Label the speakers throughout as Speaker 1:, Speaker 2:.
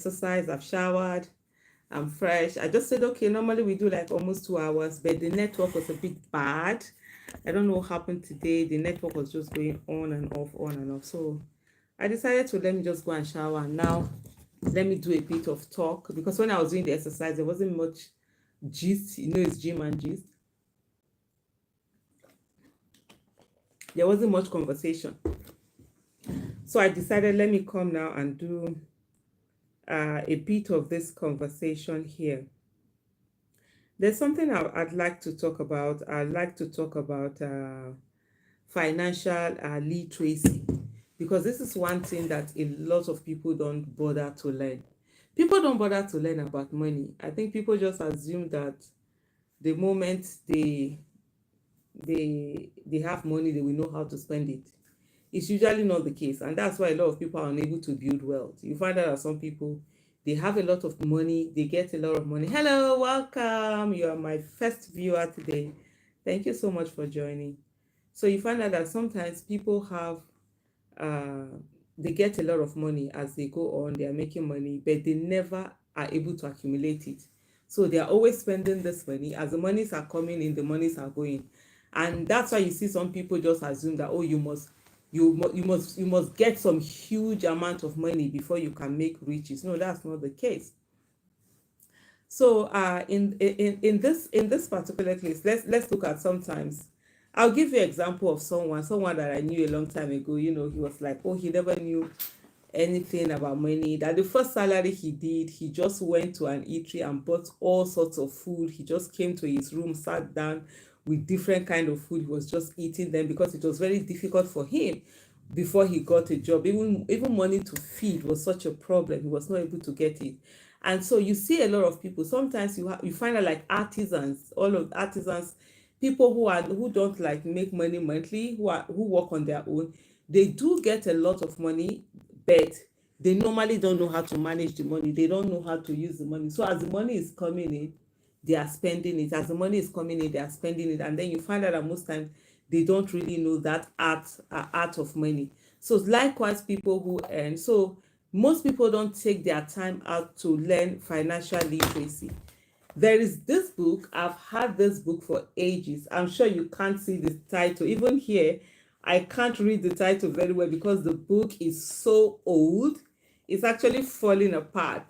Speaker 1: exercise, I've showered, I'm fresh. I just said, okay, normally we do like almost 2 hours, but the network was a bit bad. I don't know what happened today. The network was just going on and off, on and off. So I decided to let me just go and shower. And now let me do a bit of talk, because when I was doing the exercise, there wasn't much gist. You know, it's gym and gist. There wasn't much conversation. So I decided, let me come now and do a bit of this conversation here. There's something I'd like to talk about. I'd like to talk about financial literacy, because this is one thing that a lot of people don't bother to learn. People don't bother to learn about money. I think people just assume that the moment they have money, they will know how to spend it. It's usually not the case, and that's why a lot of people are unable to build wealth. You find out that some people, they have a lot of money, they get a lot of money. Hello, welcome. You are my first viewer today. Thank you so much for joining. So you find out that sometimes people have they get a lot of money as they go on, they are making money, but they never are able to accumulate it. So they are always spending this money. As the monies are coming in, the monies are going. And that's why you see some people just assume that, oh, you must get some huge amount of money before you can make riches. No, that's not the case. So in this particular case, let's look at sometimes. I'll give you an example of someone that I knew a long time ago. You know, he was like, oh, he never knew anything about money. That the first salary he did, he just went to an eatery and bought all sorts of food. He just came to his room, sat down with different kind of food. He was just eating them because it was very difficult for him before he got a job. Even money to feed was such a problem. He was not able to get it. And so you see a lot of people. Sometimes you find out like artisans, all of artisans, people who don't like make money monthly, who work on their own. They do get a lot of money, but they normally don't know how to manage the money. They don't know how to use the money. So as the money is coming in, they are spending it. As the money is coming in, they are spending it. And then you find out that most times they don't really know that art of money. So likewise, people who earn. So most people don't take their time out to learn financial literacy. There is this book. I've had this book for ages. I'm sure you can't see the title. Even here, I can't read the title very well because the book is so old. It's actually falling apart.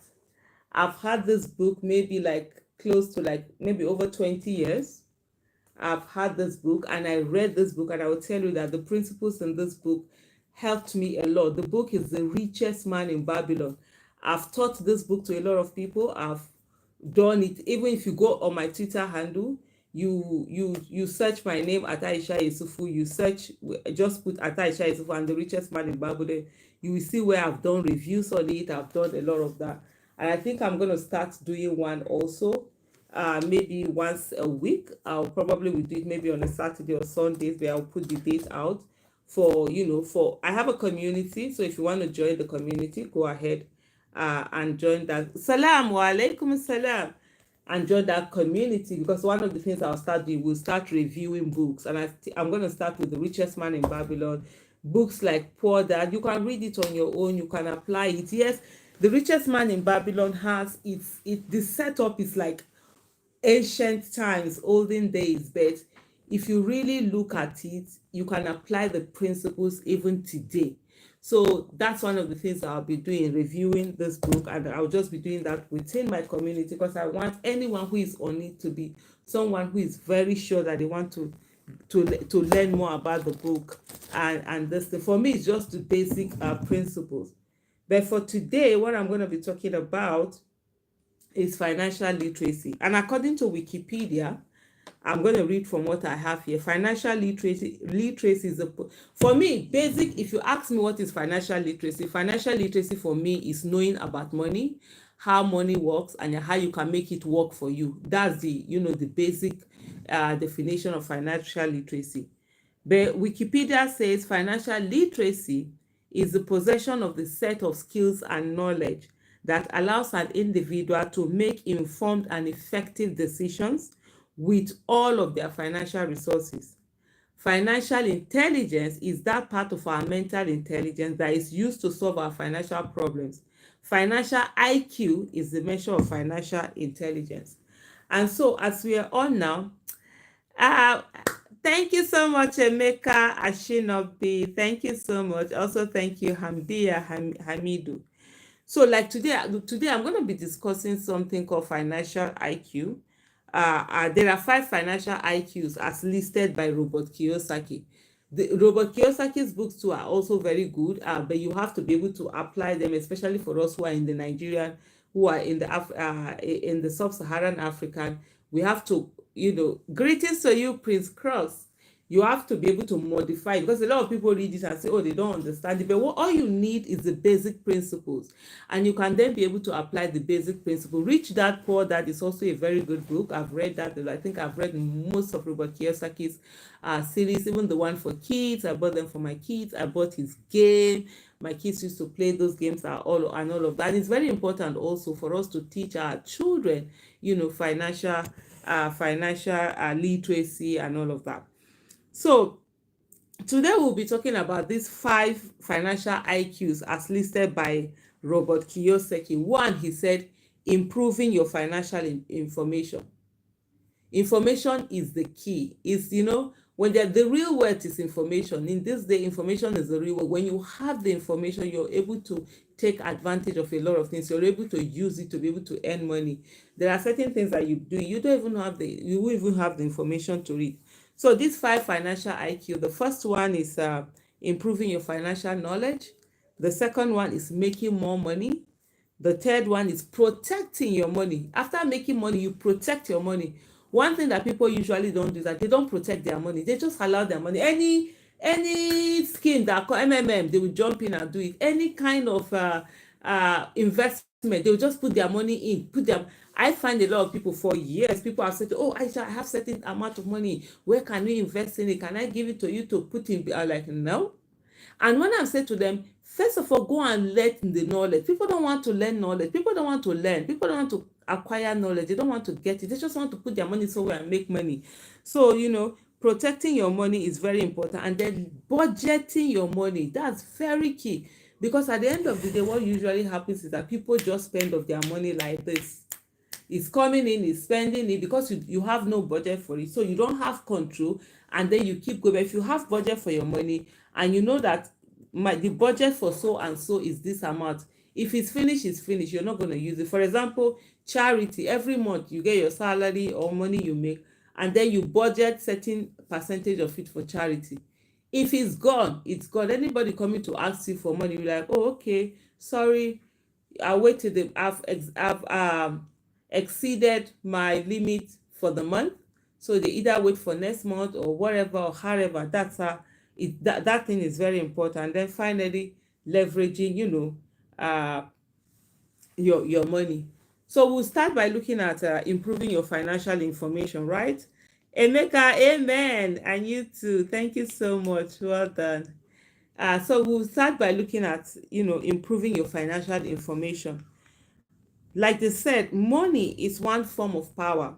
Speaker 1: I've had this book maybe like close to like maybe over 20 years. I've had this book and I read this book, and I will tell you that the principles in this book helped me a lot. The book is The Richest Man in Babylon. I've taught this book to a lot of people. I've done it. Even if you go on my Twitter handle, you search my name, Aisha Yesufu, you search, just put Aisha Yesufu and The Richest Man in Babylon, you will see where I've done reviews on it. I've done a lot of that, and I think I'm going to start doing one also, maybe once a week. I'll probably will do it maybe on a Saturday or Sundays, where I'll put the date out for, for I have a community. So if you want to join the community, go ahead and join that. Salam wa alaikum salam. And join that community, because one of the things I'll start doing, we'll start reviewing books, and I'm going to start with The Richest Man in Babylon. Books like Poor Dad, you can read it on your own, you can apply it. Yes, The Richest Man in Babylon has the setup is like ancient times, olden days, but if you really look at it, you can apply the principles even today. So that's one of the things I'll be doing, reviewing this book, and I'll just be doing that within my community, because I want anyone who is on it to be someone who is very sure that they want to learn more about the book. And this thing, for me, it's just the basic principles. But for today, what I'm going to be talking about is financial literacy. And according to Wikipedia, I'm going to read from what I have here. Financial literacy is for me, basic. If you ask me what is financial literacy for me is knowing about money, how money works, and how you can make it work for you. That's the basic definition of financial literacy. But Wikipedia says financial literacy is the possession of the set of skills and knowledge that allows an individual to make informed and effective decisions with all of their financial resources. Financial intelligence is that part of our mental intelligence that is used to solve our financial problems. Financial IQ is the measure of financial intelligence. And so, as we are on now, uh, thank you so much, Emeka Ashinobi. Thank you so much. Also, thank you, Hamidu. So, like today I'm going to be discussing something called financial IQ. There are 5 financial IQs as listed by Robert Kiyosaki. The Robert Kiyosaki's books too are also very good, but you have to be able to apply them, especially for us who are in the Nigerian, who are in the sub-Saharan African. We have to, greetings to you, Prince Cross. You have to be able to modify it, because a lot of people read it and say, oh, they don't understand it. But all you need is the basic principles, and you can then be able to apply the basic principle. Rich Dad Poor Dad is also a very good book. I've read that. I think I've read most of Robert Kiyosaki's series, even the one for kids. I bought them for my kids. I bought his game. My kids used to play those games and all of that. And it's very important also for us to teach our children, financial literacy and all of that. So today we'll be talking about these 5 financial IQs as listed by Robert Kiyosaki. One, he said, improving your financial information. Information is the key. Is when the real wealth is information. In this day, information is the real wealth. When you have the information, you're able to take advantage of a lot of things. You're able to use it to be able to earn money. There are certain things that you do. You won't even have the information to read. So these 5 financial IQ, the first one is improving your financial knowledge. The second one is making more money. The third one is protecting your money. After making money, you protect your money. One thing that people usually don't do is that they don't protect their money. They just allow their money. Any scheme that call MMM, they will jump in and do it. Any kind of investment, they will just put their money in. I find a lot of people for years, people have said, oh, Aisha, I have certain amount of money. Where can we invest in it? Can I give it to you to put in? I'm like, no. And when I say to them, first of all, go and learn the knowledge. People don't want to learn knowledge. People don't want to learn. People don't want to acquire knowledge. They don't want to get it. They just want to put their money somewhere and make money. So, protecting your money is very important. And then budgeting your money, that's very key. Because at the end of the day, what usually happens is that people just spend of their money like this. It's coming in, it's spending it, because you have no budget for it. So you don't have control, and then you keep going. But if you have budget for your money, and you know that the budget for so and so is this amount, if it's finished, it's finished. You're not going to use it. For example, charity, every month you get your salary or money you make, and then you budget certain percentage of it for charity. If it's gone, it's gone. Anybody coming to ask you for money, you're like, oh, okay, sorry, I'll wait till I've exceeded my limit for the month. So they either wait for next month or whatever or however. That's that thing is very important. And then finally, leveraging, your money. So we'll start by looking at improving your financial information, right? Emeka, amen. And you too. Thank you so much. Well done. So we'll start by looking at, improving your financial information. Like they said, money is one form of power.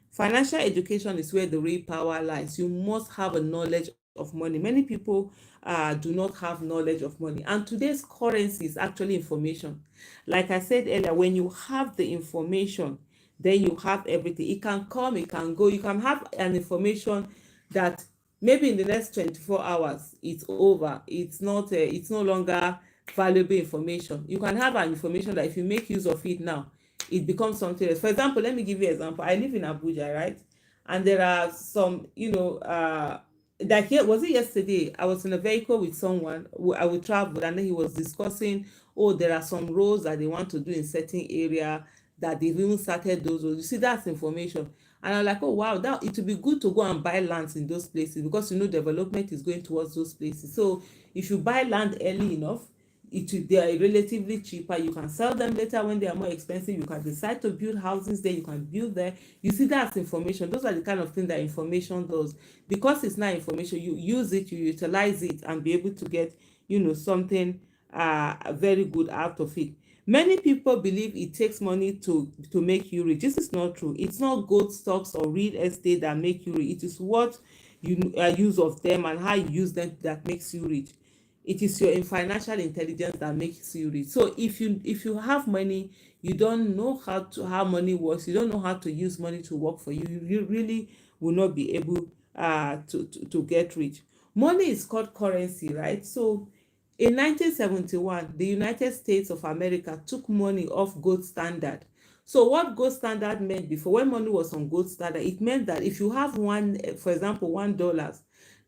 Speaker 1: Financial education is where the real power lies. You must have a knowledge of money. Many people do not have knowledge of money. And today's currency is actually information. Like I said earlier, when you have the information, then you have everything. It can come, it can go. You can have an information that maybe in the next 24 hours, it's over. It's no longer valuable information. You can have an information that if you make use of it now, it becomes something else. For example, let me give you an example. I live in Abuja, right? And there are some, like here, was it yesterday? I was in a vehicle with someone I would travel, and then he was discussing, oh, there are some roads that they want to do in certain area that they've even started those roads. You see, that's information. And I'm like, oh wow, that it would be good to go and buy lands in those places, because development is going towards those places. So if you buy land early enough, they are relatively cheaper. You can sell them later when they are more expensive. You can decide to build houses there. You can build there. You see, that's information. Those are the kind of things that information does. Because it's not information, you use it, you utilize it, and be able to get, something very good out of it. Many people believe it takes money to make you rich. This is not true. It's not gold stocks or real estate that make you rich. It is what you use of them and how you use them that makes you rich. it is your financial intelligence that makes you rich. So if you have money, you don't know how money works, you don't know how to use money to work for you, you really will not be able to get rich. Money is called currency, right? So in 1971, the United States of America took money off gold standard. So what gold standard meant before, when money was on gold standard, it meant that if you have one, for example, $1,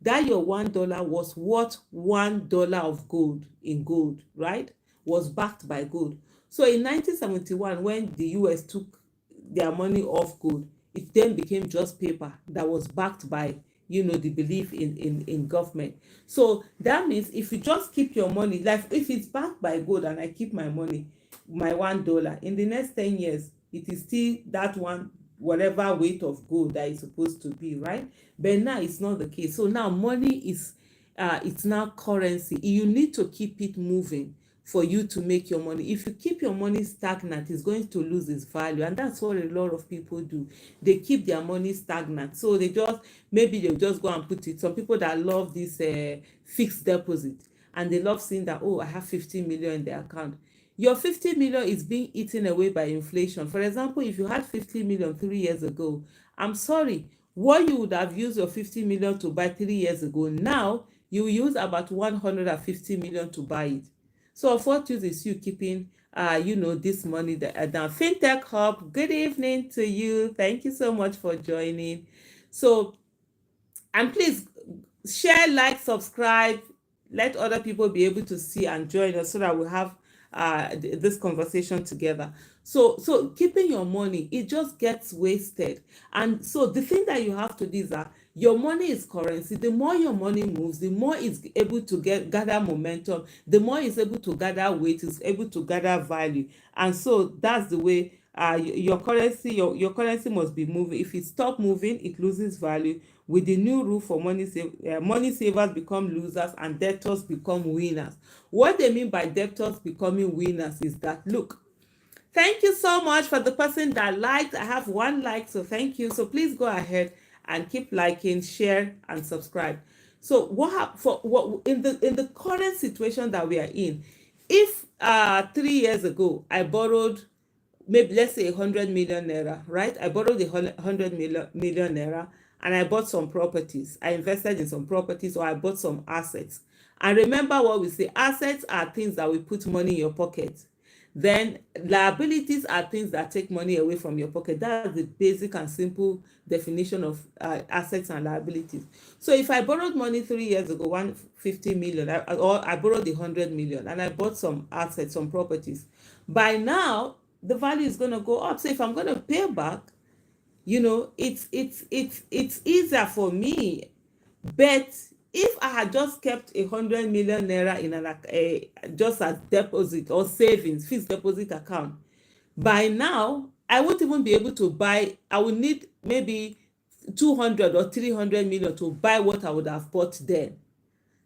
Speaker 1: that your $1 was worth $1 of gold in gold, right? Was backed by gold. So in 1971, when the US took their money off gold, it then became just paper that was backed by the belief in government. So that means if you just keep your money, like if it's backed by gold and I keep my money, my $1, in the next 10 years it is still that one, whatever weight of gold that is supposed to be, right? But now it's not the case. So now money is it's now currency. You need to keep it moving for you to make your money. If you keep your money stagnant, it's going to lose its value, and that's what a lot of people do. They keep their money stagnant, so maybe they'll just go and put it. Some people that love this fixed deposit, and they love seeing that, oh, I have 50 million in the account. Your 50 million is being eaten away by inflation. For example, if you had 50 million 3 years ago, I'm sorry, what you would have used your 50 million to buy 3 years ago, now you will use about 150 million to buy it. So of what use is you keeping this money that now FinTech Hub, good evening to you. Thank you so much for joining. So, and please share, like, subscribe, let other people be able to see and join us so that we have this conversation together. So keeping your money, it just gets wasted. And so the thing that you have to do is that your money is currency. The more your money moves, the more it's able to gather momentum, the more it's able to gather weight, it's able to gather value. And so that's the way your currency must be moving. If it stop moving, it loses value. With the new rule for money savers become losers and debtors become winners. What they mean by debtors becoming winners is that, look, thank you so much for the person that liked. I have one like, so thank you. So please go ahead and keep liking, share, and subscribe. So what in the current situation that we are in, if 3 years ago I borrowed, maybe let's say 100 million naira, right? I borrowed 100 million naira and I bought some properties. I invested in some properties, or I bought some assets. And remember what we say, assets are things that will put money in your pocket. Then liabilities are things that take money away from your pocket. That's the basic and simple definition of assets and liabilities. So if I borrowed money 3 years ago, 150 million, or I borrowed 100 million and I bought some assets, some properties, by now the value is going to go up. So if I'm going to pay back, it's easier for me. But if I had just kept 100 million naira in just as deposit or savings, fixed deposit account, by now I won't even be able to buy. I would need maybe 200 or 300 million to buy what I would have bought then.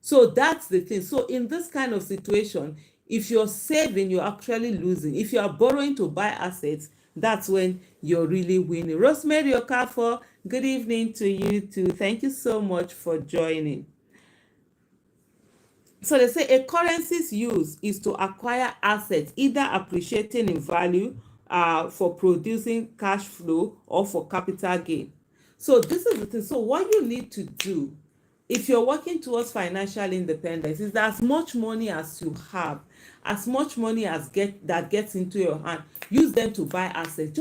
Speaker 1: So that's the thing. So in this kind of situation, if you're saving, you're actually losing. If you are borrowing to buy assets, that's when you're really winning. Rosemary Okafor, good evening to you too. Thank you so much for joining. So they say a currency's use is to acquire assets, either appreciating in value for producing cash flow or for capital gain. So this is the thing. So what you need to do if you're working towards financial independence is that as much money as you have, as much money that gets into your hand, use them to buy assets.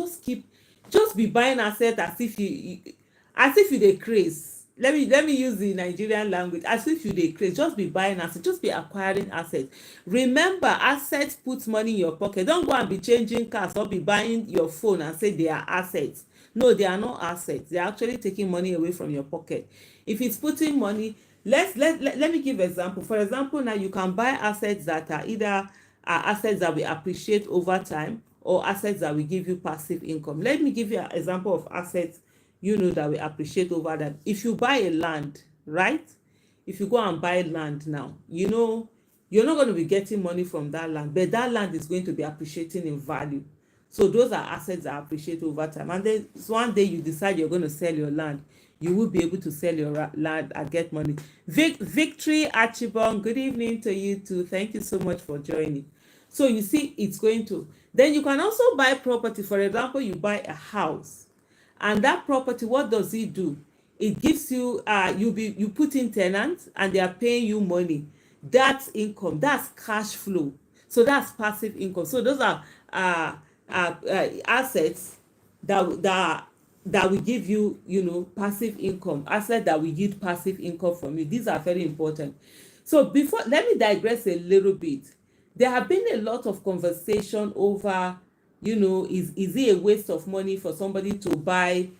Speaker 1: Just be buying assets as if you dey craze. Let me use the Nigerian language. As if you dey craze, just be buying assets, just be acquiring assets. Remember, assets put money in your pocket. Don't go and be changing cars or be buying your phone and say they are assets. No, they are not assets. They are actually taking money away from your pocket. If it's putting money, let me give an example. For example, now you can buy assets that are either assets that we appreciate over time or assets that will give you passive income. Let me give you an example of assets that we appreciate over time. If you buy a land, right? If you go and buy land now, you're not going to be getting money from that land, but that land is going to be appreciating in value. So those are assets that appreciate over time. And then one day you decide you're going to sell your land, you will be able to sell your land and get money. Victory Archibong, good evening to you too. Thank you so much for joining. So you see, it's going to. Then you can also buy property. For example, you buy a house, and that property, what does it do? It gives you you put in tenants and they are paying you money. That's income, that's cash flow. So that's passive income. So those are assets that will give you, passive income. Asset that will yield passive income from you. These are very important. So before, let me digress a little bit. There have been a lot of conversation over, is it a waste of money for somebody to buy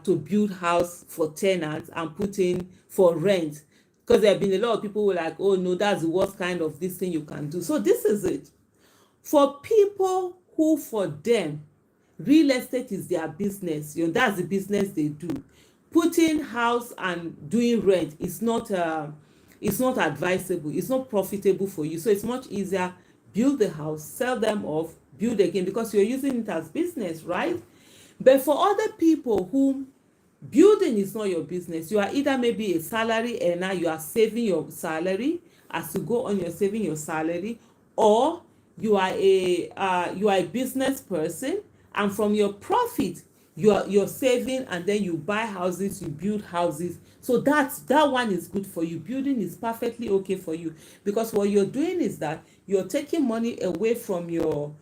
Speaker 1: to build house for tenants and put in for rent? Because there have been a lot of people who are like, oh no, that's the worst kind of this thing you can do. So this is it. For people who, for them, real estate is their business, that's the business they do. Putting house and doing rent is not advisable. It's not profitable for you. So it's much easier, build the house, sell them off, build again, because you're using it as business, right? But for other people whom building is not your business, you are either maybe a salary earner, you are saving your salary. As you go on, you're saving your salary, or you are a business person, and from your profit you're saving, and then you buy houses, you build houses. So that one is good for you. Building is perfectly okay for you, because what you're doing is that you're taking money away from your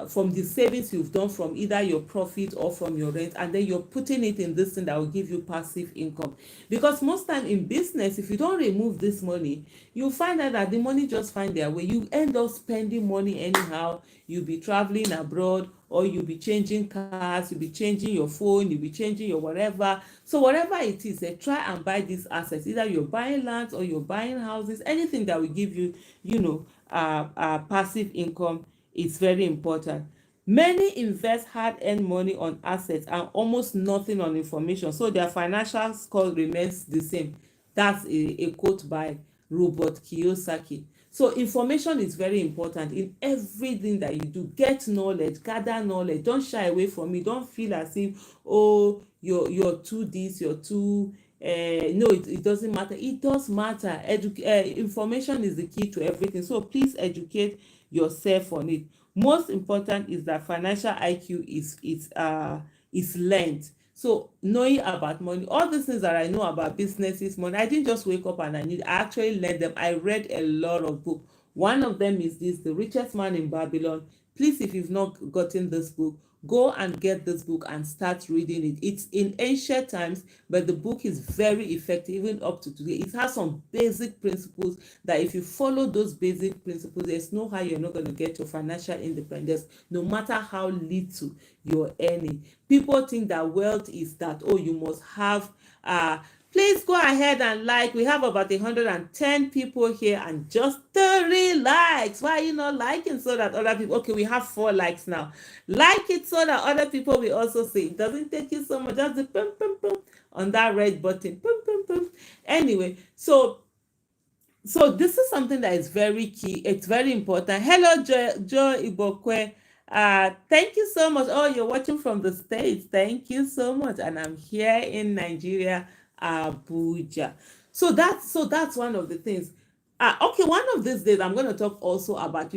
Speaker 1: from the savings you've done from either your profit or from your rent, and then you're putting it in this thing that will give you passive income. Because most time in business, if you don't remove this money, you find out that the money just find their way. You end up spending money anyhow. You'll be traveling abroad, or you'll be changing cars, you'll be changing your phone, you'll be changing your whatever. So whatever it is, try and buy these assets. Either you're buying lands or you're buying houses, anything that will give you, passive income is very important. Many invest hard-earned money on assets and almost nothing on information, so their financial score remains the same. That's a quote by Robert Kiyosaki. So information is very important in everything that you do. Get knowledge, gather knowledge. Don't shy away from it. Don't feel as if, oh, you're too this, you're too no, it doesn't matter. It does matter. Information is the key to everything. So please educate yourself on it. Most important is that financial IQ is learned. So knowing about money, all these things that I know about businesses, money, I didn't just wake up and I actually learned them. I read a lot of books. One of them is this, The Richest Man in Babylon. Please, if you've not gotten this book, go and get this book and start reading it. It's in ancient times, but the book is very effective even up to today. It has some basic principles that if you follow those basic principles, there's no how you're not going to get your financial independence, no matter how little you're earning. People think that wealth is that, oh, you must have please go ahead and like. We have about 110 people here and just 30 likes. Why are you not liking? So that other people, okay, we have 4 likes now. Like it so that other people will also see. It doesn't take you so much. Just the pum pum pum on that red button. Pum pum pum. Anyway, so this is something that is very key. It's very important. Hello, Joe Ibokwe. Thank you so much. Oh, you're watching from the States. Thank you so much. And I'm here in Nigeria, Abuja. So that's one of the things. Okay, one of these days I'm going to talk also about,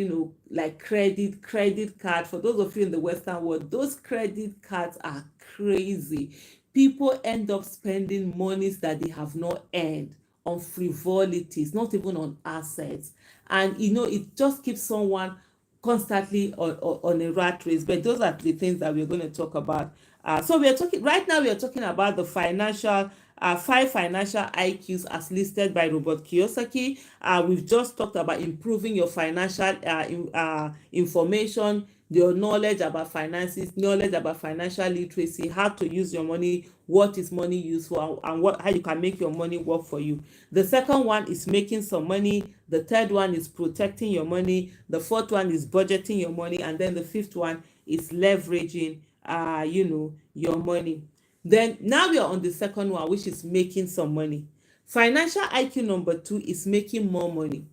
Speaker 1: like credit card. For those of you in the Western world, those credit cards are crazy. People end up spending monies that they have not earned on frivolities, not even on assets. And it just keeps someone constantly on a rat race. But those are the things that we're going to talk about. So we are talking about the 5 financial IQs as listed by Robert Kiyosaki. We've just talked about improving your financial information, your knowledge about finances, knowledge about financial literacy, how to use your money, what is money used for, and how you can make your money work for you. The second one is making some money. The third one is protecting your money. The fourth one is budgeting your money. And then the fifth one is leveraging, your money. Then now we are on the second one, which is making some money. Financial IQ number 2 is making more money.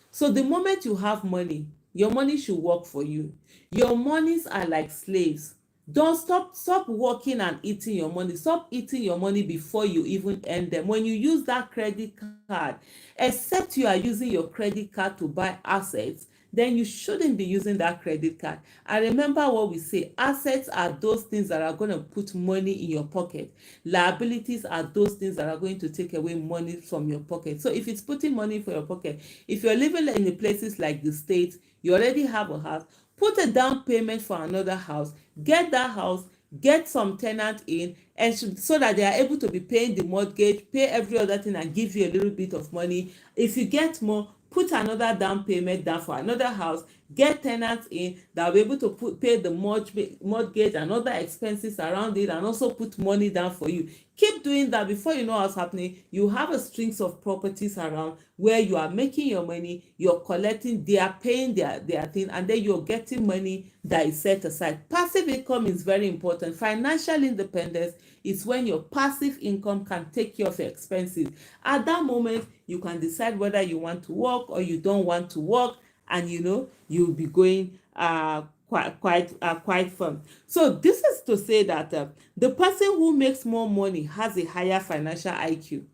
Speaker 1: So the moment you have money, Your money should work for you. Your monies are like slaves. Don't stop working and eating your money. Stop eating your money before you even earn them. When you use that credit card, except you are using your credit card to buy assets, then you shouldn't be using that credit card. And remember what we say, assets are those things that are going to put money in your pocket. Liabilities are those things that are going to take away money from your pocket. So if it's putting money for your pocket, if you're living in the places like the States, you already have a house, put a down payment for another house, get that house, get some tenant in, and so that they are able to be paying the mortgage, pay every other thing, and give you a little bit of money. If you get more, put another down payment down for another house, get tenants in that will be able to pay the mortgage and other expenses around it, and also put money down for you. Keep doing that. Before you know what's happening, you have a strings of properties around where you are making your money, you're collecting, they are paying their thing, and then you're getting money that is set aside. Passive income is very important. Financial independence is when your passive income can take care of your expenses. At that moment, you can decide whether you want to work or you don't want to work, and you'll be going quite firm. So this is to say that the person who makes more money has a higher financial IQ.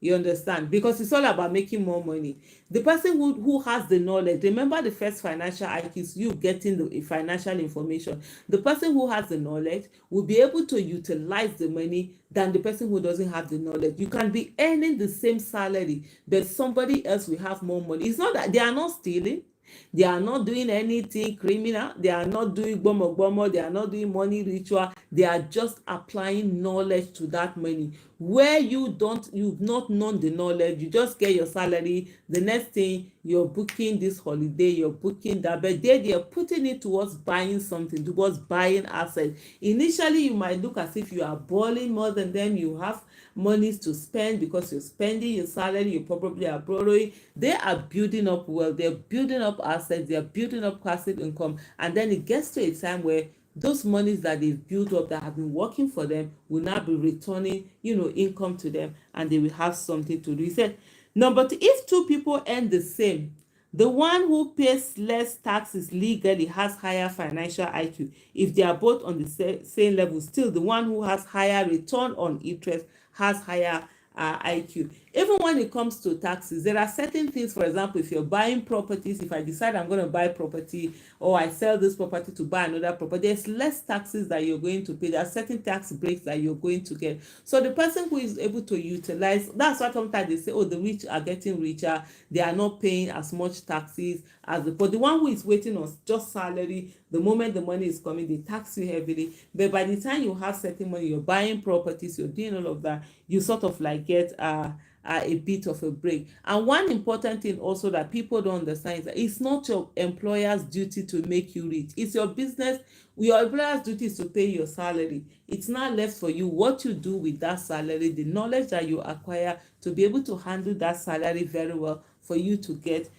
Speaker 1: You understand? Because it's all about making more money. The person who has the knowledge, remember the first financial IQ is you getting the financial information. The person who has the knowledge will be able to utilize the money than the person who doesn't have the knowledge. You can be earning the same salary, but somebody else will have more money. It's not that they are not stealing. They are not doing anything criminal. They are not doing gbomo. They are not doing money ritual. They are just applying knowledge to that money. Where you've not known the knowledge, you just get your salary. The next thing, you're booking this holiday, you're booking that, but they're putting it towards buying something, towards buying assets. Initially, you might look as if you are balling more than them. You have monies to spend because you're spending your salary, you probably are borrowing. They are building up wealth, they're building up assets, they're building up passive income, and then it gets to a time where those monies that they've built up that have been working for them will now be returning income to them, and they will have something to do. He said number two, if two people earn the same, the one who pays less taxes legally has higher financial IQ. If they are both on the same level, still the one who has higher return on interest has higher IQ. Even when it comes to taxes, there are certain things. For example, if you're buying properties, if I decide I'm going to buy property, or I sell this property to buy another property, there's less taxes that you're going to pay. There are certain tax breaks that you're going to get. So the person who is able to utilize, that's why sometimes they say, oh, the rich are getting richer, they are not paying as much taxes as but the one who is waiting on just salary, the moment the money is coming, they tax you heavily. But by the time you have certain money, you're buying properties, you're doing all of that, you sort of like get a bit of a break. And one important thing also that people don't understand is that it's not your employer's duty to make you rich. It's your business. Your employer's duty is to pay your salary. It's not left for you what you do with that salary, the knowledge that you acquire to be able to handle that salary very well, for you to get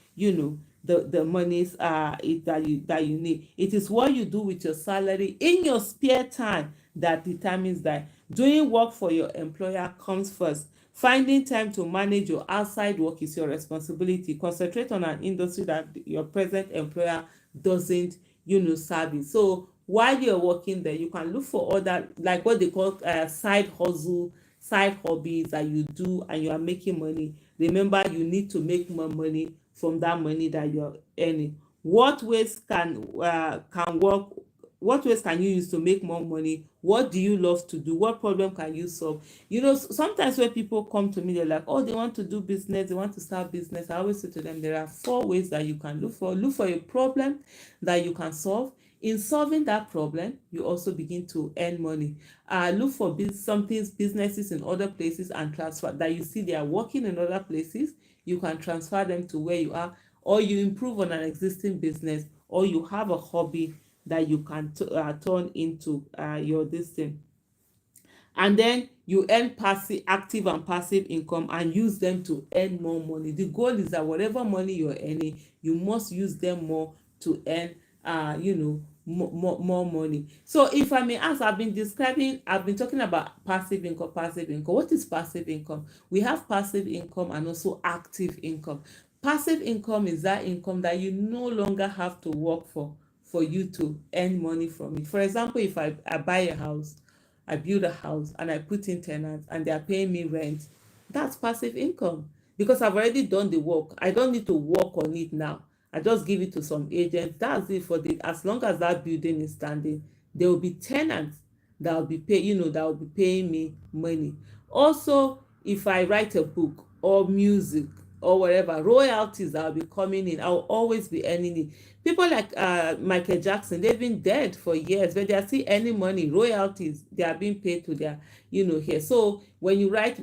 Speaker 1: the monies that you need. It is what you do with your salary in your spare time that determines that. Doing work for your employer comes first. Finding time to manage your outside work is your responsibility. Concentrate on an industry that your present employer doesn't service. So while you're working there, you can look for other, like what they call side hustle, side hobbies that you do, and you are making money. Remember, you need to make more money from that money that you're earning. What ways can work? What ways can you use to make more money? What do you love to do? What problem can you solve? Sometimes when people come to me, they're like, oh, they want to do business, they want to start business. I always say to them, there are 4 ways that you can look for. Look for a problem that you can solve. In solving that problem, you also begin to earn money. Look for businesses in other places and transfer that you see they are working in other places. You can transfer them to where you are, or you improve on an existing business, or you have a hobby that you can turn into your this thing. And then you earn active and passive income and use them to earn more money. The goal is that whatever money you're earning, you must use them more to earn more money. So if I may ask, I've been talking about passive income. What is passive income? We have passive income and also active income. Passive income is that income that you no longer have to work for you to earn money from it. For example, if I buy a house, I build a house and I put in tenants and they are paying me rent, that's passive income because I've already done the work. I don't need to work on it now. I just give it to some agent. That's it for the as long as that building is standing, there will be tenants that will be pay, that will be paying me money. Also, if I write a book or music or whatever, royalties that will be coming in, I'll always be earning it. People like Michael Jackson, they've been dead for years, but they are still earning money, royalties. They are being paid to their, here. So when you write,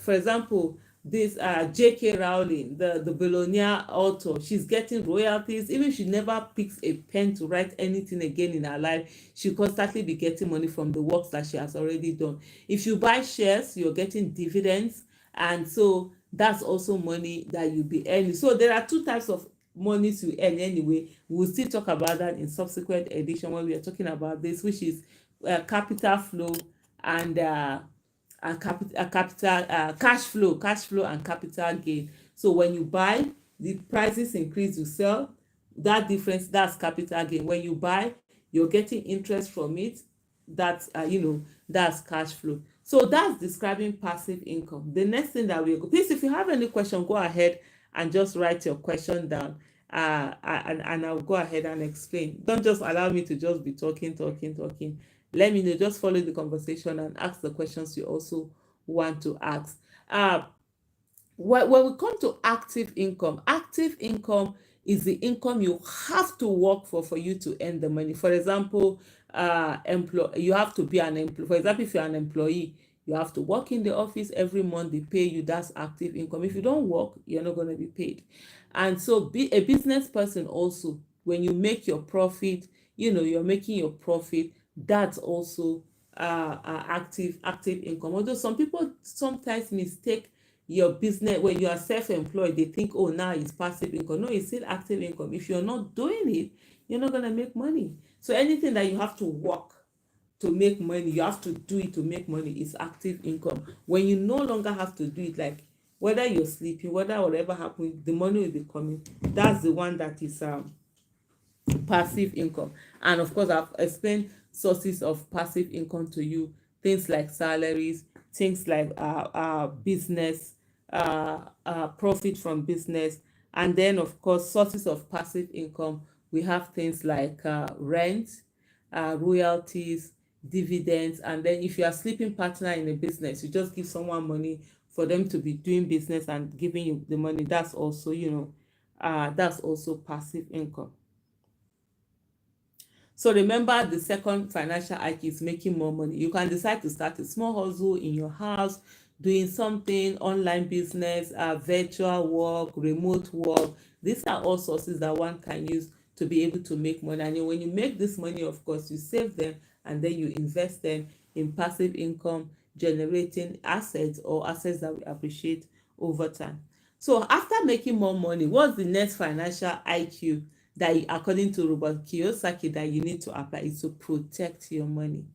Speaker 1: for example, this J.K. Rowling, the billionaire author, she's getting royalties. Even if she never picks a pen to write anything again in her life, she'll constantly be getting money from the works that she has already done. If you buy shares, you're getting dividends, and so that's also money that you'll be earning. So there are two types of monies you earn anyway. We'll still talk about that in subsequent edition when we are talking about this, which is capital flow and capital cash flow and capital gain. So when you buy, the prices increase, you sell, that difference, that's capital gain. When you buy, you're getting interest from it, that's that's cash flow. So that's describing passive income. The next thing that we'll go, please, if you have any question, go ahead and just write your question down, and I'll go ahead and explain. Don't just allow me to just be talking. Let me know, just follow the conversation and ask the questions you also want to ask. When we come to active income is the income you have to work for you to earn the money. For example, you have to be an employee. For example, if you're an employee, you have to work in the office every month, they pay you, that's active income. If you don't work, you're not going to be paid. And so be a business person also, when you make your profit, you're making your profit, that's also active income. Although some people sometimes mistake your business, when you are self-employed, they think, oh, now it's passive income. No, it's still active income. If you're not doing it, you're not going to make money. So anything that you have to work to make money, you have to do it to make money, is active income. When you no longer have to do it, like whether you're sleeping, whether whatever happens, the money will be coming. That's the one that is passive income. And of course, I've explained sources of passive income to you, things like salaries, things like business, profit from business, and then of course sources of passive income. We have things like rent, royalties, dividends, and then if you are sleeping partner in a business, you just give someone money for them to be doing business and giving you the money. That's also that's also passive income. So remember, the second financial IQ is making more money. You can decide to start a small hustle in your house, doing something, online business, virtual work, remote work. These are all sources that one can use to be able to make money. And when you make this money, of course, you save them and then you invest them in passive income, generating assets or assets that we appreciate over time. So after making more money, what's the next financial IQ that, according to Robert Kiyosaki, that you need to apply? Is to protect your money.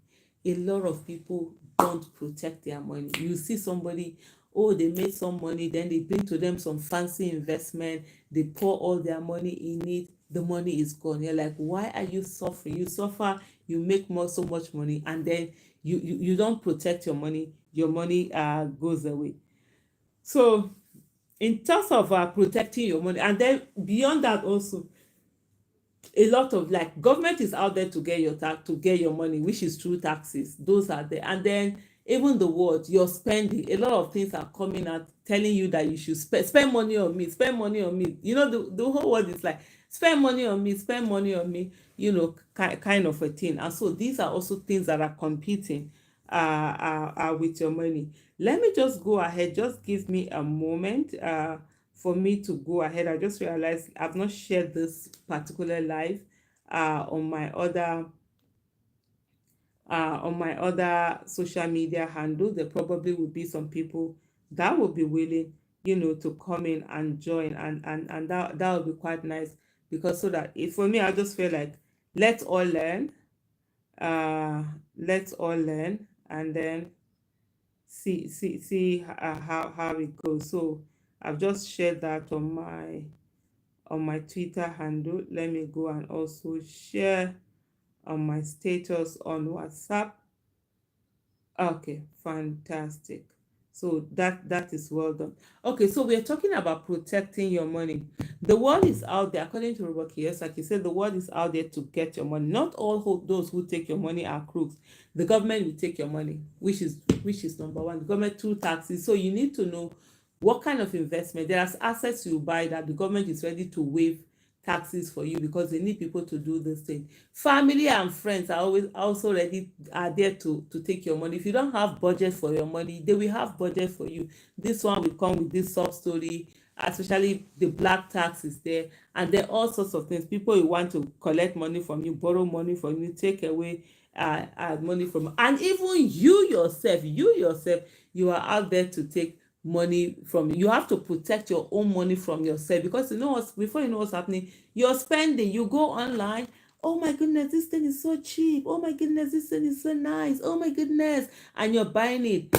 Speaker 1: A lot of people don't protect their money. You see somebody, oh, they made some money, then they bring to them some fancy investment, they pour all their money in it, the money is gone. You're like, why are you suffering? You suffer, you make so much money, and then you don't protect your money goes away. So in terms of protecting your money, and then beyond that also, a lot of, like, government is out there to get your money, which is through taxes. Those are there. And then even the word you're spending, a lot of things are coming out telling you that you should spend money on me, the whole world is like, spend money on me, kind of a thing. And so these are also things that are competing with your money. Let me just go ahead, just give me a moment for me to go ahead. I just realized I've not shared this particular live on my other social media handle. There probably will be some people that will be willing, to come in and join, and that will be quite nice, because so that for me, I just feel like let's all learn, and then see how it goes. So I've just shared that on my Twitter handle. Let me go and also share on my status on WhatsApp. Okay, fantastic. So that is well done. Okay, so we're talking about protecting your money. The world is out there, according to Robert Kiyosaki, said the world is out there to get your money. Not all those who take your money are crooks. The government will take your money, which is number one. The government through taxes. So you need to know what kind of investment. There are assets you buy that the government is ready to waive taxes for you because they need people to do this thing. Family and friends are always also ready, are there to take your money. If you don't have budget for your money, they will have budget for you. This one will come with this sub story, especially the black tax is there, and then all sorts of things. People will want to collect money from you, borrow money from you, take away money from, and even you yourself, you are out there to take money from you. You have to protect your own money from yourself, because you know what, before you know what's happening, you're spending. You go online, oh my goodness, this thing is so cheap, oh my goodness, this thing is so nice, oh my goodness, and you're buying it.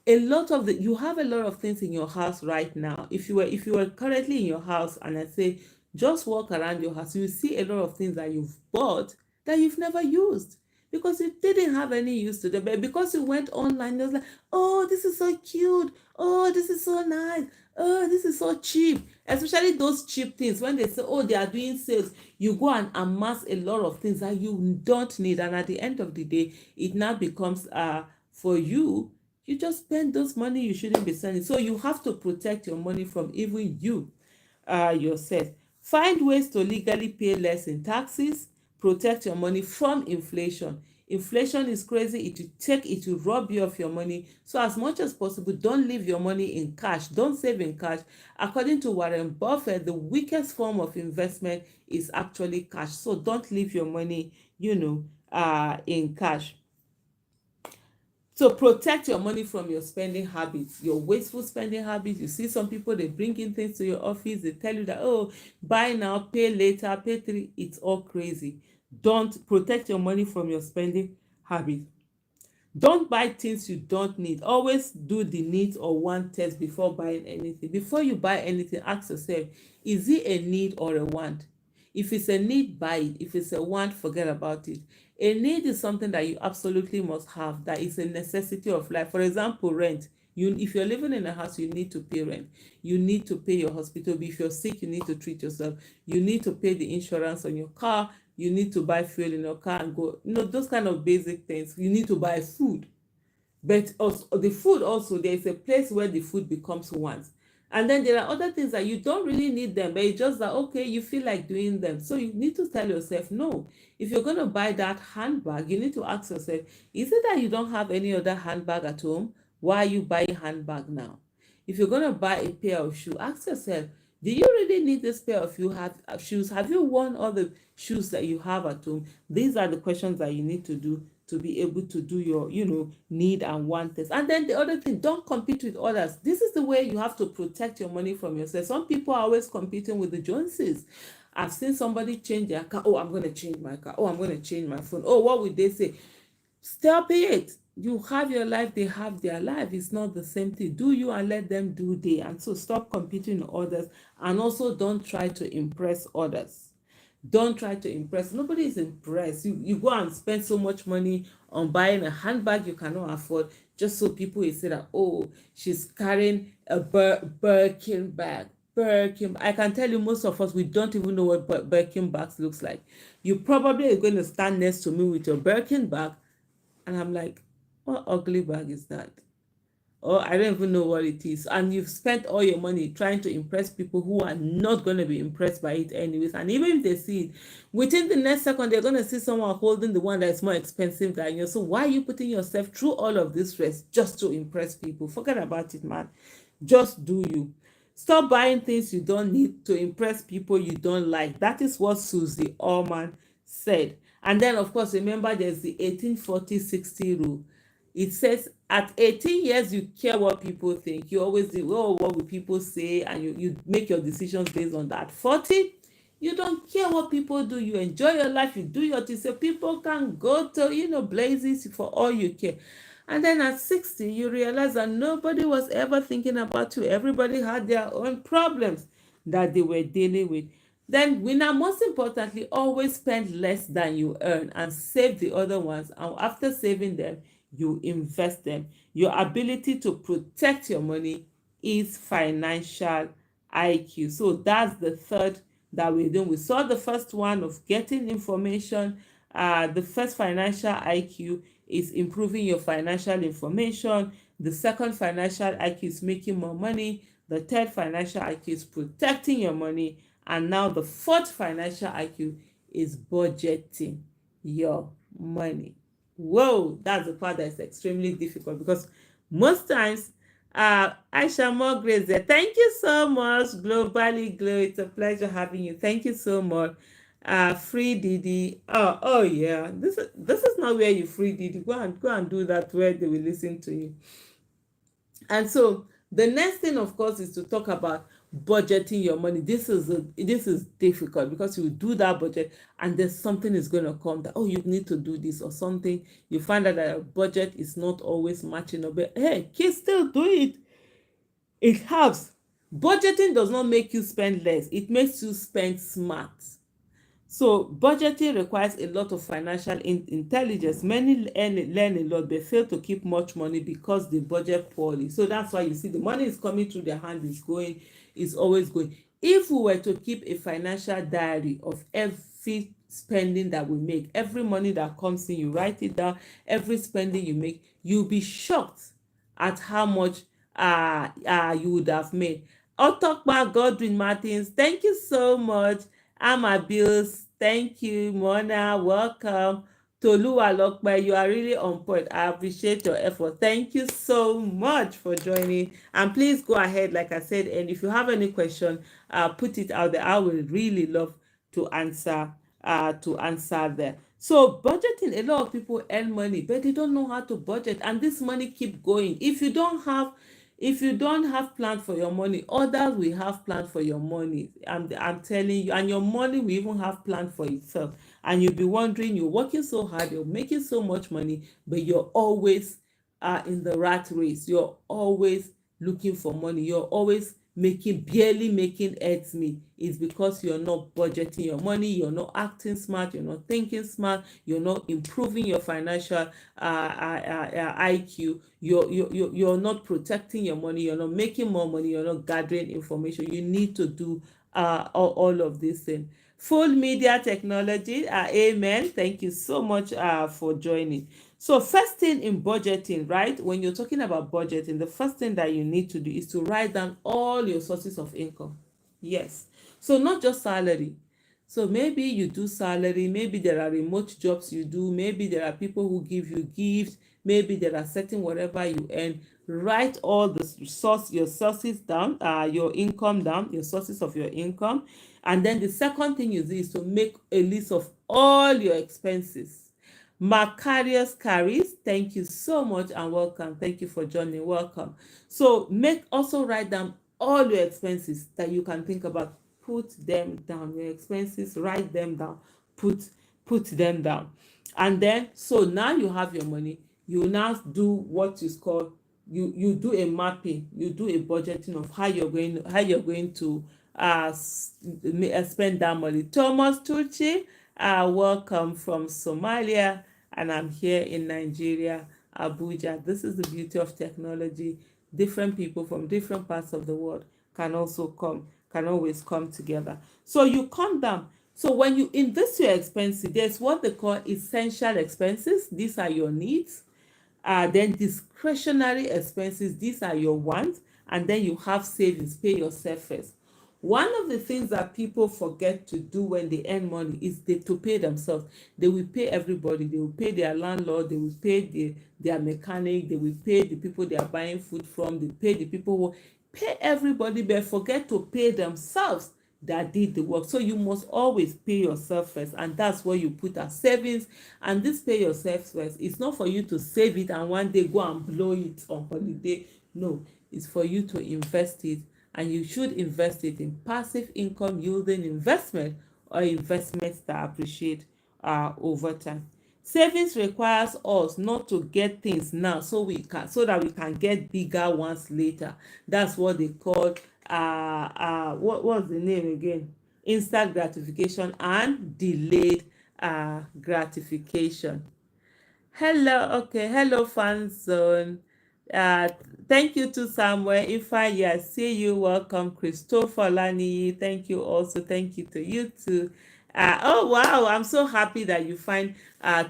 Speaker 1: You have a lot of things in your house right now. If you were currently in your house, and I say just walk around your house, you see a lot of things that you've bought that you've never used, because you didn't have any use to them, but because you went online, it was like, oh, this is so cute, oh, this is so nice, oh, this is so cheap. Especially those cheap things, when they say, oh, they are doing sales, you go and amass a lot of things that you don't need, and at the end of the day, it now becomes for you. You just spend those money you shouldn't be spending. So you have to protect your money from even you yourself. Find ways to legally pay less in taxes. Protect your money from inflation. Inflation is crazy. It will rob you of your money. So as much as possible, don't leave your money in cash. Don't save in cash. According to Warren Buffett, the weakest form of investment is actually cash. So don't leave your money, in cash. So protect your money from your spending habits, your wasteful spending habits. You see some people, they bring in things to your office, they tell you that, oh, buy now, pay later, pay three. It's all crazy. Don't protect your money from your spending habits. Don't buy things you don't need. Always do the need or want test before buying anything. Before you buy anything, ask yourself, is it a need or a want? If it's a need, buy it. If it's a want, forget about it. A need is something that you absolutely must have, that is a necessity of life. For example, rent. If you're living in a house, you need to pay rent. You need to pay your hospital bill. If you're sick, you need to treat yourself. You need to pay the insurance on your car. You need to buy fuel in your car and go. Those kind of basic things. You need to buy food. But also, the food also, there is a place where the food becomes wants. And then there are other things that you don't really need them, but it's just that, okay, you feel like doing them. So you need to tell yourself, no. If you're going to buy that handbag, you need to ask yourself, is it that you don't have any other handbag at home? Why are you buying handbag now? If you're going to buy a pair of shoes, ask yourself, do you really need this pair of shoes? Have you worn all the shoes that you have at home? These are the questions that you need to do to be able to do your, need and want test. And then the other thing, don't compete with others. This is the way you have to protect your money from yourself. Some people are always competing with the Joneses. I've seen somebody change their car. Oh, I'm going to change my car. Oh, I'm going to change my phone. Oh, what would they say? Stop it. You have your life, they have their life. It's not the same thing. Do you and let them do they. And so stop competing with others, and also don't try to impress others. Don't try to impress. Nobody is impressed. You go and spend so much money on buying a handbag you cannot afford, just so people will say that, oh, she's carrying a Birkin bag. Birkin. I can tell you, most of us, we don't even know what Birkin bags looks like. You probably are going to stand next to me with your Birkin bag, and I'm like, what ugly bag is that? Or I don't even know what it is. And you've spent all your money trying to impress people who are not going to be impressed by it anyways. And even if they see it, within the next second, they're going to see someone holding the one that's more expensive than you. So why are you putting yourself through all of this stress just to impress people? Forget about it, man. Just do you. Stop buying things you don't need to impress people you don't like. That is what Susie Orman said. And then, of course, remember there's the 18-40-60 rule. It says at 18 years, you care what people think. You always do, oh, what will people say? And you make your decisions based on that. 40, you don't care what people do. You enjoy your life. You do your thing. So people can go to, blazes for all you care. And then at 60, you realize that nobody was ever thinking about you. Everybody had their own problems that they were dealing with. Then we now, most importantly, always spend less than you earn and save the other ones. And after saving them, you invest them. Your ability to protect your money is financial IQ. So that's the third that we're doing. We saw the first one of getting information. The first financial IQ is improving your financial information. The second financial IQ is making more money. The third financial IQ is protecting your money. And now the fourth financial IQ is budgeting your money. Whoa, that's the part that is extremely difficult because most times, Aisha More Grace there. Thank you so much, Globally Glow. It's a pleasure having you. Thank you so much. Free Didi. Oh yeah. This is not where you free Didi. Go and do that where they will listen to you. And so the next thing, of course, is to talk about budgeting your money. This is difficult because you do that budget and there's something is going to come that, oh, you need to do this or something. You find out that your budget is not always matching up. But hey, kids, still do it. It helps. Budgeting does not make you spend less. It makes you spend smart. So budgeting requires a lot of financial intelligence. Many learn a lot, but fail to keep much money because they budget poorly. So that's why you see the money is coming through their hand, is always going. If we were to keep a financial diary of every spending that we make, every money that comes in, you write it down, every spending you make, you'll be shocked at how much you would have made. Otokpa Godwin Martins, thank you so much. Ama Bills, thank you. Mona, welcome. Toluwa Lokpe, you are really on point. I appreciate your effort. Thank you so much for joining. And please go ahead, like I said, and if you have any question, put it out there. I will really love to answer there. So budgeting, a lot of people earn money, but they don't know how to budget, and this money keep going. If you don't have plan for your money, others will have plan for your money. I'm telling you, and your money will even have plan for itself. And you'll be wondering, you're working so hard, you're making so much money, but you're always in the rat race. You're always looking for money. You're always barely making ends meet. It's because you're not budgeting your money, you're not acting smart, you're not thinking smart, you're not improving your financial IQ, you're not protecting your money, you're not making more money, you're not gathering information. You need to do all of these things. Full media technology, amen. Thank you so much for joining. So first thing in budgeting, right? When you're talking about budgeting, the first thing that you need to do is to write down all your sources of income. Yes. So not just salary. So maybe you do salary, maybe there are remote jobs you do, maybe there are people who give you gifts, maybe there are certain whatever you earn. Write all your sources down, your income down, your sources of your income. And then the second thing you do is to make a list of all your expenses. Macarius Carries, thank you so much and welcome. Thank you for joining. Welcome. So also write down all your expenses that you can think about. Put them down. Your expenses, write them down. Put them down. And then so now you have your money. You now do what is called you do a mapping. You do a budgeting of how you're going to spend that money. Thomas Tucci, welcome from Somalia, and I'm here in Nigeria, Abuja. This is the beauty of technology. Different people from different parts of the world can always come together. So you come down. So when you invest your expenses, there's what they call essential expenses. These are your needs. Then discretionary expenses, these are your wants. And then you have savings, pay yourself first. One of the things that people forget to do when they earn money is to pay themselves. They will pay everybody. They will pay their landlord. They will pay their mechanic. They will pay the people they are buying food from. They pay the people who pay everybody, but forget to pay themselves that did the work. So you must always pay yourself first, and that's where you put as savings. And this pay yourself first, it's not for you to save it and one day go and blow it on holiday. No, it's for you to invest it, and you should invest it in passive income yielding investment or investments that appreciate over time. Savings requires us not to get things now so that we can get bigger ones later. That's what they call what's the name again? Instant gratification and delayed gratification. Hello, okay. Hello, fan zone. Uh, Thank you to Samuel. If I see you, welcome, Christopher Lani. Thank you also. Thank you to you too. Oh wow, I'm so happy that you find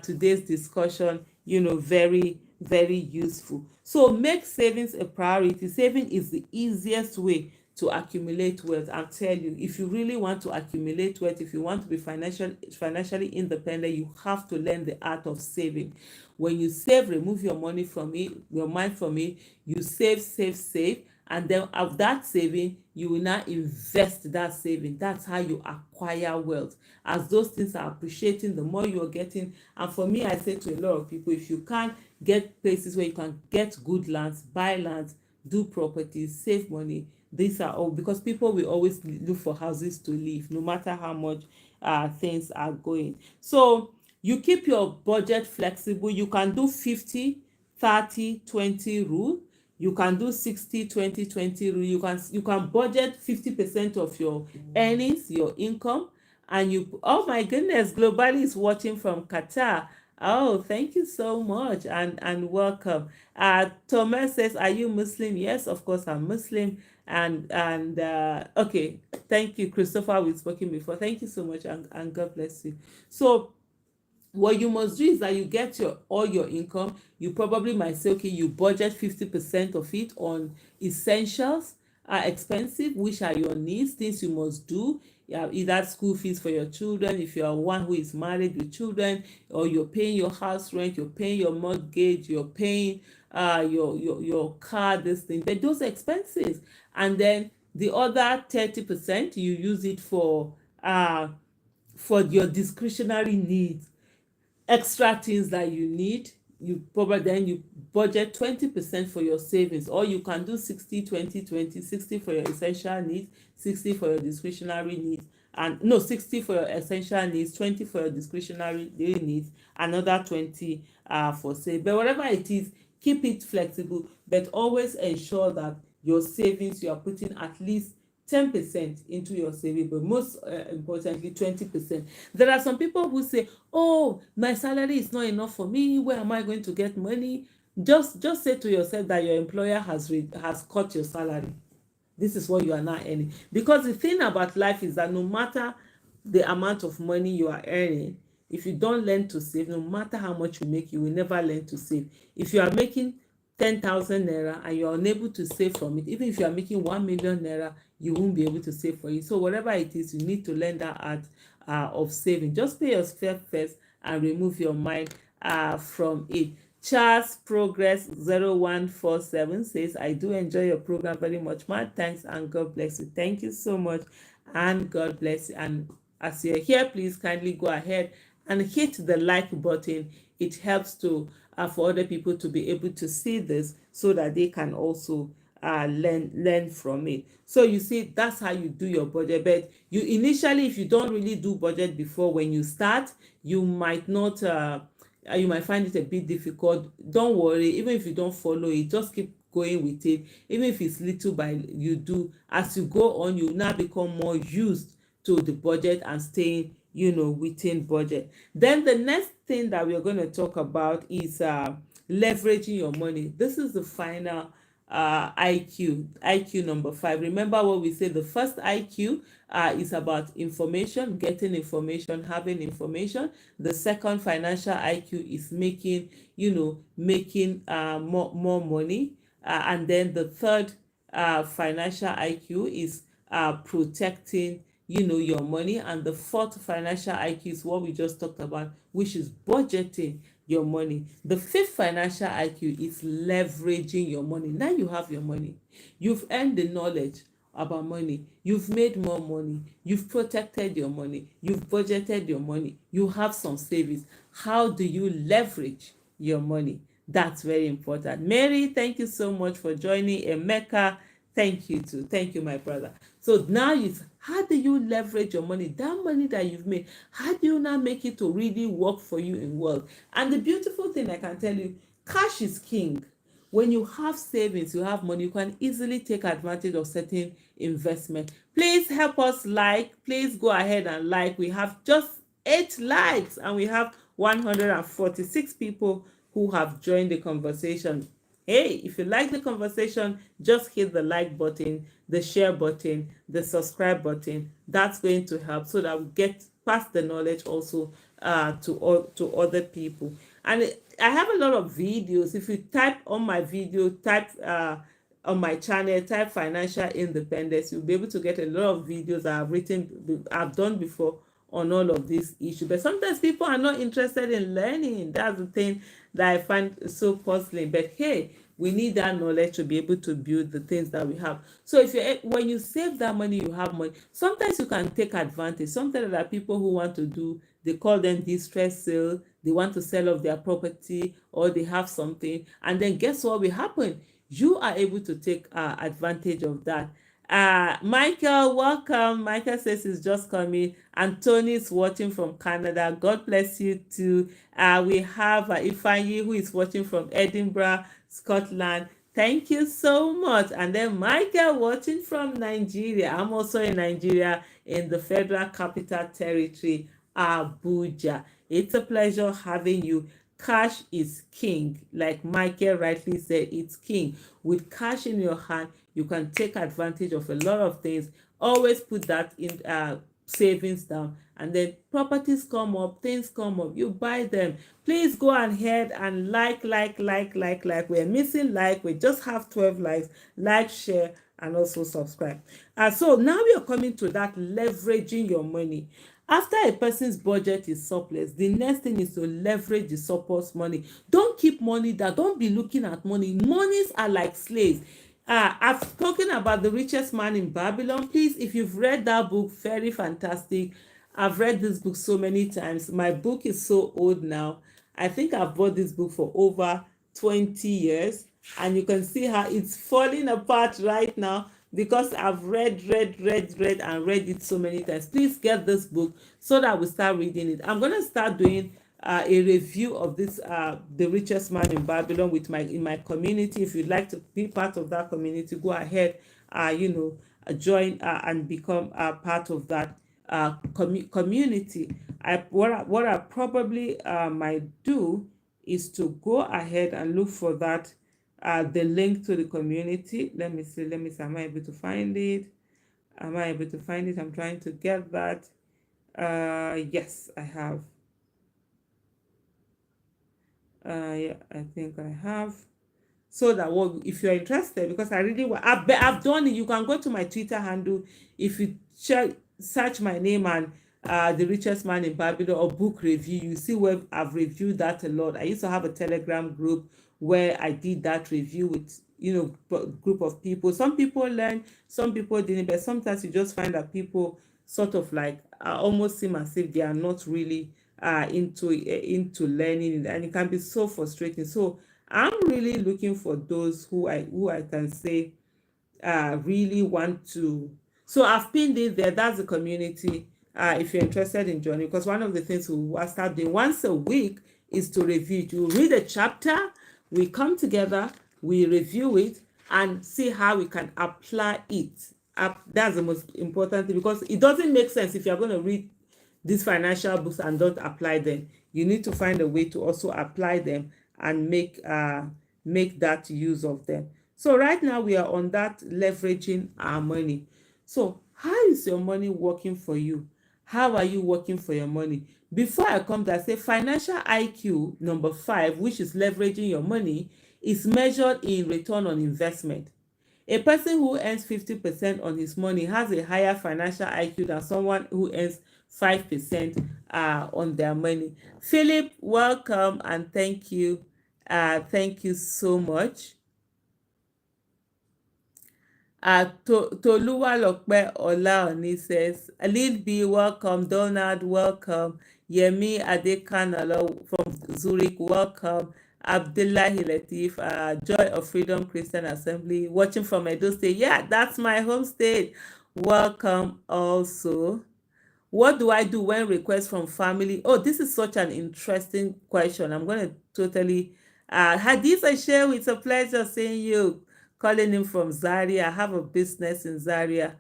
Speaker 1: today's discussion, very, very useful. So make savings a priority. Saving is the easiest way to accumulate wealth. I'll tell you, if you really want to accumulate wealth, if you want to be financially independent, you have to learn the art of saving. When you save, remove your money from it, your mind from it, you save, save, save, and then of that saving, you will now invest that saving. That's how you acquire wealth. As those things are appreciating, the more you're getting. And for me, I say to a lot of people, if you can't get places where you can get good lands, buy lands, do properties, save money, these are all because people will always look for houses to live, no matter how much things are going. So you keep your budget flexible. You can do 50-30-20 rule. You can do 60-20-20 rule. You can budget 50% of your earnings, your income, and you, oh my goodness, Globally is watching from Qatar. Oh, thank you so much and welcome. Thomas says, are you Muslim? Yes, of course I'm Muslim. And okay, thank you, Christopher. We've spoken before. Thank you so much, and God bless you. So what you must do is that you get all your income. You probably might say, okay, you budget 50% of it on essentials, are expensive, which are your needs, things you must do. Either school fees for your children, if you are one who is married with children, or you're paying your house rent, you're paying your mortgage, you're paying your car, this thing, but those expenses. And then the other 30%, you use it for your discretionary needs, extra things that you need. You probably then you budget 20% for your savings, or you can do 60-20-20, 60 for your essential needs, 60 for your discretionary needs, and no, 60 for your essential needs, 20 for your discretionary needs, another 20 for save. But whatever it is, keep it flexible, but always ensure that your savings, you are putting at least 10% into your saving, but most importantly 20%. There are some people who say, oh, my salary is not enough for me, where am I going to get money? Just say to yourself that your employer has cut your salary. This is what you are now earning, because the thing about life is that no matter the amount of money you are earning, if you don't learn to save, no matter how much you make, you will never learn to save. If you are making 10,000 naira and you are unable to save from it, even if you are making 1 million naira, you won't be able to save for it. So whatever it is, you need to learn that art of saving. Just pay your fare first and remove your mind from it. Charles Progress 0147 says, I do enjoy your program very much. My thanks and God bless you. Thank you so much and God bless you. And as you're here, please kindly go ahead and hit the like button. It helps to for other people to be able to see this so that they can also learn from it. So you see, that's how you do your budget. But you initially, if you don't really do budget before, when you start, you might not you might find it a bit difficult. Don't worry, even if you don't follow it, just keep going with it. Even if it's little by you do, as you go on, you now become more used to the budget and staying within budget. Then the next thing that we're going to talk about is leveraging your money. This is the final IQ number 5. Remember what we said, the first IQ is about information, getting information, having information. The second financial IQ is making more money, and then the third financial IQ is protecting your money, and the fourth financial IQ is what we just talked about, which is budgeting your money. The fifth financial IQ is leveraging your money. Now you have your money, you've earned the knowledge about money, you've made more money, you've protected your money, you've budgeted your money, you have some savings. How do you leverage your money? That's very important. Mary, thank you so much for joining. Emeka, Thank you too. Thank you, my brother. So now is how do you leverage your money? That money that you've made, how do you now make it to really work for you in wealth? And the beautiful thing I can tell you, cash is king. When you have savings, you have money, you can easily take advantage of certain investment. Please help us like, please go ahead and like. We have just 8 likes and we have 146 people who have joined the conversation. Hey, if you like the conversation, just hit the like button, the share button, the subscribe button. That's going to help so that we get pass the knowledge also to other people. And I have a lot of videos. If you type on my video, type on my channel, type financial independence, you'll be able to get a lot of videos I've done before on all of these issues. But sometimes people are not interested in learning. That's the thing that I find so puzzling. But hey, we need that knowledge to be able to build the things that we have. So if you when you save that money, you have money. Sometimes you can take advantage. Sometimes there are people who want to do, they call them distress sale. They want to sell off their property or they have something. And then guess what will happen? You are able to take advantage of that. Michael, welcome. Michael says he's just coming. And Tony is watching from Canada. God bless you too. We have Ifanyi who is watching from Edinburgh, Scotland. Thank you so much. And then Michael watching from Nigeria. I'm also in Nigeria in the Federal Capital Territory, Abuja. It's a pleasure having you. Cash is king. Like Michael rightly said, it's king. With cash in your hand, you can take advantage of a lot of things. Always put that in savings down, and then properties come up, things come up, you buy them. Please go ahead and like. We're missing like, we just have 12 likes. Like, share, and also subscribe. So now we are coming to that leveraging your money. After a person's budget is surplus, the next thing is to leverage the surplus money. Don't keep money there. Don't be looking at money. Monies are like slaves. I've spoken about The Richest Man in Babylon. Please, if you've read that book, very fantastic. I've read this book so many times. My book is so old now. I think I've bought this book for over 20 years. And you can see how it's falling apart right now because I've read and read it so many times. Please get this book so that we start reading it. I'm going to start doing a review of this The Richest Man in Babylon with in my community. If you'd like to be part of that community, go ahead, join and become part of that community. What I probably might do is to go ahead and look for that the link to the community. Let me see. Am I able to find it? I'm trying to get that. Yes, I have. Yeah, I think I have. So that if you're interested, because I really want, I've done it. You can go to my Twitter handle. If you search my name and The Richest Man in Babylon or book review, you see where I've reviewed that a lot. I used to have a Telegram group where I did that review with group of people. Some people learned, some people didn't, but sometimes you just find that people sort of like almost seem as if they are not really into learning, and it can be so frustrating. So I'm really looking for those who I can say really want to. So I've pinned it there. That's the community. If you're interested in joining, because one of the things we will start doing once a week is to review. You read a chapter, we come together, we review it, and see how we can apply it. That's the most important thing, because it doesn't make sense if you're going to read these financial books and don't apply them. You need to find a way to also apply them and make that use of them. So right now we are on that leveraging our money. So how is your money working for you? How are you working for your money? Before I come to, I say financial IQ number 5, which is leveraging your money, is measured in return on investment. A person who earns 50% on his money has a higher financial IQ than someone who earns 5% on their money. Philip, welcome and thank you. Thank you so much. Toluwalope Olaoni says, Lead B, welcome. Donald, welcome. Yemi Adekanalo from Zurich, welcome. Abdullahi Latif, Joy of Freedom Christian Assembly, watching from Edo State. Yeah, that's my home state. Welcome also. What do I do when requests from family? Oh, this is such an interesting question. I'm going to totally. Hadith Ashel, it's a pleasure seeing you. Calling in from Zaria. I have a business in Zaria,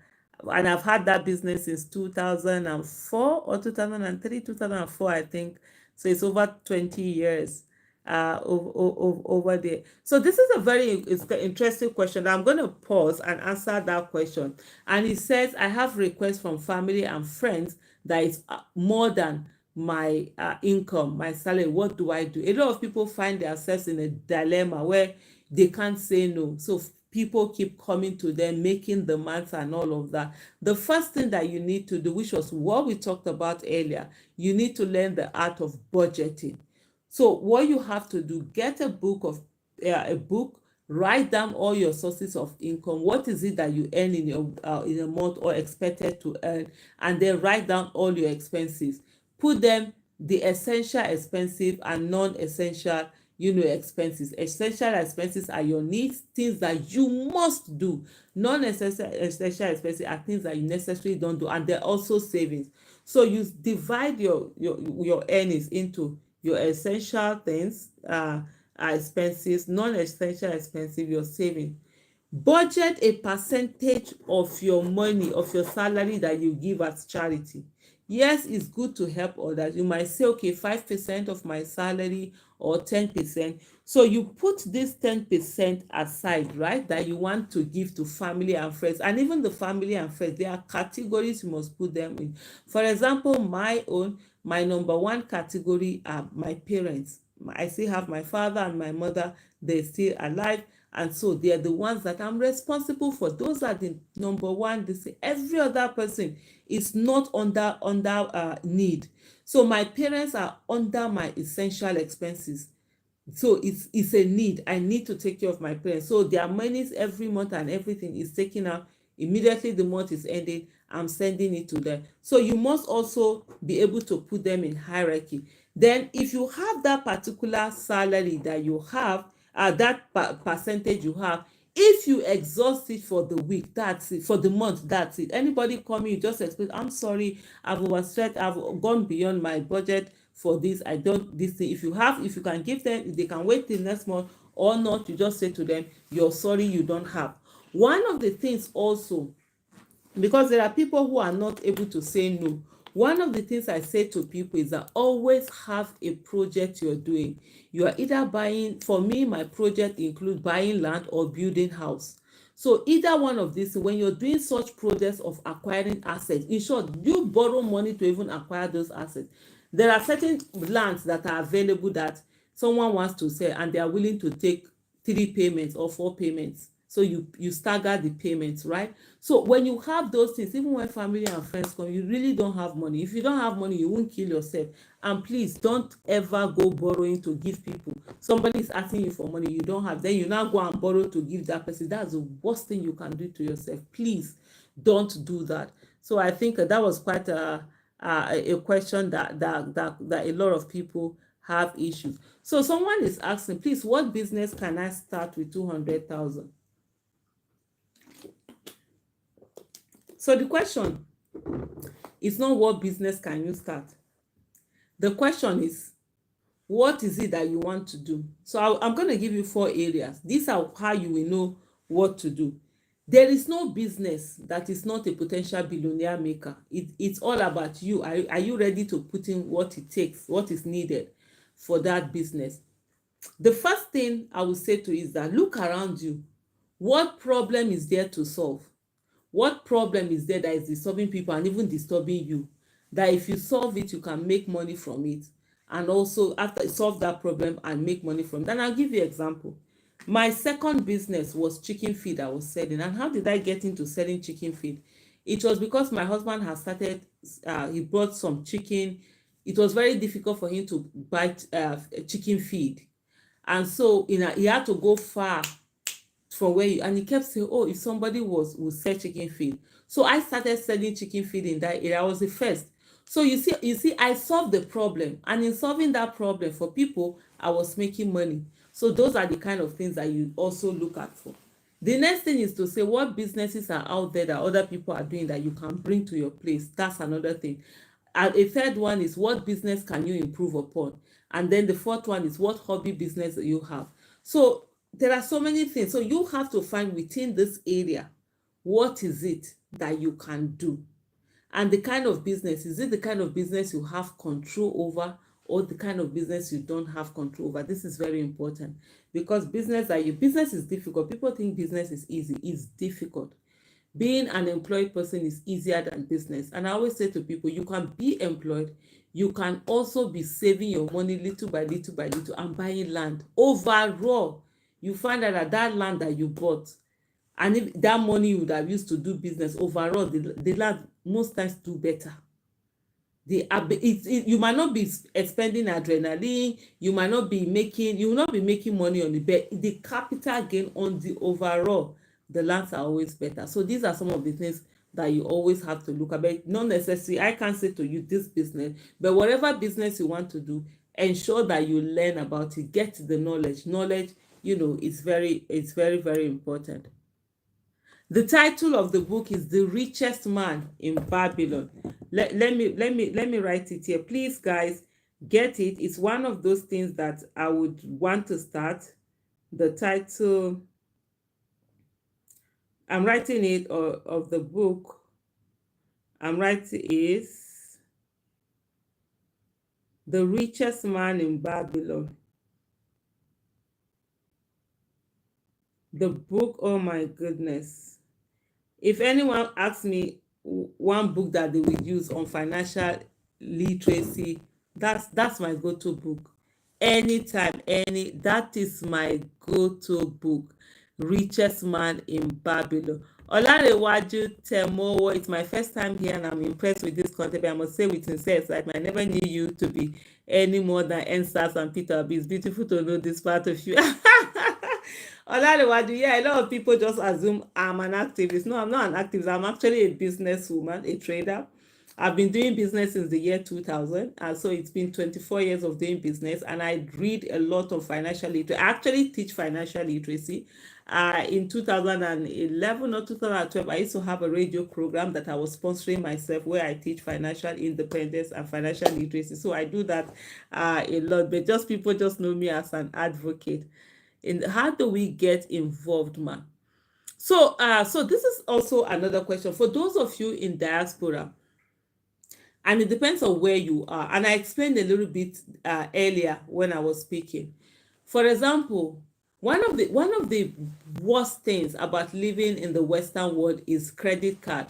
Speaker 1: and I've had that business since 2004 or 2003, 2004, I think. So it's over 20 years over there. So this is a very interesting question. I'm going to pause and answer that question. And it says, I have requests from family and friends that is more than my income, my salary. What do I do? A lot of people find themselves in a dilemma where they can't say no. So people keep coming to them, making demands and all of that. The first thing that you need to do, which was what we talked about earlier, you need to learn the art of budgeting. So what you have to do, get a book, write down all your sources of income. What is it that you earn in a month or expected to earn, and then write down all your expenses. Put them the essential expensive and non-essential expenses. Essential expenses are your needs, things that you must do. Non-essential expenses are things that you necessarily don't do, and they're also savings. So you divide your earnings into your essential things, expenses, non-essential expenses, your saving. Budget a percentage of your money, of your salary that you give as charity. Yes, it's good to help others. You might say, okay, 5% of my salary or 10%. So you put this 10% aside, right, that you want to give to family and friends. And even the family and friends, there are categories you must put them in. For example, my number one category are my parents. I still have my father and my mother, they're still alive. And so they are the ones that I'm responsible for. Those are the number one. They say every other person is not under need. So my parents are under my essential expenses. So it's a need. I need to take care of my parents. So their monies every month and everything is taken out. Immediately the month is ending, I'm sending it to them. So you must also be able to put them in hierarchy. Then if you have that particular salary that you have, percentage you have, if you exhaust it for the week, that's it. For the month, that's it. Anybody coming, you just explain, I'm sorry, I've overstretched, I've gone beyond my budget for this. I don't this thing. If you can give them, if they can wait till next month or not, you just say to them, you're sorry, you don't have. One of the things also, because there are people who are not able to say no, one of the things I say to people is that always have a project you're doing. You are either buying, for me, my project includes buying land or building house. So either one of these, when you're doing such projects of acquiring assets, in short, you borrow money to even acquire those assets. There are certain lands that are available that someone wants to sell and they are willing to take 3 payments or 4 payments. So you stagger the payments, right? So when you have those things, even when family and friends come, you really don't have money. If you don't have money, you won't kill yourself. And please don't ever go borrowing to give people. Somebody is asking you for money you don't have, then you now go and borrow to give that person. That's the worst thing you can do to yourself. Please don't do that. So I think that was quite a question that a lot of people have issues. So someone is asking, please, what business can I start with 200,000? So the question is not what business can you start. The question is, what is it that you want to do? So I'm going to give you 4 areas. These are how you will know what to do. There is no business that is not a potential billionaire maker. It's all about you. Are you ready to put in what it takes, what is needed for that business? The first thing I will say to you is that look around you. What problem is there to solve? What problem is there that is disturbing people and even disturbing you, that if you solve it, you can make money from it, and also after solve that problem and make money from it? And I'll give you an example. My second business was chicken feed I was selling. And how did I get into selling chicken feed? It was because my husband has started, he bought some chicken. It was very difficult for him to buy chicken feed. And so he had to go far from where and he kept saying, oh, if somebody would sell chicken feed. So I started selling chicken feed in that area. I was the first. So you see, I solved the problem, and in solving that problem for people, I was making money. So those are the kind of things that you also look at for. The next thing is to say what businesses are out there that other people are doing that you can bring to your place. That's another thing. And a third one is what business can you improve upon? And then the fourth one is what hobby business do you have? So there are so many things. So you have to find within this area what is it that you can do, and the kind of business, is it the kind of business you have control over, or the kind of business you don't have control over? This is very important, because business is difficult. People think business is easy. It's difficult. Being an employed person is easier than business. And I always say to people, you can be employed, you can also be saving your money little by little by little and buying land. Overall, you find out that that land that you bought, and if that money you would have used to do business, overall the land most times do better. You might not be expending adrenaline, you will not be making money on it, but the capital gain on the overall, the lands are always better. So these are some of the things that you always have to look at. But not necessarily, I can't say to you this business, but whatever business you want to do, ensure that you learn about it, get the knowledge. It's very, very important. The title of the book is The Richest Man in Babylon. Let me write it here. Please, guys, get it. It's one of those things that I would want to start. The title, I'm writing it, of the book I'm writing is The Richest Man in Babylon. The book, oh my goodness. If anyone asks me one book that they will use on financial literacy, that's my go-to book. Anytime, that is my go-to book. Richest Man in Babylon. Olarewaju Temowo, it's my first time here and I'm impressed with this content. But I must say with sincerity, I never knew you to be any more than NSAS and Peter Obi. It's beautiful to know this part of you. Olarewaju, yeah, a lot of people just assume I'm an activist. No, I'm not an activist. I'm actually a businesswoman, a trader. I've been doing business since the year 2000, and so it's been 24 years of doing business, and I read a lot of financial literacy. I actually teach financial literacy. In 2011 or 2012, I used to have a radio program that I was sponsoring myself, where I teach financial independence and financial literacy. So I do that a lot, but just people just know me as an advocate. How do we get involved, ma? So this is also another question for those of you in diaspora, and it depends on where you are. And I explained a little bit earlier when I was speaking. For example, one of the worst things about living in the Western world is credit card.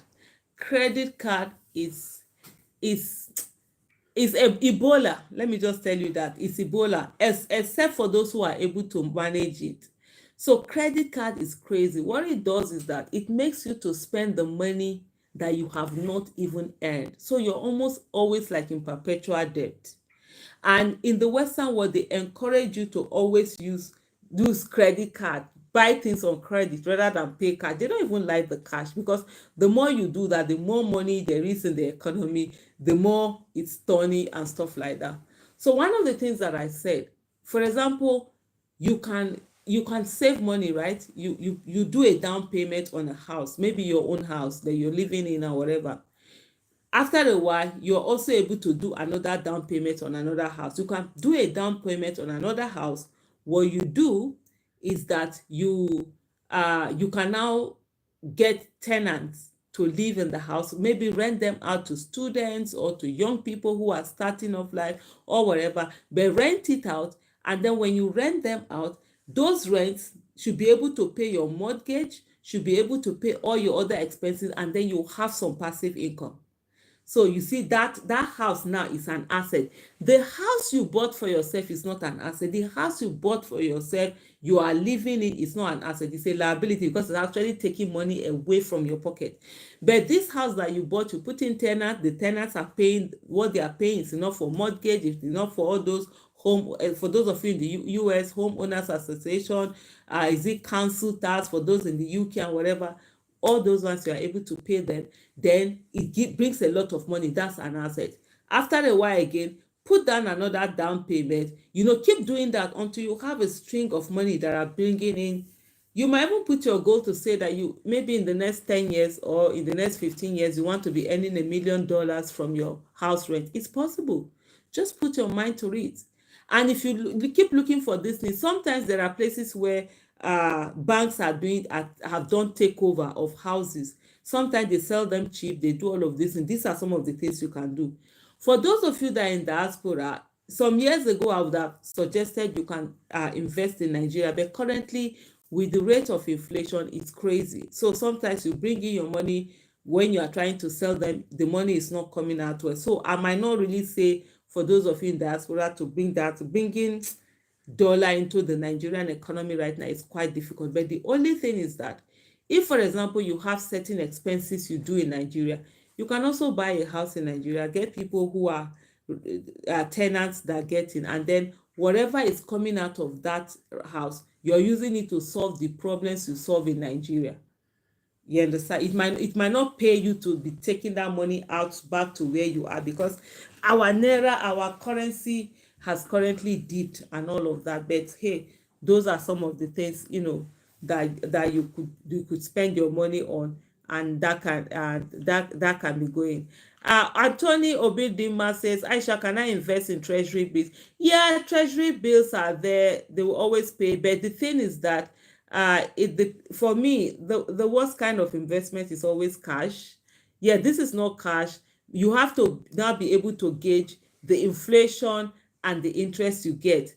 Speaker 1: Credit card is Ebola. Let me just tell you that it's Ebola, except for those who are able to manage it. So credit card is crazy. What it does is that it makes you to spend the money that you have not even earned. So you're almost always like in perpetual debt. And in the Western world, they encourage you to always use credit card, buy things on credit rather than pay cash. They don't even like the cash, because the more you do that, the more money there is in the economy, the more it's turning and stuff like that. So one of the things that I said, for example, you can save money, right? You do a down payment on a house, maybe your own house that you're living in or whatever. After a while, you're also able to do another down payment on another house. You can do a down payment on another house. What you do is that you can now get tenants to live in the house, maybe rent them out to students or to young people who are starting off life or whatever, but rent it out. And then when you rent them out, those rents should be able to pay your mortgage, should be able to pay all your other expenses, and then you have some passive income. So you see that house now is an asset. The house you bought for yourself is not an asset. The house you bought for yourself, you are living in, is not an asset. It's a liability, because it's actually taking money away from your pocket. But this house that you bought, you put in tenants, the tenants are paying what they are paying. It's enough for mortgage, it's enough for all those for those of you in the US, Homeowners Association, is it council tax for those in the UK and whatever. all those ones you are able to pay them, then it brings a lot of money. That's an asset. After a while again, put down another down payment. Keep doing that until you have a string of money that are bringing in. You might even put your goal to say that you maybe in the next 10 years or in the next 15 years, you want to be earning $1 million from your house rent. It's possible. Just put your mind to it. And if you keep looking for this thing, sometimes there are places where banks have done takeover of houses. Sometimes they sell them cheap. They do all of this, and these are some of the things you can do. For those of you that are in diaspora, some years ago I would have suggested you can invest in Nigeria, but currently with the rate of inflation, it's crazy. So sometimes you bring in your money, when you are trying to sell them, the money is not coming out well. So I might not really say for those of you in diaspora to bring in dollar into the Nigerian economy right now is quite difficult. But the only thing is that if, for example, you have certain expenses you do in Nigeria, you can also buy a house in Nigeria, get people who are tenants that get in, and then whatever is coming out of that house, you're using it to solve the problems you solve in Nigeria. You understand? It might not pay you to be taking that money out back to where you are, because our naira, our currency has currently dipped and all of that. But hey, those are some of the things that you could spend your money on, and that can be going. Anthony Obidima says, Aisha, can I invest in treasury bills? Yeah, treasury bills are there. They will always pay. But the thing is that for me, the worst kind of investment is always cash. Yeah, this is not cash. You have to now be able to gauge the inflation and the interest you get.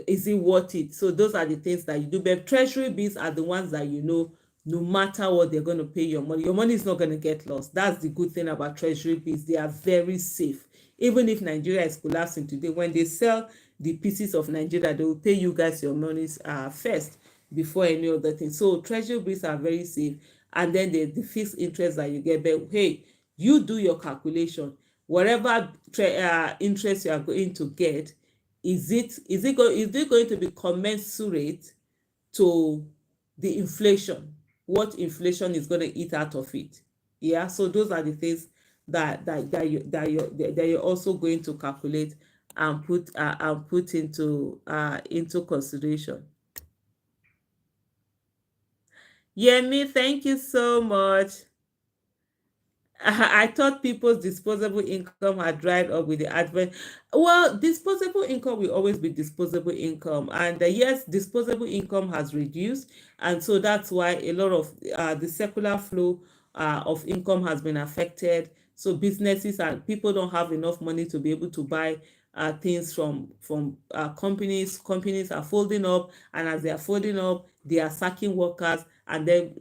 Speaker 1: Is it worth it? So those are the things that you do. But treasury bills are the ones that no matter what, they're going to pay your money is not going to get lost. That's the good thing about treasury bills. They are very safe. Even if Nigeria is collapsing today, when they sell the pieces of Nigeria, they will pay you guys your monies first before any other thing. So treasury bills are very safe. And then the fixed interest that you get. But hey, you do your calculation. Whatever interest you are going to get, is it going to be commensurate to the inflation? What inflation is going to eat out of it? Yeah, so those are the things that you're also going to calculate and put into consideration. Yemi, thank you so much. I thought people's disposable income had dried up with the advent. Well, disposable income will always be disposable income. And yes, disposable income has reduced. And so that's why a lot of the circular flow of income has been affected. So businesses and people don't have enough money to be able to buy things from companies. Companies are folding up, and as they are folding up, they are sacking workers, and then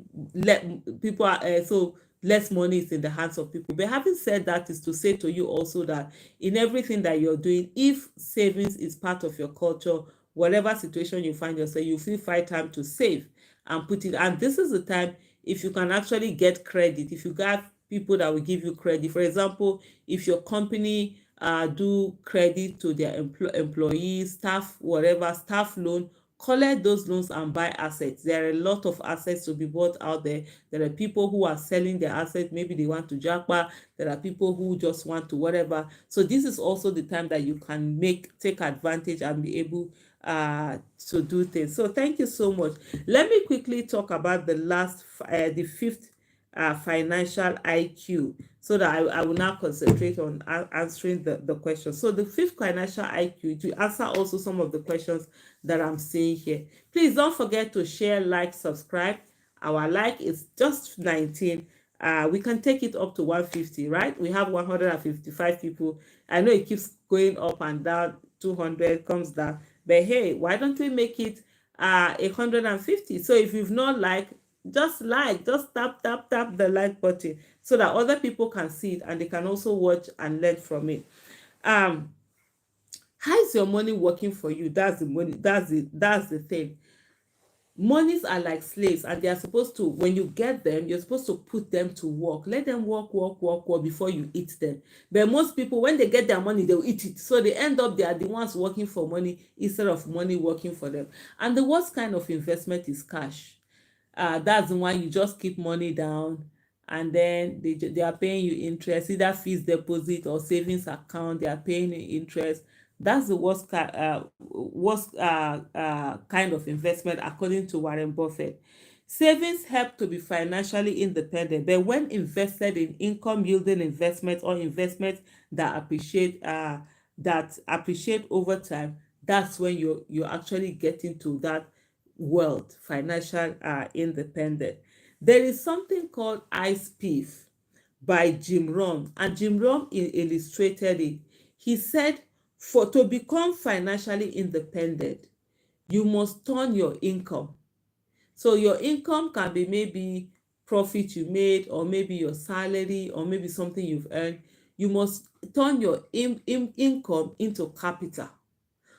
Speaker 1: people are so less money is in the hands of people. But having said that, is to say to you also that in everything that you're doing, if savings is part of your culture, whatever situation you find yourself, you feel find time to save and put it. And this is the time, if you can actually get credit, if you got people that will give you credit. For example, if your company do credit to their employees, staff, whatever, staff loan, collect those loans and buy assets. There are a lot of assets to be bought out there. There are people who are selling their assets. Maybe they want to jackpot. There are people who just want to whatever. So this is also the time that you can take advantage and be able to do things. So thank you so much. Let me quickly talk about the fifth financial IQ, so that I will now concentrate on answering the question. So the fifth financial IQ, to answer also some of the questions that I'm seeing here. Please don't forget to share, like, subscribe. Our like is just 19. We can take it up to 150, right? We have 155 people. I know it keeps going up and down, 200 comes down. But hey, why don't we make it 150? So if you've not liked, just tap the like button so that other people can see it and they can also watch and learn from it. How is your money working for you? That's the thing. Monies are like slaves, and they are supposed to, when you get them, you're supposed to put them to work. Let them work before you eat them. But most people, when they get their money, they'll eat it. So they end up, they are the ones working for money instead of money working for them. And the worst kind of investment is cash. That's the one you just keep money down, and then they are paying you interest, either fixed deposit or savings account. They are paying you interest. That's the worst kind of investment according to Warren Buffett. Savings help to be financially independent, but when invested in income yielding investments or investments that appreciate over time, that's when you actually get into that wealth, financial independent. There is something called ISPIF by Jim Rohn, and Jim Rohn illustrated it. He said, for to become financially independent, you must turn your income. So your income can be maybe profit you made, or maybe your salary, or maybe something you've earned. You must turn your income into capital.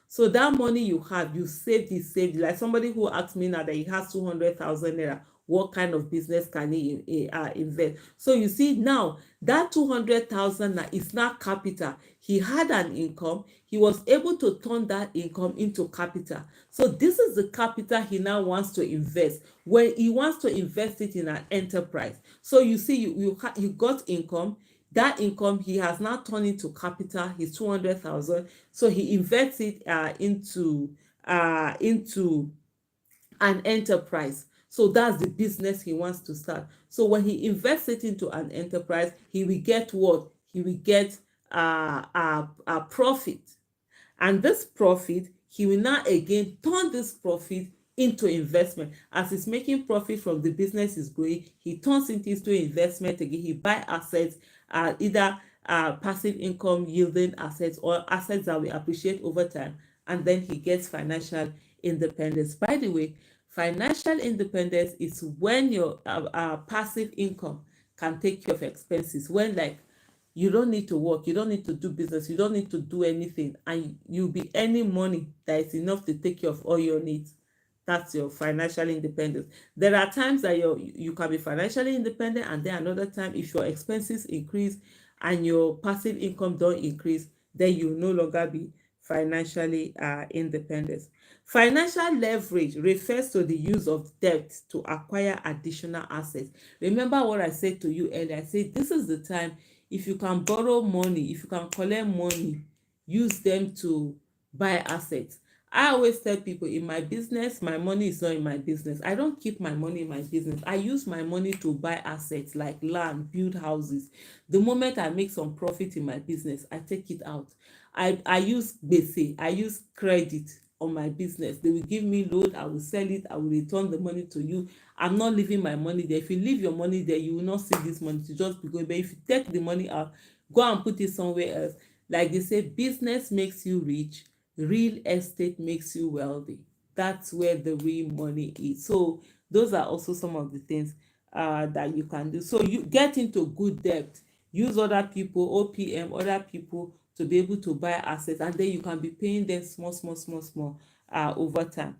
Speaker 1: So that money you have, you saved it. Like somebody who asked me now that he has 200,000 naira, what kind of business can he invest? So you see now that 200,000 is not capital. He had an income. He was able to turn that income into capital. So this is the capital he now wants to invest. When he wants to invest it in an enterprise. So you see, you got income. That income he has now turned into capital, his 200,000. So he invests it into an enterprise. So that's the business he wants to start. So when he invests it into an enterprise, he will get what? He will get a profit. And this profit, he will now again turn this profit into investment. As he's making profit from the business is growing, he turns it into investment again. He buy assets, either passive income yielding assets or assets that will appreciate over time, and then he gets financial independence. By the way, financial independence is when your passive income can take care of expenses, when like you don't need to work, you don't need to do business, you don't need to do anything, and you'll be earning money that is enough to take care of all your needs. That's your financial independence. There are times that you can be financially independent, and then another time, if your expenses increase and your passive income don't increase, then you no longer be financially independent. Financial leverage refers to the use of debt to acquire additional assets. Remember what I said to you earlier. I said this is the time, if you can borrow money, if you can collect money, use them to buy assets. I always tell people, in my business, my money is not in my business. I don't keep my money in my business. I use my money to buy assets like land, build houses. The moment I make some profit in my business, I take it out. I use gbese, I use credit on my business. They will give me loan, I will sell it, I will return the money to you. I'm not leaving my money there. If you leave your money there, you will not see this money to just be going. But if you take the money out, go and put it somewhere else. Like they say, business makes you rich, real estate makes you wealthy. That's where the real money is. So those are also some of the things that you can do. So you get into good debt, use other people, OPM, other people to be able to buy assets, and then you can be paying them small over time.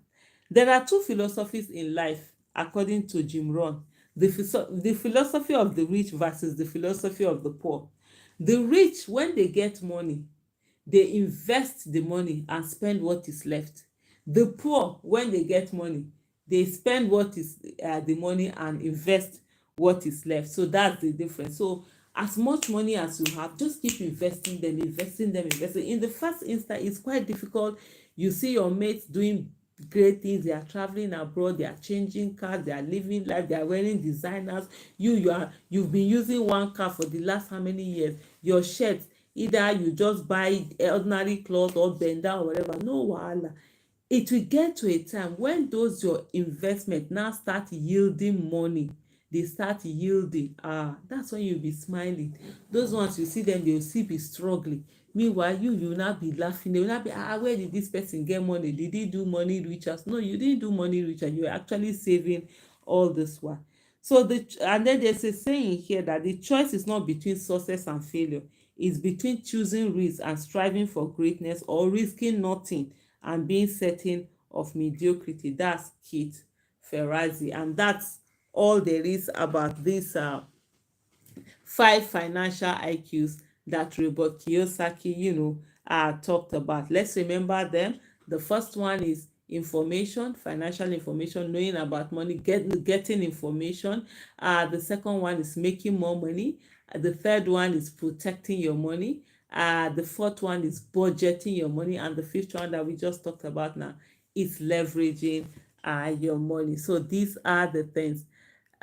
Speaker 1: There are two philosophies in life according to Jim Rohn: the philosophy of the rich versus the philosophy of the poor. The rich, when they get money, they invest the money and spend what is left. The poor, when they get money, they spend what is the money and invest what is left. So that's the difference. So as much money as you have, just keep investing. In the first instance, it's quite difficult. You see your mates doing great things, they are traveling abroad, they are changing cars, they are living life, they are wearing designers. You've been using one car for the last how many years? Your shirt, either you just buy ordinary cloth or bend or whatever, no wahala. It will get to a time when those your investment now start yielding money. They start yielding, that's when you'll be smiling. Those ones, you see them, they'll still be struggling. Meanwhile, you will not be laughing. They will not be, where did this person get money? Did he do money rituals? No, you didn't do money rituals. You were actually saving all this while. So and then there's a saying here that the choice is not between success and failure. It's between choosing risk and striving for greatness, or risking nothing and being certain of mediocrity. That's Keith Ferrazzi, and that's all there is about this 5 financial IQs that Robert Kiyosaki, talked about. Let's remember them. The first one is information, financial information, knowing about money, getting information. The second one is making more money. The third one is protecting your money. The fourth one is budgeting your money. And the fifth one that we just talked about now is leveraging your money. So these are the things.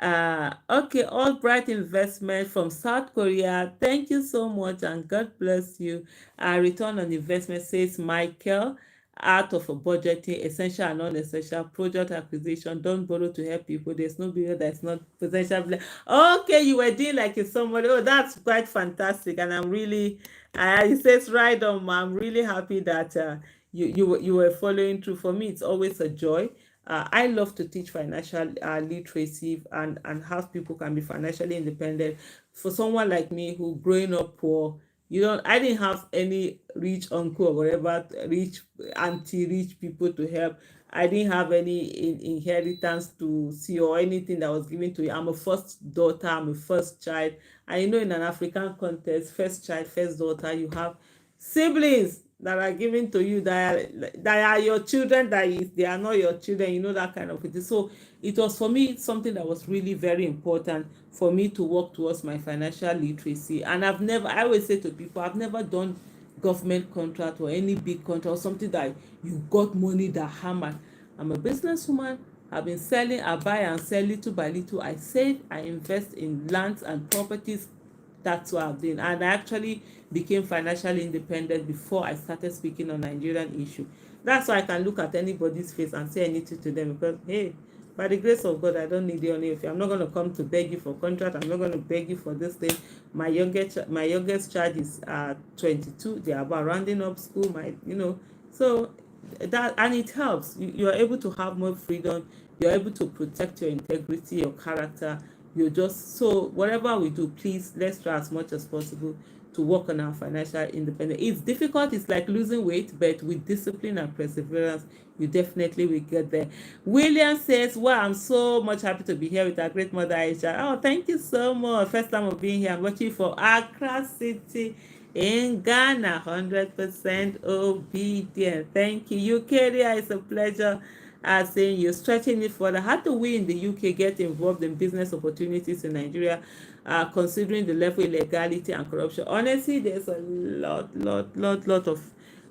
Speaker 1: Okay, Albright Investment from South Korea. Thank you so much and God bless you. Return on investment, says Michael. Out of a budgeting, essential and non-essential, project acquisition, don't borrow to help people. There's no video that's not potential. Okay, you were doing like it's somebody. Oh, that's quite fantastic. And I'm really, it says right on, I'm really happy that you were following through. For me, it's always a joy. I love to teach financial literacy and how people can be financially independent. For someone like me who growing up poor, I didn't have any rich uncle or whatever, rich auntie, rich people to help. I didn't have any inheritance to see or anything that was given to me. I'm a first daughter, I'm a first child. And in an African context, first child, first daughter, you have siblings that are given to you that are your children, they are not your children, that kind of thing. So it was, for me, something that was really very important for me to work towards my financial literacy. And I always say to people, I've never done government contract or any big contract or something that you got money that hammer. I'm a businesswoman. I've been selling, I buy and sell little by little. I save, I invest in lands and properties. That's what I've done. And I actually became financially independent before I started speaking on Nigerian issue. That's why I can look at anybody's face and say anything to them, because, hey, by the grace of God, I don't need your name. I'm not going to come to beg you for contract. I'm not going to beg you for this thing. My youngest child is 22. They are about rounding up school. So that, and it helps. You are able to have more freedom. You're able to protect your integrity, your character. So whatever we do, please, let's try as much as possible to work on our financial independence. It's difficult. It's like losing weight, but with discipline and perseverance, you definitely will get there. William says, well, I'm so much happy to be here with our great mother Aisha. Oh, thank you so much. First time of being here. I'm watching for Accra City in Ghana. 100% obedient. Thank you. Eukarya, it's a pleasure saying you're stretching it further. How do we in the UK get involved in business opportunities in Nigeria, considering the level of illegality and corruption? Honestly, there's a lot of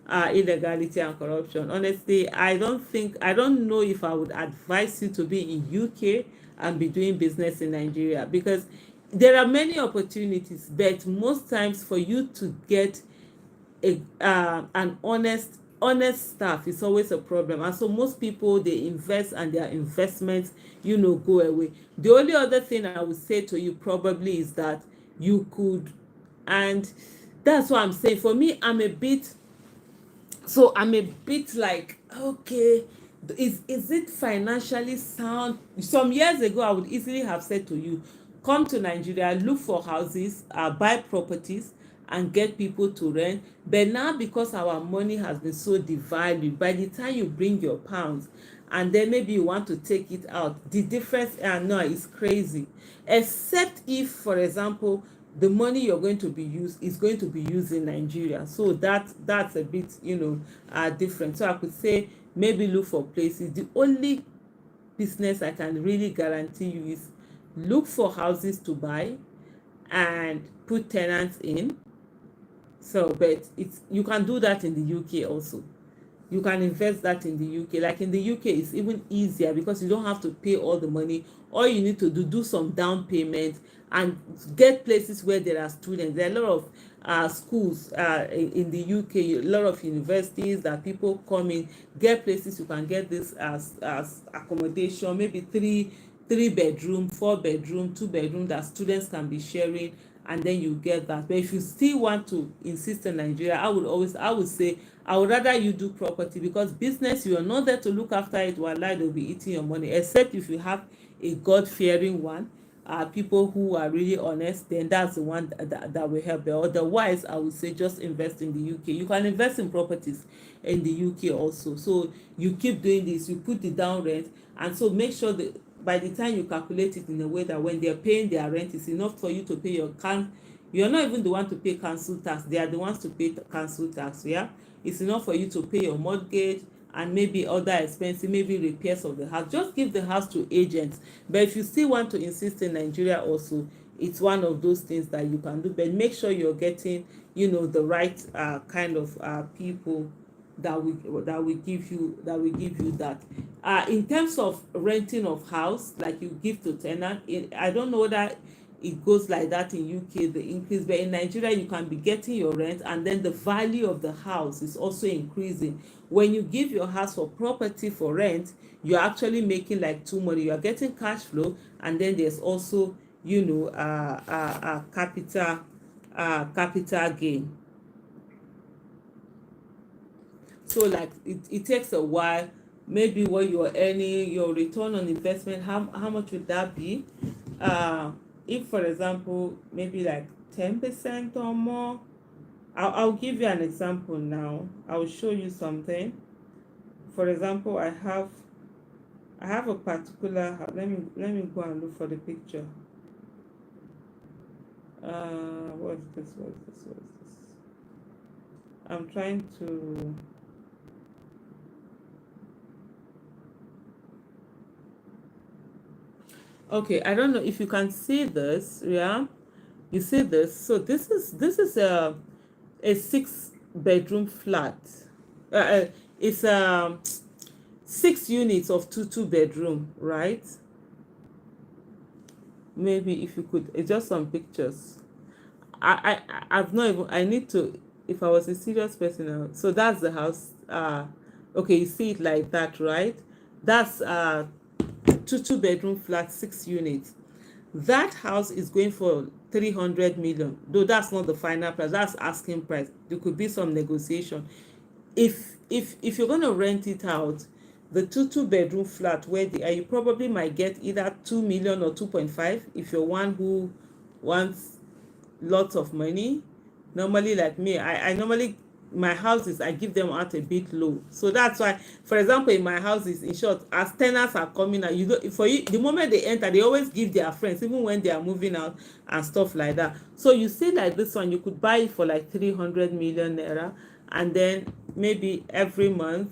Speaker 1: illegality and corruption. Honestly, I don't know if I would advise you to be in UK and be doing business in Nigeria, because there are many opportunities, but most times for you to get an honest staff is always a problem. And so most people, they invest and their investments go away. The only other thing I would say to you probably is that you could, and that's what I'm saying. For me, I'm a bit like, okay, is it financially sound? Some years ago I would easily have said to you, come to Nigeria, look for houses, buy properties and get people to rent. But now, because our money has been so devalued, by the time you bring your pounds and then maybe you want to take it out, the difference now is crazy. Except if, for example, the money you're going to be used is going to be used in Nigeria. So that's a bit different. So I could say maybe look for places. The only business I can really guarantee you is look for houses to buy and put tenants in. So, but you can do that in the UK also. You can invest that in the UK. Like in the UK, it's even easier because you don't have to pay all the money. All you need to do some down payment and get places where there are students. There are a lot of schools in the UK, a lot of universities that people come in, get places you can get this as accommodation, maybe three bedroom, 4 bedroom, 2 bedroom that students can be sharing, and then you get that. But if you still want to insist in Nigeria, I would say I would rather you do property, because business, you are not there to look after it. Wallahi, they'll be eating your money, except if you have a God-fearing one, people who are really honest, then that's the one that will help. But otherwise, I would say just invest in the UK. You can invest in properties in the UK also. So you keep doing this, you put the down rent, and so make sure that by the time you calculate it in a way that when they're paying their rent, it's enough for you to pay you're not even the one to pay council tax. They are the ones to pay council tax. Yeah, it's enough for you to pay your mortgage and maybe other expenses, maybe repairs of the house. Just give the house to agents. But if you still want to insist in Nigeria also, it's one of those things that you can do. But make sure you're getting, the right kind of people that will give you that. In terms of renting of house, like you give to tenant, I don't know whether it goes like that in UK, the increase, but in Nigeria you can be getting your rent and then the value of the house is also increasing. When you give your house for property for rent, you're actually making like two money. You are getting cash flow, and then there's also capital gain. So like it takes a while. Maybe what you're earning, your return on investment, how much would that be? If for example maybe like 10% or more, I'll give you an example now. I'll show you something. For example, I have a particular, let me go and look for the picture. What's this? I'm trying to. Okay, I don't know if you can see this. Yeah, you see this. So this is a 6 bedroom flat. It's 6 units of two bedroom, right? Maybe if you could adjust some pictures. I've not even, I need to, if I was a serious person so that's the house. Okay, you see it like that, right? That's two bedroom flat, 6 units. That house is going for 300 million, though that's not the final price, that's asking price. There could be some negotiation. If you're going to rent it out, the two bedroom flat where you probably might get either 2 million or 2.5 if you're one who wants lots of money. Normally like me, I normally, my houses I give them out a bit low, so that's why, for example, in my houses, in short, as tenants are coming out, you don't, for you, the moment they enter they always give their friends even when they are moving out and stuff like that. So you see like this one, you could buy it for like 300 million naira, and then maybe every month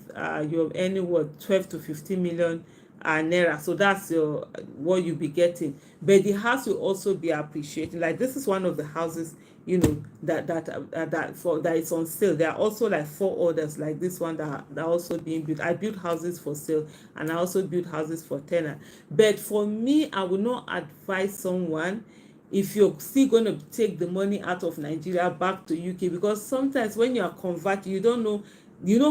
Speaker 1: you're earning what, 12 to 15 million naira. So that's your what you'll be getting. But the house will also be appreciating. Like this is one of the houses, that is on sale. There are also like 4 others like this one that are also being built. I build houses for sale, and I also build houses for tenant. But for me, I would not advise someone, if you're still going to take the money out of Nigeria back to UK, because sometimes when you are converting, you don't know,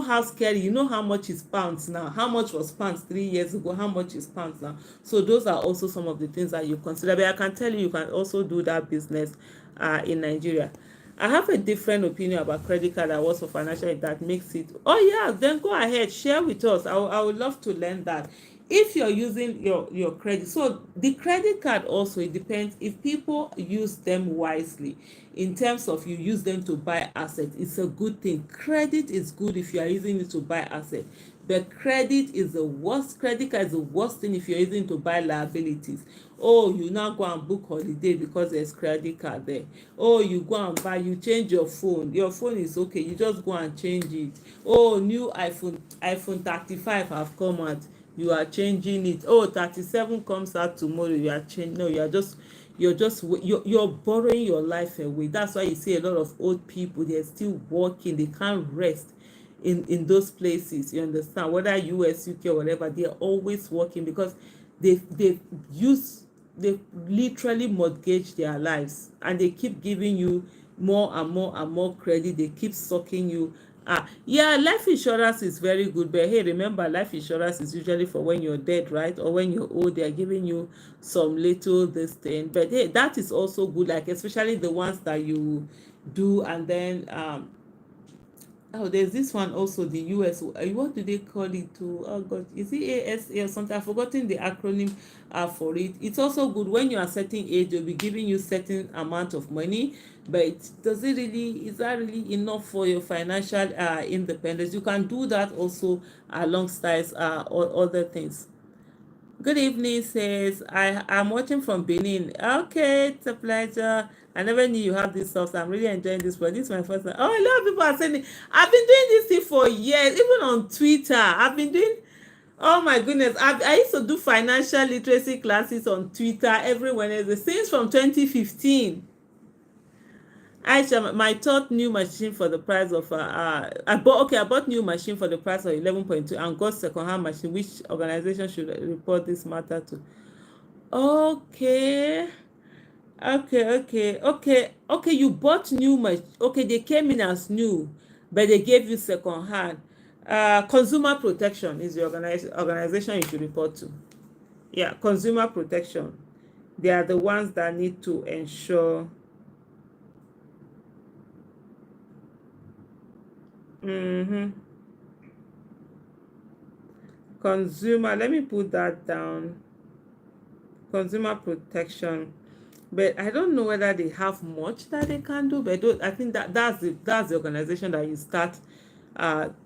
Speaker 1: how scary, how much is pounds now, how much was pounds 3 years ago, how much is pounds now. So those are also some of the things that you consider. But I can tell you can also do that business in Nigeria. I have a different opinion about credit card awards for financial aid that makes it. Oh yeah, then go ahead, share with us. I would love to learn that. If you're using your credit, so the credit card also, it depends if people use them wisely. In terms of you use them to buy assets, it's a good thing. Credit is good if you are using it to buy assets, but credit is the worst. Credit card is the worst thing if you're using it to buy liabilities. Oh, you now go and book holiday because there's credit card there. Oh, you go and buy, you change your phone is okay, you just go and change it. Oh, new iPhone 35 have come out, you are changing it. Oh, 37 comes out tomorrow, you are changing. No, you're borrowing your life away. That's why you see a lot of old people, they're still working, they can't rest in those places. You understand, whether US, UK or whatever, they're always working because they literally mortgage their lives, and they keep giving you more and more and more credit. They keep sucking you. Yeah, life insurance is very good, but hey, remember, life insurance is usually for when you're dead, right? Or when you're old, they're giving you some little this thing. But hey, that is also good, like especially the ones that you do. And then oh, there's this one also, the US. What do they call it too? Oh God, is it ASA or something? I've forgotten the acronym for it. It's also good when you are certain age, they'll be giving you certain amount of money. But is that really enough for your financial independence? You can do that also alongside other things. Good evening, says I'm watching from Benin. Okay, it's a pleasure. I never knew you have this stuff. So I'm really enjoying this one. This is my first time. Oh, a lot of people are saying it. I've been doing this thing for years, even on Twitter. I've been doing. Oh my goodness, I used to do financial literacy classes on Twitter every Wednesday since from 2015. Aisha, my third new machine for the price of I bought new machine for the price of 11.2 and got second hand machine. Which organization should report this matter to? Okay, okay. You bought new machine. Okay, they came in as new, but they gave you second hand. Consumer protection is the organization you should report to. Yeah, consumer protection. They are the ones that need to ensure. Mm-hmm. Consumer, let me put that down. Consumer protection, but I don't know whether they have much that they can do, but I think that's the organization that you start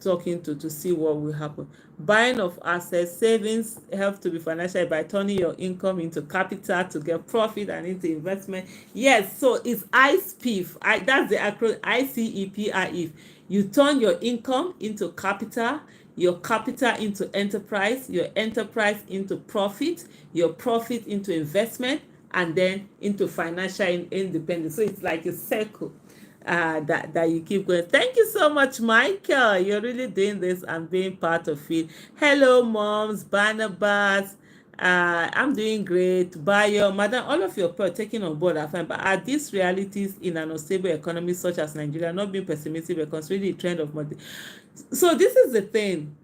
Speaker 1: talking to see what will happen. Buying of assets, savings help to be financial by turning your income into capital to get profit and into investment. Yes, so it's ICEPIF. That's the acronym, ICEPIF. You turn your income into capital, your capital into enterprise, your enterprise into profit, your profit into investment, and then into financial independence. So it's like a circle that you keep going. Thank you so much, Michael. You're really doing this and being part of it. Hello, moms, Barnabas. I'm doing great. Bayo, madam, all of your people taking on board are fine, but are these realities in an unstable economy such as Nigeria? Not being pessimistic, but considering the trend of money. So this is the thing.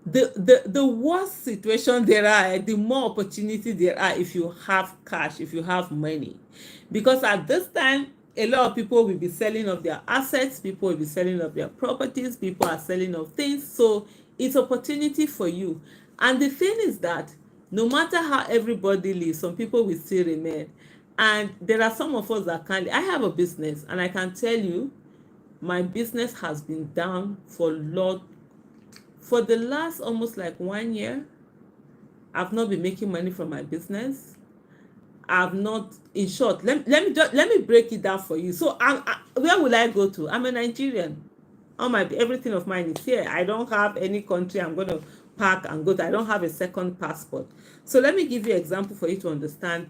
Speaker 1: The worse situation there are, the more opportunity there are if you have cash, if you have money, because at this time a lot of people will be selling off their assets, people will be selling off their properties, people are selling off things, so it's opportunity for you. And the thing is that no matter how everybody lives, some people will still remain, and there are some of us that can't. I have a business and I can tell you my business has been down for the last almost like 1 year. I've not been making money from my business. I've not, in short, let me break it down for you. So where will I go to? I'm a Nigerian. All my everything of mine is here. I don't have any country I'm going to pack and go to. I don't have a second passport. So let me give you an example for you to understand.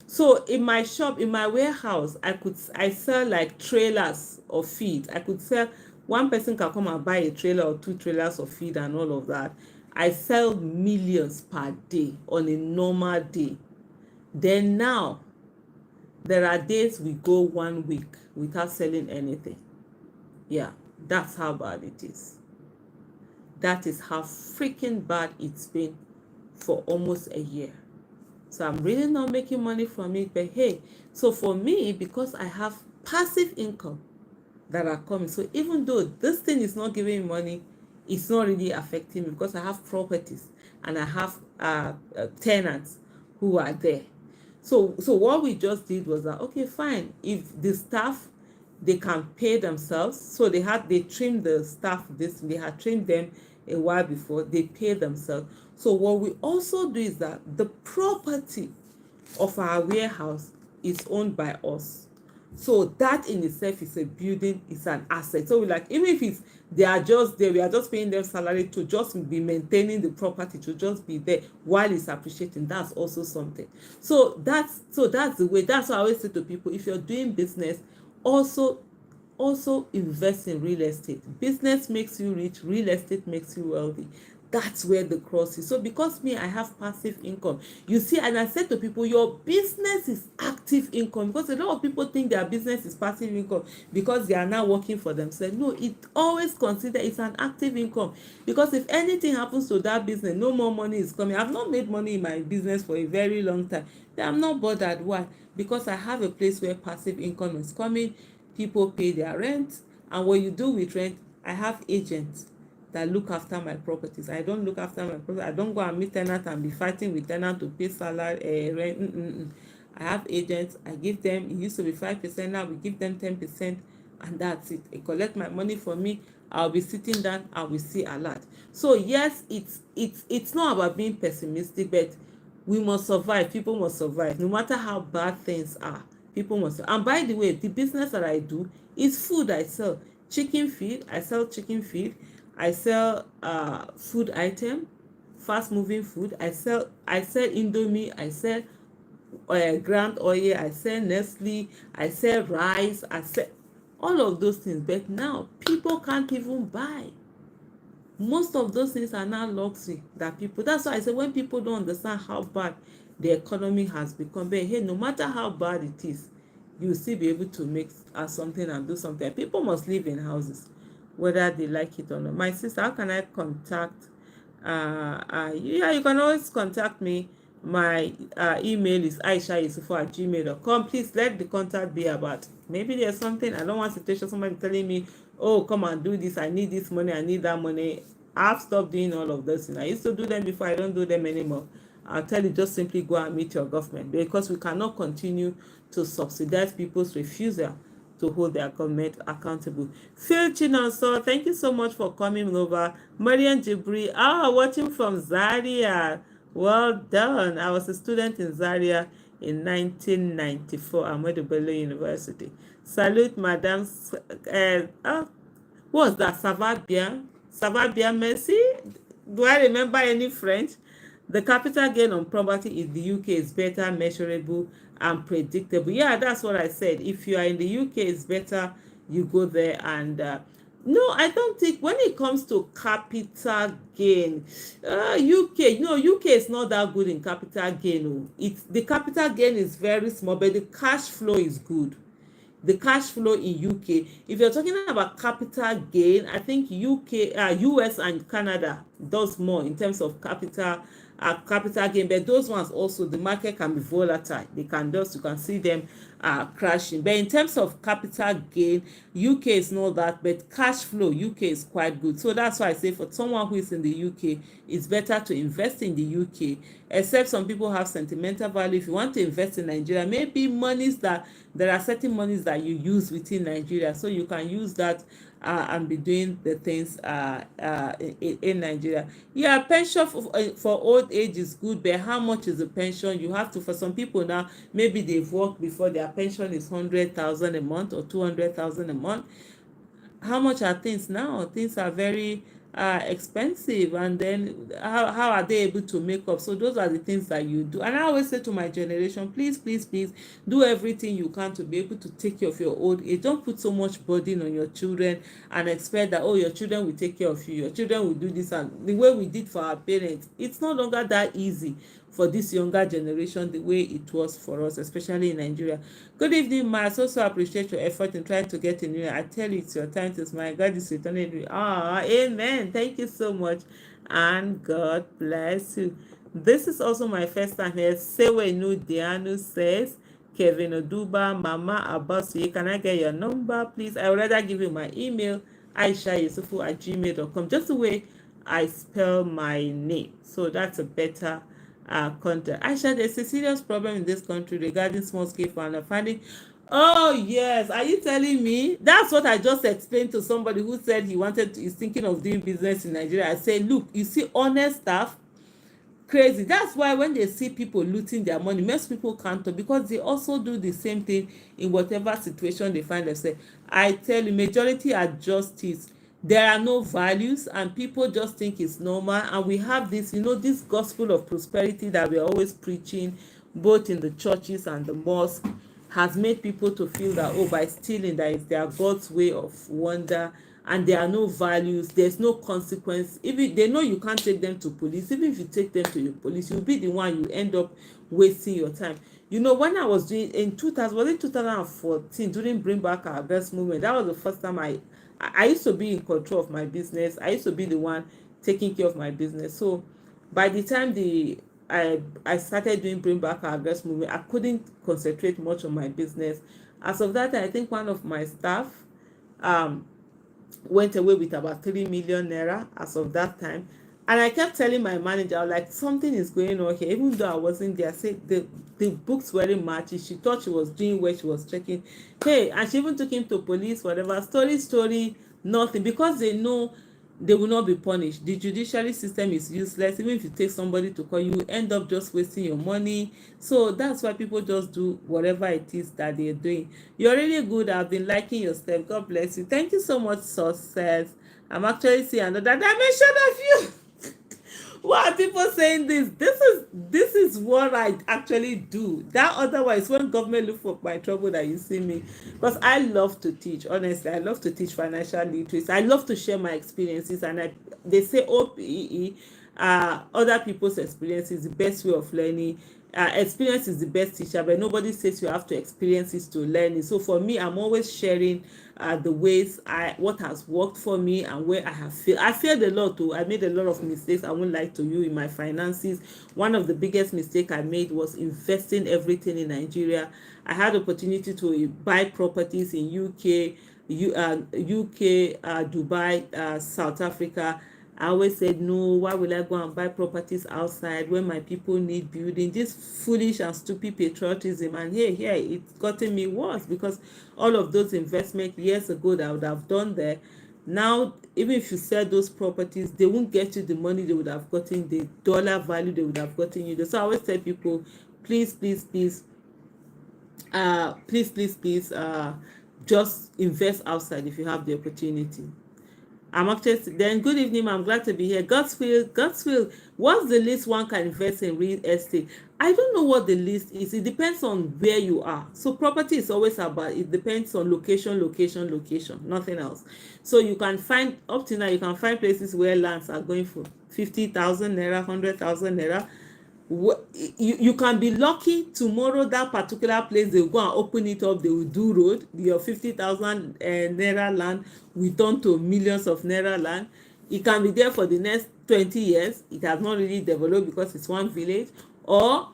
Speaker 1: So in my shop, in my warehouse, I sell like trailers of feed. I could sell, one person can come and buy a trailer or two trailers of feed and all of that. I sell millions per day on a normal day. Then now there are days we go 1 week without selling anything. Yeah, that's how bad it is. That is how freaking bad it's been for almost a year. So I'm really not making money from it, but hey, so for me, because I have passive income that are coming, so even though this thing is not giving me money, it's not really affecting me because I have properties and I have tenants who are there. So what we just did was that, okay, fine, if the staff, they can pay themselves, so they trimmed the staff, they had trimmed them a while before, they pay themselves. So what we also do is that the property of our warehouse is owned by us. So that in itself is a building, it's an asset. So we like, even if it's they are just there, we are just paying them salary to just be maintaining the property, to just be there while it's appreciating. That's also something. So that's the way. That's what I always say to people: if you're doing business, also invest in real estate. Business makes you rich, real estate makes you wealthy. That's where the cross is. So because me, I have passive income, you see, and I said to people, your business is active income, because a lot of people think their business is passive income because they are now working for themselves. No, it always consider it's an active income, because if anything happens to that business, no more money is coming. I've not made money in my business for a very long time. I'm not bothered. Why? Because I have a place where passive income is coming. People pay their rent, and what you do with rent, I have agents that look after my properties. I don't look after my property. I don't go and meet tenant and be fighting with tenant to pay salary, rent. I have agents. I give them, it used to be 5%, now we give them 10%, and that's it. They collect my money for me. I'll be sitting down, I will see a lot. So yes, it's not about being pessimistic, but we must survive. People must survive, no matter how bad things are. People must. And by the way, the business that I do is food. I sell chicken feed. I sell chicken feed. I sell food item, fast moving food. I sell Indomie. I sell ground oil. I sell Nestle. I sell rice. I sell all of those things. But now people can't even buy. Most of those things are now luxury that people. That's why I say when people don't understand how bad the economy has become, but hey, no matter how bad it is, you still be able to make something and do something. People must live in houses, whether they like it or not. My sister, how can I contact? Yeah, you can always contact me. My email is aishayusufu@gmail.com. Please let the contact be about maybe there's something. I don't want situation somebody telling me, oh, come and do this, I need this money, I need that money. I've stopped doing all of those things. I used to do them before, I don't do them anymore. I'll tell you, just simply go and meet your government, because we cannot continue to subsidize people's refusal to hold their government accountable. Phil Chinonso, thank you so much for coming over. Marian Jibri, watching from Zaria. Well done. I was a student in Zaria in 1994, Ahmadu Bello University. Salute, Madam. What's that? Savabia? Savabia Mercy? Do I remember any French? The capital gain on property in the UK is better, measurable, and predictable. Yeah, that's what I said. If you are in the UK, it's better you go there. And no, I don't think when it comes to capital gain, UK, no, UK is not that good in capital gain. Oh. The capital gain is very small, but the cash flow is good. The cash flow in UK, if you're talking about capital gain, I think US and Canada does more in terms of capital gain, but those ones also, the market can be volatile. They can just, you can see them crashing. But in terms of capital gain, UK is not that, but cash flow, UK is quite good. So that's why I say for someone who is in the UK, it's better to invest in the UK, except some people have sentimental value. If you want to invest in Nigeria, maybe monies that, there are certain monies that you use within Nigeria, so you can use that and be doing the things in Nigeria. Yeah, pension for old age is good, but how much is the pension? You have to, for some people now, maybe they've worked before, their pension is 100,000 a month or 200,000 a month. How much are things now? Things are very expensive, and then how are they able to make up? So those are the things that you do. And I always say to my generation, please do everything you can to be able to take care of your old age. Don't put so much burden on your children and expect that, oh, your children will take care of you, your children will do this. And the way we did for our parents, it's no longer that easy for this younger generation the way it was for us, especially in Nigeria. Good evening, Ma. I also appreciate your effort in trying to get in here. I tell you, it's your time to smile. God is returning. Amen. Thank you so much, and God bless you. This is also my first time here. Sewenu Dianu says, Kevin Oduba, Mama Abbasi, can I get your number, please? I would rather give you my email, aishayusufu@gmail.com, just the way I spell my name. So that's a better content. Aisha, there's a serious problem in this country regarding small scale farming funding. Oh yes, are you telling me? That's what I just explained to somebody who said he's thinking of doing business in Nigeria. I say, look, you see, honest staff, crazy. That's why when they see people looting their money, most people can't talk, because they also do the same thing in whatever situation they find themselves. I tell you, majority are justice. There are no values, and people just think it's normal. And we have this, this gospel of prosperity that we're always preaching, both in the churches and the mosque, has made people to feel that, oh, by stealing, that is their God's way of wonder, and there are no values, there's no consequence. If they know you can't take them to police, even if you take them to your police, you'll be the one, you end up wasting your time. When I was doing in 2014, during Bring Back Our Best movement, that was the first time I used to be in control of my business. I used to be the one taking care of my business. So by the time I started doing Bring Back Our Best movement, I couldn't concentrate much on my business. As of that, I think one of my staff went away with about 3 million naira as of that time. And I kept telling my manager, like, something is going on here, even though I wasn't there. I said the books weren't matching. She thought she was doing where she was checking. Hey, and she even took him to police, whatever. Story. Nothing, because they know they will not be punished. The judiciary system is useless. Even if you take somebody to court, you will end up just wasting your money. So that's why people just do whatever it is that they're doing. You're really good. I've been liking your step. God bless you. Thank you so much, Success. I'm actually seeing another dimension of you. Why are people saying this? This is what I actually do. That otherwise, when government look for my trouble, that you see me, because I love to teach. Honestly, I love to teach financial literacy. I love to share my experiences, and they say OPE, other people's experience is the best way of learning. Experience is the best teacher, but nobody says you have to experience it to learn it. So for me, I'm always sharing the ways what has worked for me and where I have failed. I failed a lot too. I made a lot of mistakes. I won't lie to you. In my finances, one of the biggest mistake I made was investing everything in Nigeria. I had opportunity to buy properties in UK, Dubai, South Africa. I always said, no, why will I go and buy properties outside when my people need building? This foolish and stupid patriotism. And here, it's gotten me worse, because all of those investments years ago that I would have done there, now, even if you sell those properties, they won't get you the money they would have gotten, the dollar value they would have gotten you. So I always tell people, please, just invest outside if you have the opportunity. I'm actually then. Good evening, I'm glad to be here. Godswill. What's the least one can invest in real estate? I don't know what the list is. It depends on where you are. So property is always about, it depends on location, nothing else. So you can find, up to now, you can find places where lands are going for 50,000 naira, 100,000 naira. You can be lucky tomorrow that particular place they will go and open it up, they will do road, your 50,000 naira land will turn to millions of naira land. It can be there for the next 20 years. It has not really developed because it's one village or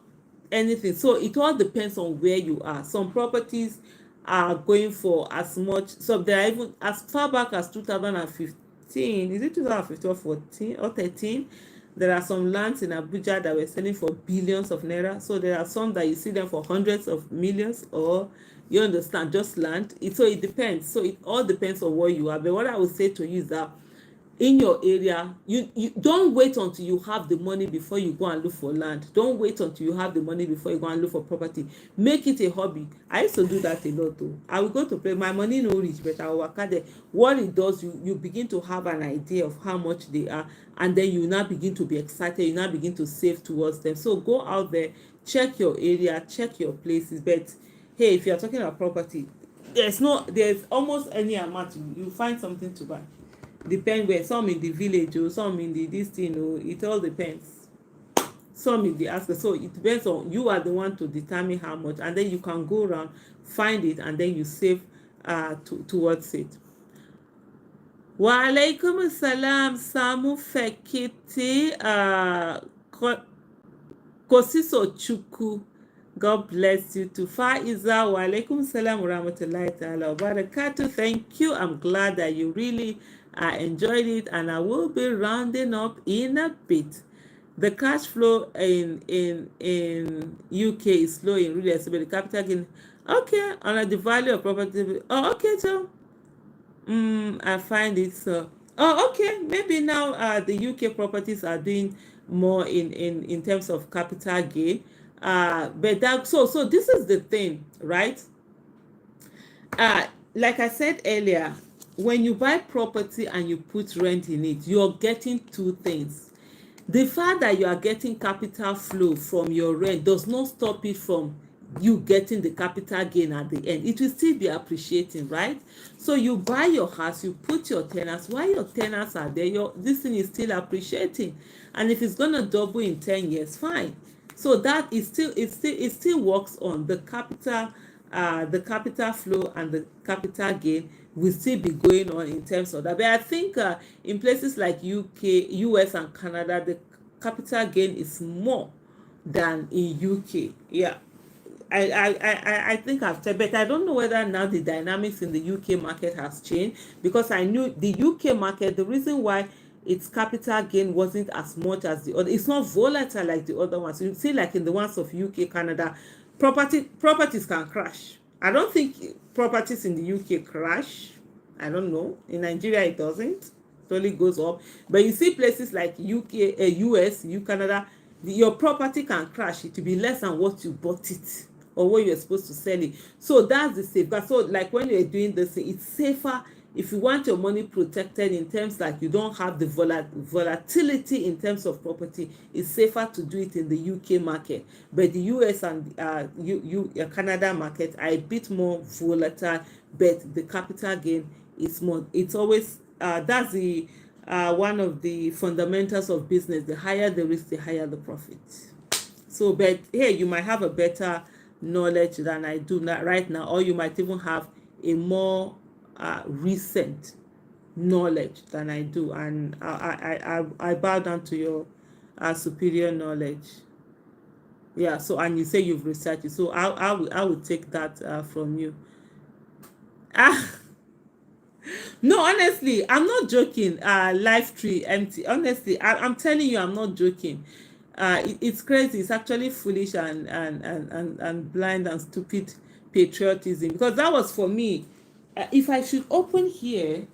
Speaker 1: anything. So it all depends on where you are. Some properties are going for as much, so they are even as far back as 2015. Is it 2015 or 14 or 13? There are some lands in Abuja that were selling for billions of naira. So there are some that you see them for hundreds of millions, or you understand, just land. So it depends. So it all depends on where you are. But what I would say to you is that in your area, you don't wait until you have the money before you go and look for land. Don't wait until you have the money before you go and look for property. Make it a hobby. I used to do that a lot too. I will go to play, my money no reach, but I will work out there. What it does, you begin to have an idea of how much they are, and then you now begin to be excited. You now begin to save towards them. So go out there, check your area, check your places. But hey, if you are talking about property, there's almost any amount you find something to buy. Depend where, some in the village or some in the this thing, it all depends. Some in the aspect, so it depends on, you are the one to determine how much, and then you can go around, find it, and then you save towards it. Wa alaikum assalam, Samu Fekiti, Kosiso Chuku. God bless you too. Faiza, wa alaikum salam wa rahmatullahi ta'ala wa barakatuh. Thank you. I'm glad that you really enjoyed it, and I will be rounding up in a bit. The cash flow in UK is slow in real estate, but the capital gain. Okay, and the value of property. Oh, okay, so I find it so. Oh, okay. Maybe now the UK properties are doing more in terms of capital gain. But that, so this is the thing, right? Like I said earlier, when you buy property and you put rent in it, you're getting two things. The fact that you are getting capital flow from your rent does not stop it from you getting the capital gain at the end. It will still be appreciating, right? So you buy your house, you put your tenants, while your tenants are there, this thing is still appreciating. And if it's gonna double in 10 years, fine. So that is still, it still works on the capital flow, and the capital gain will still be going on in terms of that. But I think in places like UK, US, and Canada, the capital gain is more than in UK. Yeah. I think I've said, but I don't know whether now the dynamics in the UK market has changed, because I knew the UK market, the reason why its capital gain wasn't as much as the other, it's not volatile like the other ones. You see, like in the ones of UK, Canada, properties can crash. I don't think properties in the UK crash. I don't know. In Nigeria, it doesn't. It only goes up. But you see places like UK, US, Canada, your property can crash. It will be less than what you bought it or what you're supposed to sell it. So that's the safeguard. So like when you're doing this, it's safer if you want your money protected in terms like you don't have the volatility in terms of property. It's safer to do it in the UK market, but the US and Canada market are a bit more volatile, but the capital gain is more. It's always that's the one of the fundamentals of business. The higher the risk, the higher the profit. So but hey, you might have a better knowledge than I do right now, or you might even have a more recent knowledge than I do, and I bow down to your superior knowledge. Yeah, so and you say you've researched it, so I will take that from you. No, honestly, I'm not joking. Life tree empty. Honestly, I'm telling you, I'm not joking. It's crazy. It's actually foolish and blind and stupid patriotism, because that was for me. If I should open here,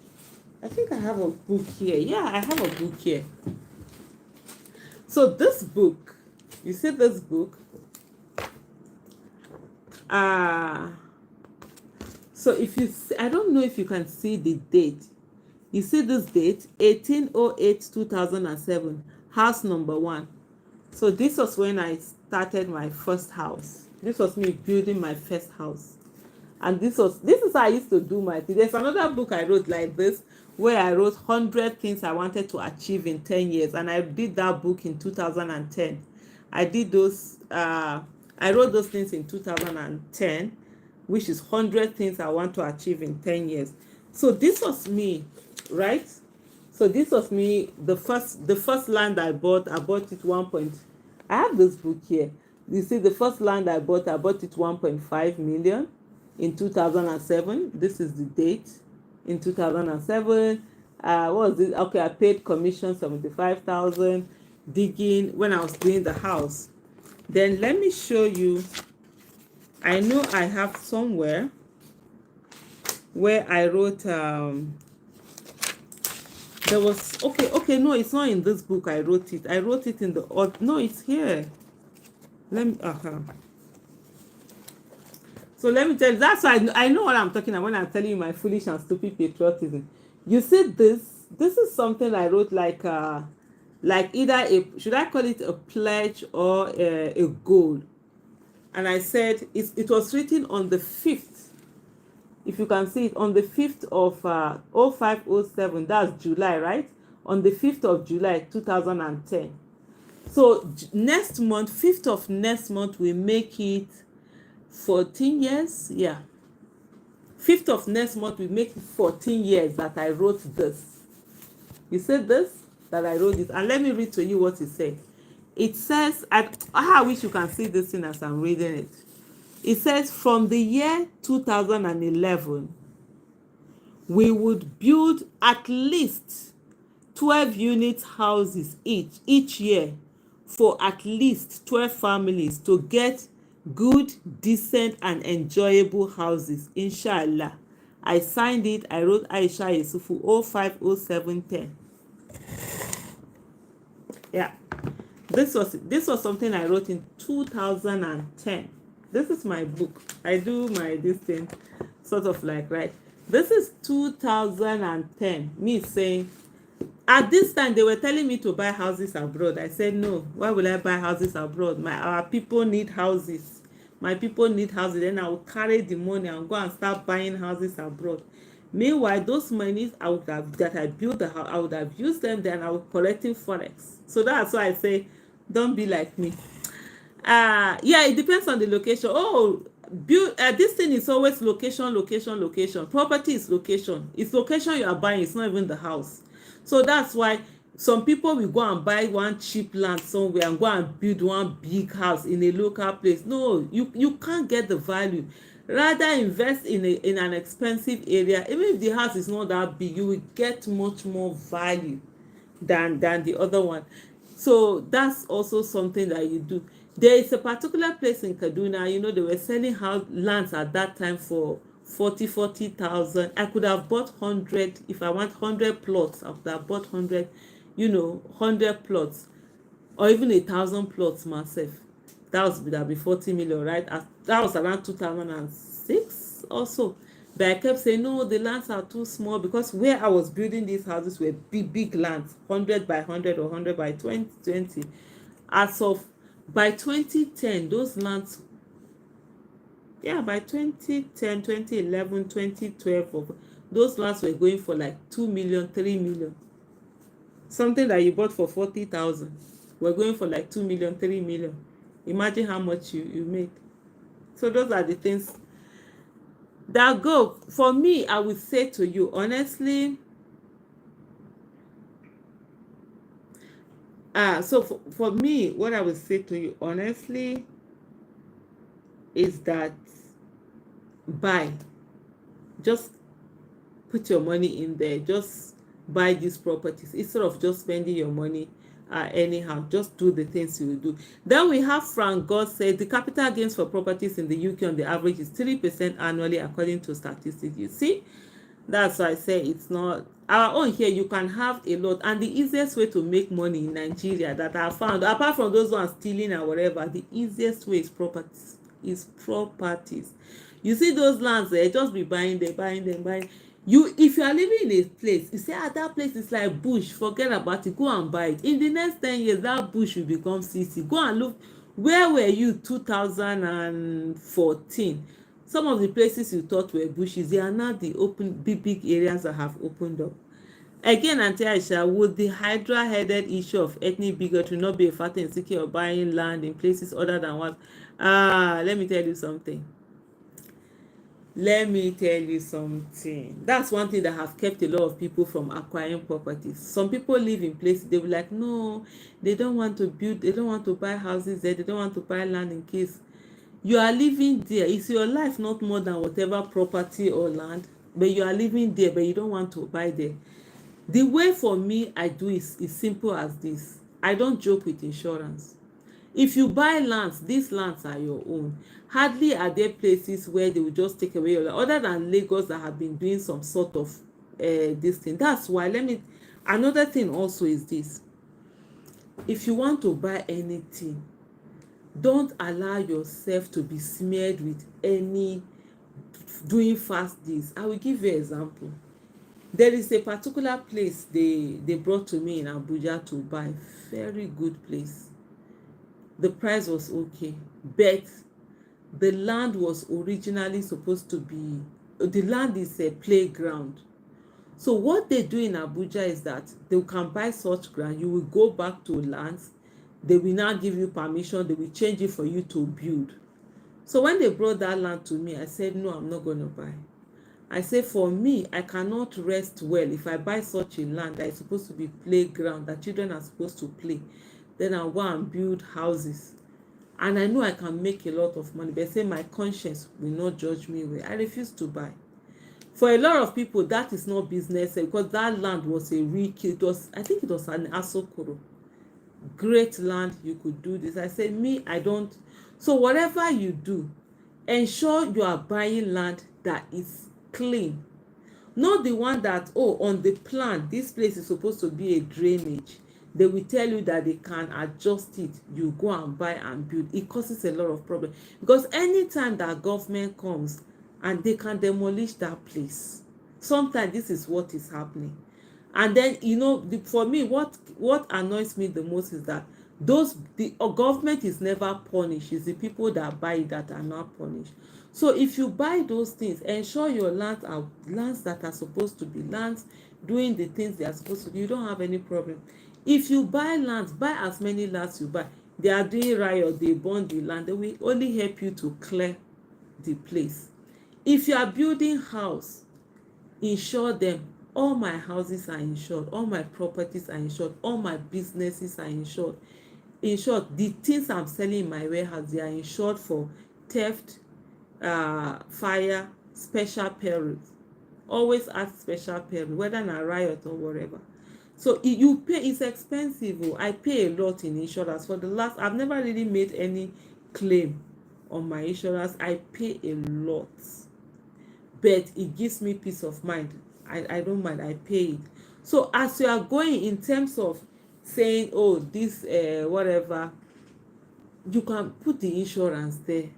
Speaker 1: I think I have a book here. Yeah, I have a book here. So this book, you see this book? So if you see, I don't know if you can see the date. You see this date, 1808-2007, house number 1. So this was when I started my first house. This was me building my first house. And this is how I used to do my thing. There's another book I wrote like this, where I wrote 100 things I wanted to achieve in 10 years. And I did that book in 2010. I did those, I wrote those things in 2010, which is 100 things I want to achieve in 10 years. So this was me, right? So this was me, the first land I bought it I have this book here. You see, the first land I bought it 1.5 million in 2007. This is the date. In 2007, what was it? Okay, I paid commission 75,000 digging when I was doing the house. Then let me show you. I know I have somewhere where I wrote there was okay no, it's not in this book. I wrote it in the no, it's here. Let me so let me tell you, that's why I know what I'm talking about when I'm telling you my foolish and stupid patriotism. You see, this is something I wrote like either should I call it a pledge or a goal? And I said it was written on the 5th, if you can see it, on the 5th of 0507, that's July, right? On the 5th of July 2010. So next month, 5th of next month, we make it 14 years. Yeah, 5th of next month, we make it 14 years that I wrote this. You said this, that I wrote it. And let me read to you what it said. It says, I wish you can see this thing as I'm reading it. It says, from the year 2011, we would build at least 12 unit houses each year for at least 12 families to get good, decent, and enjoyable houses. Inshallah. I signed it. I wrote Aisha Yusufu 050710. Yeah. This was something I wrote in 2010. This is my book. I do this thing sort of like, right? This is 2010. Me saying, at this time they were telling me to buy houses abroad. I said no. Why will I buy houses abroad? Our people need houses. My people need houses. Then I will carry the money and go and start buying houses abroad. Meanwhile, those monies I built the house, I would have used them. Then I was collecting forex. So that's why I say, don't be like me. Yeah, it depends on the location. This thing is always location. Property is location. It's location you are buying. It's not even the house. So that's why some people will go and buy one cheap land somewhere and go and build one big house in a local place. No, you can't get the value. Rather invest in an expensive area. Even if the house is not that big, you will get much more value than the other one. So that's also something that you do. There is a particular place in Kaduna, they were selling lands at that time for 40,000. I could have bought 100. If I want 100 plots, I could have bought 100, 100 plots, or even 1,000 plots myself. Would have been 40 million, right? That was around 2006 or so. But I kept saying, no, the lands are too small, because where I was building these houses were big lands, 100 by 100 or 100 by 20. As of by 2010, those lands, yeah, by 2010, 2011, 2012, those lands were going for like 2 million, 3 million. Something that you bought for 40,000, we're going for like 2 million, 3 million. Imagine how much you make. So those are the things that go. For me, I would say to you, honestly, so for me, what I would say to you, honestly, is that buy. Just put your money in there. Just buy these properties instead of just spending your money anyhow. Just do the things you will do. Then we have Frank God said the capital gains for properties in the UK on the average is 3% annually according to statistics. You see, that's why I say it's not our own. Here you can have a lot, and the easiest way to make money in Nigeria that I found, apart from those ones stealing or whatever, the easiest way is properties. You see those lands there, just be buying them, buying. If you are living in a place, you say, that place is like bush, forget about it, go and buy it. In the next 10 years, that bush will become city. Go and look, where were you 2014? Some of the places you thought were bushes, they are now the open big areas that have opened up. Again, Aunty Aisha, would the hydra-headed issue of ethnic bigotry not be a factor in seeking or buying land in places other than what? Let me tell you something. That's one thing that have kept a lot of people from acquiring properties. Some people live in places, they will like, no, they don't want to build, they don't want to buy houses there, they don't want to buy land in case you are living there. Is your life not more than whatever property or land? But you are living there, but you don't want to buy there. The way for me I do is simple as this. I don't joke with insurance. If you buy lands, these lands are your own. Hardly are there places where they will just take away your land, other than Lagos that have been doing some sort of this thing. That's why another thing also is this. If you want to buy anything, don't allow yourself to be smeared with any doing fast deals. I will give you an example. There is a particular place they brought to me in Abuja to buy. Very good place. The price was okay, but the land was originally supposed to be, the land is a playground. So what they do in Abuja is that they can buy such ground, you will go back to lands, they will now give you permission, they will change it for you to build. So when they brought that land to me, I said, no, I'm not going to buy. I say, for me, I cannot rest well if I buy such a land that is supposed to be playground, that children are supposed to play. Then I'll go and build houses. And I know I can make a lot of money, but say my conscience will not judge me well. I refuse to buy. For a lot of people, that is not business, because that land was I think it was an Asokoro. Great land, you could do this. I say, me, I don't. So whatever you do, ensure you are buying land that is clean. Not the one that, on the plan, this place is supposed to be a drainage. They will tell you that they can adjust it. You go and buy and build. It causes a lot of problem, because anytime that government comes and they can demolish that place, sometimes this is what is happening. And then, for me, what annoys me the most is that the government is never punished. It's the people that buy it that are not punished. So if you buy those things, ensure your lands are lands that are supposed to be lands doing the things they are supposed to do. You don't have any problem. If you buy lands, buy as many lands you buy. They are doing riot, they burn the land, they will only help you to clear the place. If you are building house, insure them. All my houses are insured, all my properties are insured, all my businesses are insured. In short, the things I'm selling in my warehouse, they are insured for theft, fire, special perils. Always ask special peril, whether in a riot or whatever. So you pay, it's expensive. I pay a lot in insurance. I've never really made any claim on my insurance. I pay a lot, but it gives me peace of mind. I don't mind, I pay it. So as you are going in terms of saying, oh, this whatever, you can put the insurance there.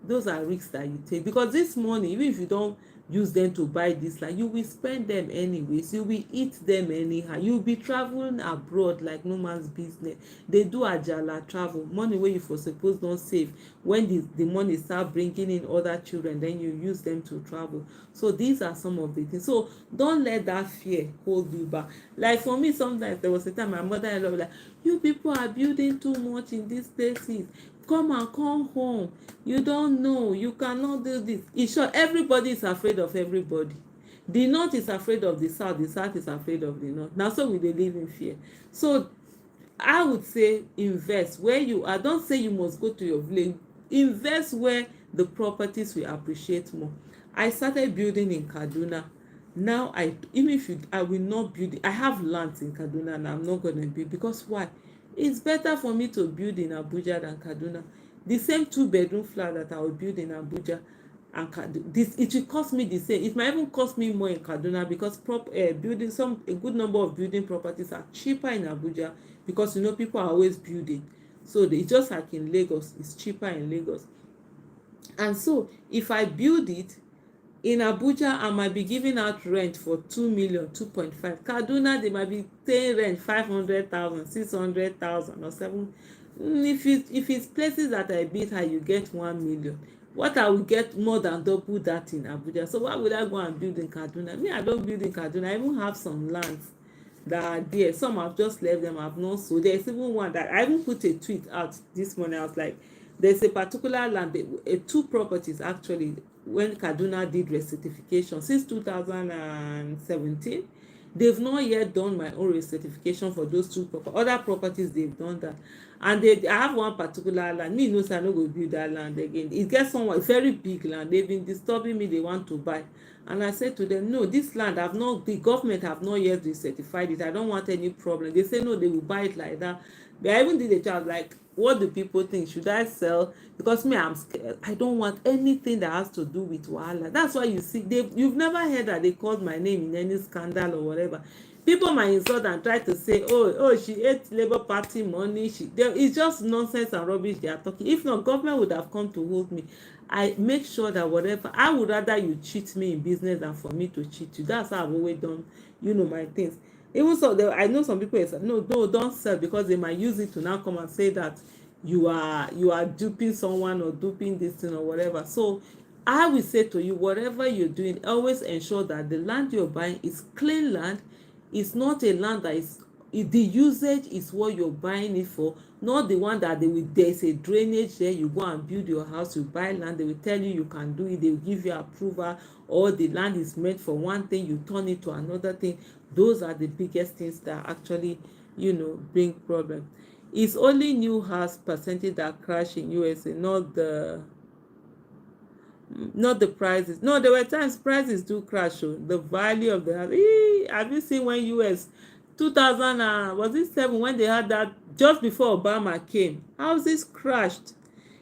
Speaker 1: Those are risks that you take, because this money, even if you don't use them to buy this land, you will spend them anyways, you will eat them anyhow, you will be traveling abroad like no man's business. They do ajala travel, money wey you for suppose don save, when the money start bringing in other children, then you use them to travel. So these are some of the things. So don't let that fear hold you back. Like for me, sometimes there was a time my mother-in-law was like, you people are building too much in these places, come and come home, you don't know, you cannot do this. In short, everybody is afraid of everybody. The north is afraid of the south is afraid of the north. Na so we dey live in fear. So I would say invest where you are. Don't say you must go to your village. Invest where the properties will appreciate more. I started building in Kaduna. Now even if I will not build it. I have lands in Kaduna and I'm not gonna build, because why? It's better for me to build in Abuja than Kaduna. The same 2-bedroom flat that I will build in Abuja and this, it will cost me the same. It might even cost me more in Kaduna, because building a good number of building properties are cheaper in Abuja, because you know people are always building. So it's just like in Lagos, it's cheaper in Lagos. And so if I build it in Abuja, I might be giving out rent for 2 million, 2.5. Kaduna, they might be paying rent 500,000, 600,000 or 7. If it's places that I build high, you get 1 million. What I will get more than double that in Abuja. So why would I go and build in Kaduna? Me, I don't build in Kaduna. I even have some lands that are there. Some I've just left them, I've not sold. There's even one that I even put a tweet out this morning. I was like, there's a particular land, 2 properties actually, when Kaduna did recertification since 2017. They've not yet done my own recertification for those 2 other properties. They've done that, and I have one particular land. Me no say I no go build that land again. It gets someone very big land. They've been disturbing me. They want to buy, and I said to them, no, this land the government have not yet recertified it. I don't want any problem. They say no, they will buy it like that. But I even did a chat like, what do people think? Should I sell? Because me, I'm scared. I don't want anything that has to do with wahala. That's why you see, you've never heard that they called my name in any scandal or whatever. People might insult and try to say, oh, she ate Labour Party money. It's just nonsense and rubbish they are talking. If not, government would have come to hold me. I make sure that whatever, I would rather you cheat me in business than for me to cheat you. That's how I've always done, my things. Even so, I know some people say, no, don't sell, because they might use it to now come and say that you are duping someone or duping this thing or whatever. So I will say to you, whatever you're doing, always ensure that the land you're buying is clean land. It's not a land that is, the usage is what you're buying it for, not the one that there's a drainage there, you go and build your house, you buy land, they will tell you can do it, they will give you approval, or the land is meant for one thing, you turn it to another thing. Those are the biggest things that actually bring problem. It's only new house percentage that crash in USA, not the prices. No, there were times prices do crash. The value of the house. Have you seen when US 2000 was it 7, when they had that, just before Obama came, houses crashed.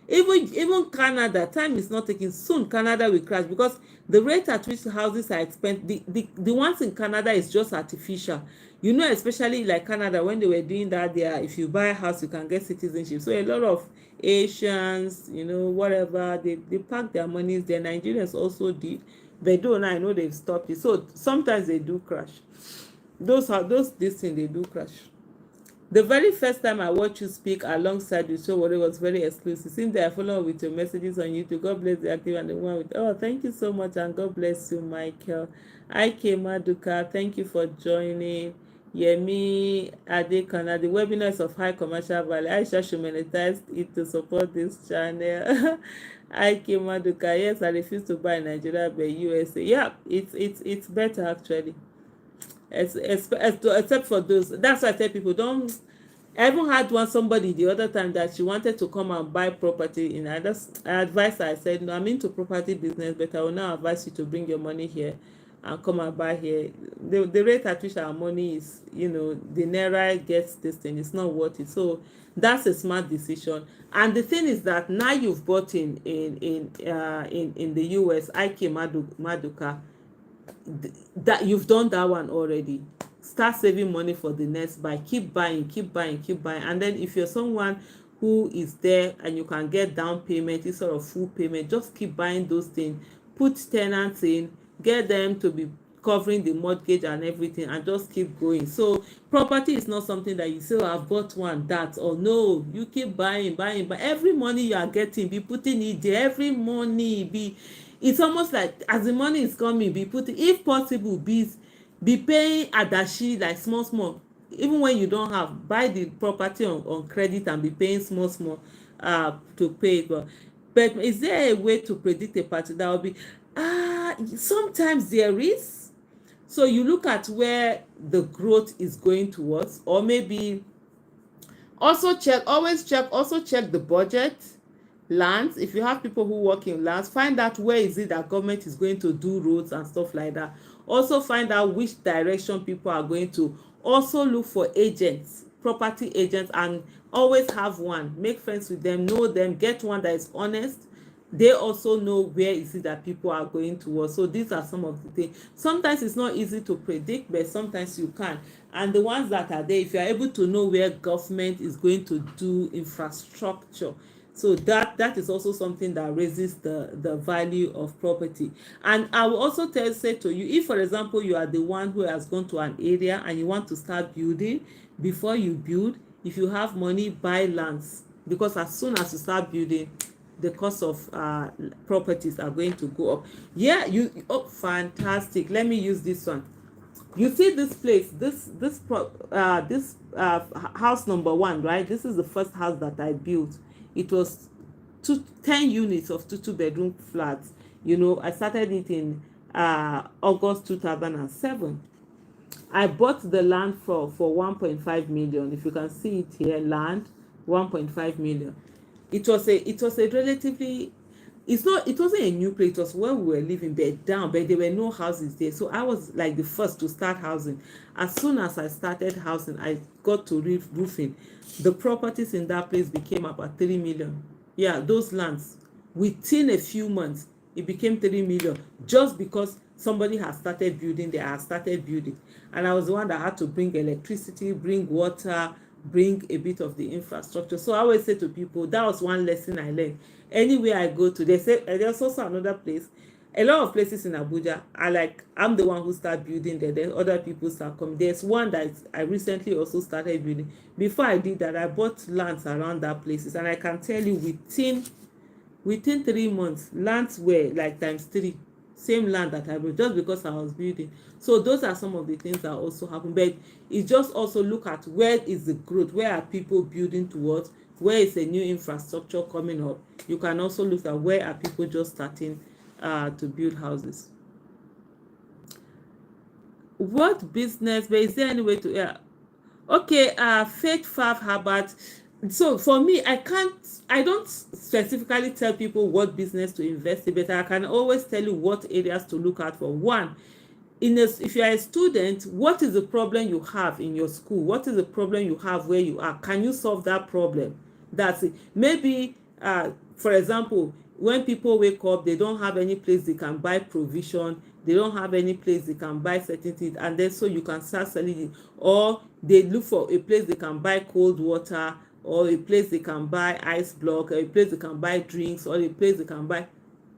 Speaker 1: Even Canada, time is not taking, soon Canada will crash, because the rate at which houses are expensive, the ones in Canada is just artificial. Especially like Canada, when they were doing that there, if you buy a house you can get citizenship. So a lot of Asians, whatever, they pack their monies there. Nigerians also did, but though now I know they've stopped it. So sometimes they do crash. This thing, they do crash. The very first time I watched you speak alongside the show, it was very exclusive. Since I follow with your messages on YouTube, God bless the active and the one with. Oh, thank you so much, and God bless you, Michael. Ike Maduka, thank you for joining. Yemi Adekana, the webinars of high commercial value. Aisha should monetize it to support this channel. Ike Maduka, yes, I refuse to buy Nigeria but USA. Yeah, it's better actually. Except for those. That's why I tell people, don't. I even had somebody the other time that she wanted to come and buy property in. I advised her. I said, no, I'm into property business, but I will now advise you to bring your money here and come and buy here. The rate at which our money is, the naira gets this thing, it's not worth it. So that's a smart decision. And the thing is that now you've bought in the US, Maduka, that you've done that one already. Start saving money for the next buy. Keep buying, and then if you're someone who is there and you can get down payment instead of full payment, just keep buying those things. Put tenants in, get them to be covering the mortgage and everything, and just keep going. So property is not something that you say, oh, I've bought one, that, or no, you keep buying, but every money you are getting, be putting it there. Every money, it's almost like as the money is coming, be putting, if possible, be paying adashi, like small, even when you don't have, buy the property on credit and be paying small to pay it. But is there a way to predict a party that will be sometimes there is. So you look at where the growth is going towards, or maybe also check the budget. Lands, if you have people who work in lands, find out where is it that government is going to do roads and stuff like that. Also find out which direction people are going to. Also look for agents, property agents, and always have one. Make friends with them, know them, get one that is honest. They also know where is it that people are going towards. So these are some of the things. Sometimes it's not easy to predict, but sometimes you can. And the ones that are there, if you are able to know where government is going to do infrastructure, so that is also something that raises the value of property. And I will also say to you, if for example you are the one who has gone to an area and you want to start building, before you build, if you have money, buy lands, because as soon as you start building, the cost of properties are going to go up. Fantastic. Let me use this one. You see this place, this house number 1, right? This is the first house that I built. It was 10 units of two-bedroom flats. I started it in August 2007. I bought the land for 1.5 million. If you can see it here, land 1.5 million. It was a relatively, it wasn't a new place. It was where we were living, but there were no houses there. So I was like the first to start housing. As soon as I started housing, I got to roofing. The properties in that place became about 3 million. Yeah, those lands, within a few months, it became 3 million just because somebody has started building there. I started building, and I was the one that had to bring electricity, bring water, bring a bit of the infrastructure. So I always say to people, that was one lesson I learned. Anywhere I go to, there's also another place. A lot of places in Abuja I'm the one who started building there, then other people start coming. There's one that I recently also started building. Before I did that, I bought lands around that places, and I can tell you within 3 months, lands were like times 3. Same land that I bought, just because I was building. So those are some of the things that also happen. But it's just also look at where is the growth, where are people building towards, where is a new infrastructure coming up. You can also look at where are people just starting to build houses. What business? But is there any way to okay, Faith Fav Herbert. So for me, I don't specifically tell people what business to invest in, but I can always tell you what areas to look at for. One, if you are a student, what is the problem you have in your school? What is the problem you have where you are? Can you solve that problem? That's it. Maybe for example, when people wake up, they don't have any place they can buy provision, they don't have any place they can buy certain things, and then so you can start selling it. Or they look for a place they can buy cold water, or a place they can buy ice block, or a place they can buy drinks, or a place they can buy.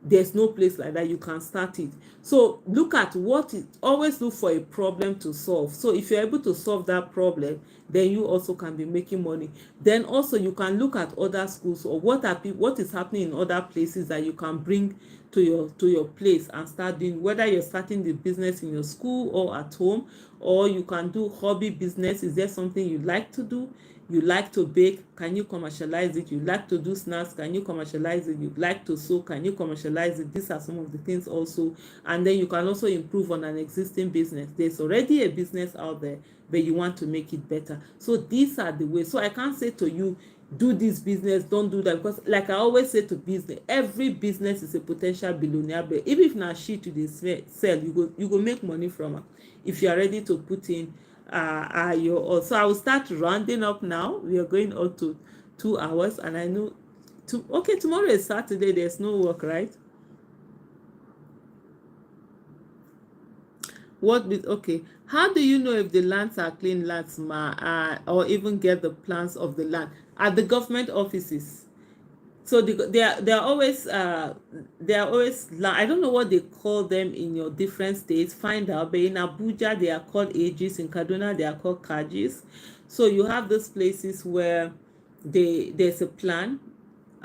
Speaker 1: There's no place like that. You can start it. So look at always look for a problem to solve. So if you're able to solve that problem, then you also can be making money. Then also you can look at other schools, or what is happening in other places that you can bring to your place and start doing, whether you're starting the business in your school or at home, or you can do hobby business. Is there something you like to do? You like to bake, can you commercialize it? You like to do snacks, can you commercialize it? You like to sew, can you commercialize it? These are some of the things also. And then you can also improve on an existing business. There's already a business out there, but you want to make it better. So these are the ways. So I can't say to you, do this business, don't do that, because like I always say to business, every business is a potential billionaire, but even if na shit you dey sell, you go make money from am if you are ready to put in your all. So I will start rounding up now. We are going up to 2 hours, and I know okay, tomorrow is Saturday, there's no work, right? Okay, how do you know if the lands are clean lands, or even get the plans of the land at the government offices? So they are always I don't know what they call them in your different states. Find out. But in Abuja they are called AGs, in Kaduna they are called Kajis. So you have those places where there's a plan.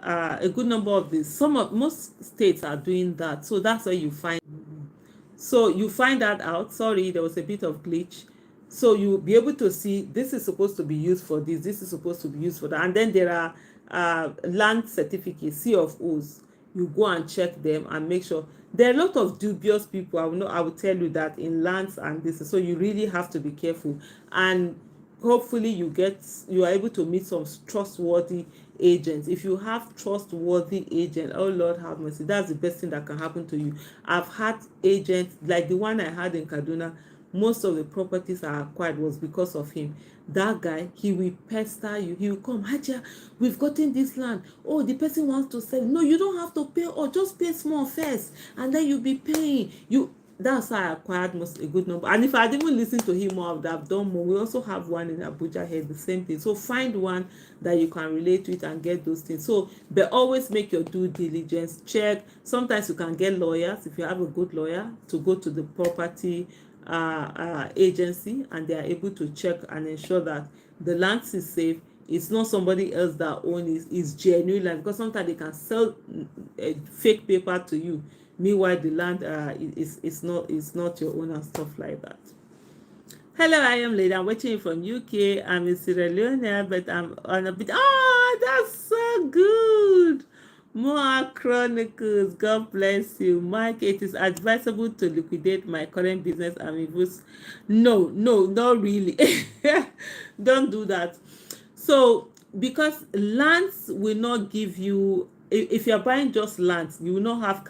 Speaker 1: A good number of these, most states are doing that. So that's where you find. So you find that out. Sorry, there was a bit of glitch. So you'll be able to see this is supposed to be used for this is supposed to be used for that. And then there are land certificates, C of O's. You go and check them and make sure. There are a lot of dubious people. I will tell you that in lands and this. So you really have to be careful. And hopefully you are able to meet some trustworthy agents. If you have trustworthy agent, oh Lord have mercy, that's the best thing that can happen to you. I've had agents like the one I had in Kaduna. Most of the properties I acquired was because of him. That guy, he will pester you. He will come, Haja, we've gotten this land. Oh, the person wants to sell. No, you don't have to pay, or just pay small first and then you'll be paying. That's how I acquired a good number. And if I didn't listen to him more, I would have done more. We also have one in Abuja here, the same thing. So find one that you can relate with and get those things. So, but always make your due diligence. Check. Sometimes you can get lawyers, if you have a good lawyer, to go to the property agency, and they are able to check and ensure that the land is safe. It's not somebody else that owns it. It's genuine land, because sometimes they can sell fake paper to you. Meanwhile, the land is not your own and stuff like that. Hello, I am Lady. I'm watching you from UK. I'm in Sierra Leone, but I'm on a bit. Oh, that's so good. More Chronicles. God bless you, Mike. It is advisable to liquidate my current business and invest. No, not really. Don't do that. So, because lands will not give you, if you're buying just lands, you will not have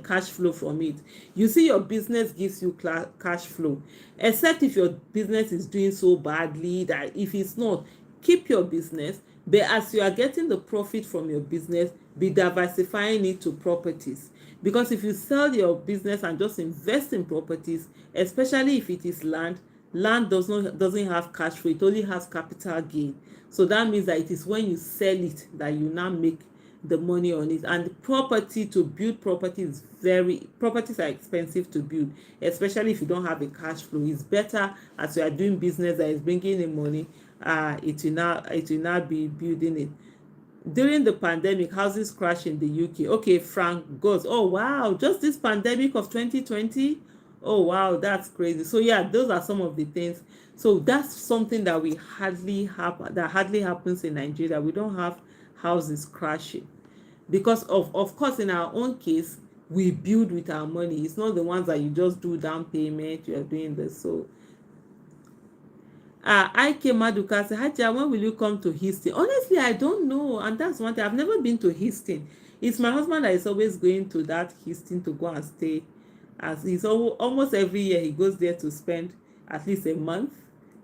Speaker 1: cash flow from it. You see, your business gives you cash flow, except if your business is doing so badly that if it's not, keep your business. But as you are getting the profit from your business, be diversifying it to properties. Because if you sell your business and just invest in properties, especially if it is land doesn't have cash flow, it only has capital gain. So that means that it is when you sell it that you now make the money on it. And the property, to build property is properties are expensive to build, especially if you don't have a cash flow. It's better as you are doing business that is bringing in money, it will now be building it. During the pandemic, houses crashed in the UK. Okay, Frank goes, oh wow, just this pandemic of 2020. Oh wow, that's crazy. So yeah, those are some of the things. So that's something that hardly happens in Nigeria. We don't have houses crashing because of course, in our own case, we build with our money. It's not the ones that you just do down payment. You are doing this. So Ike Maduka said, Haja, when will you come to Houston? Honestly, I don't know. And that's one thing. I've never been to Houston. It's my husband that is always going to that Houston to go and stay. As he's almost every year he goes there to spend at least a month.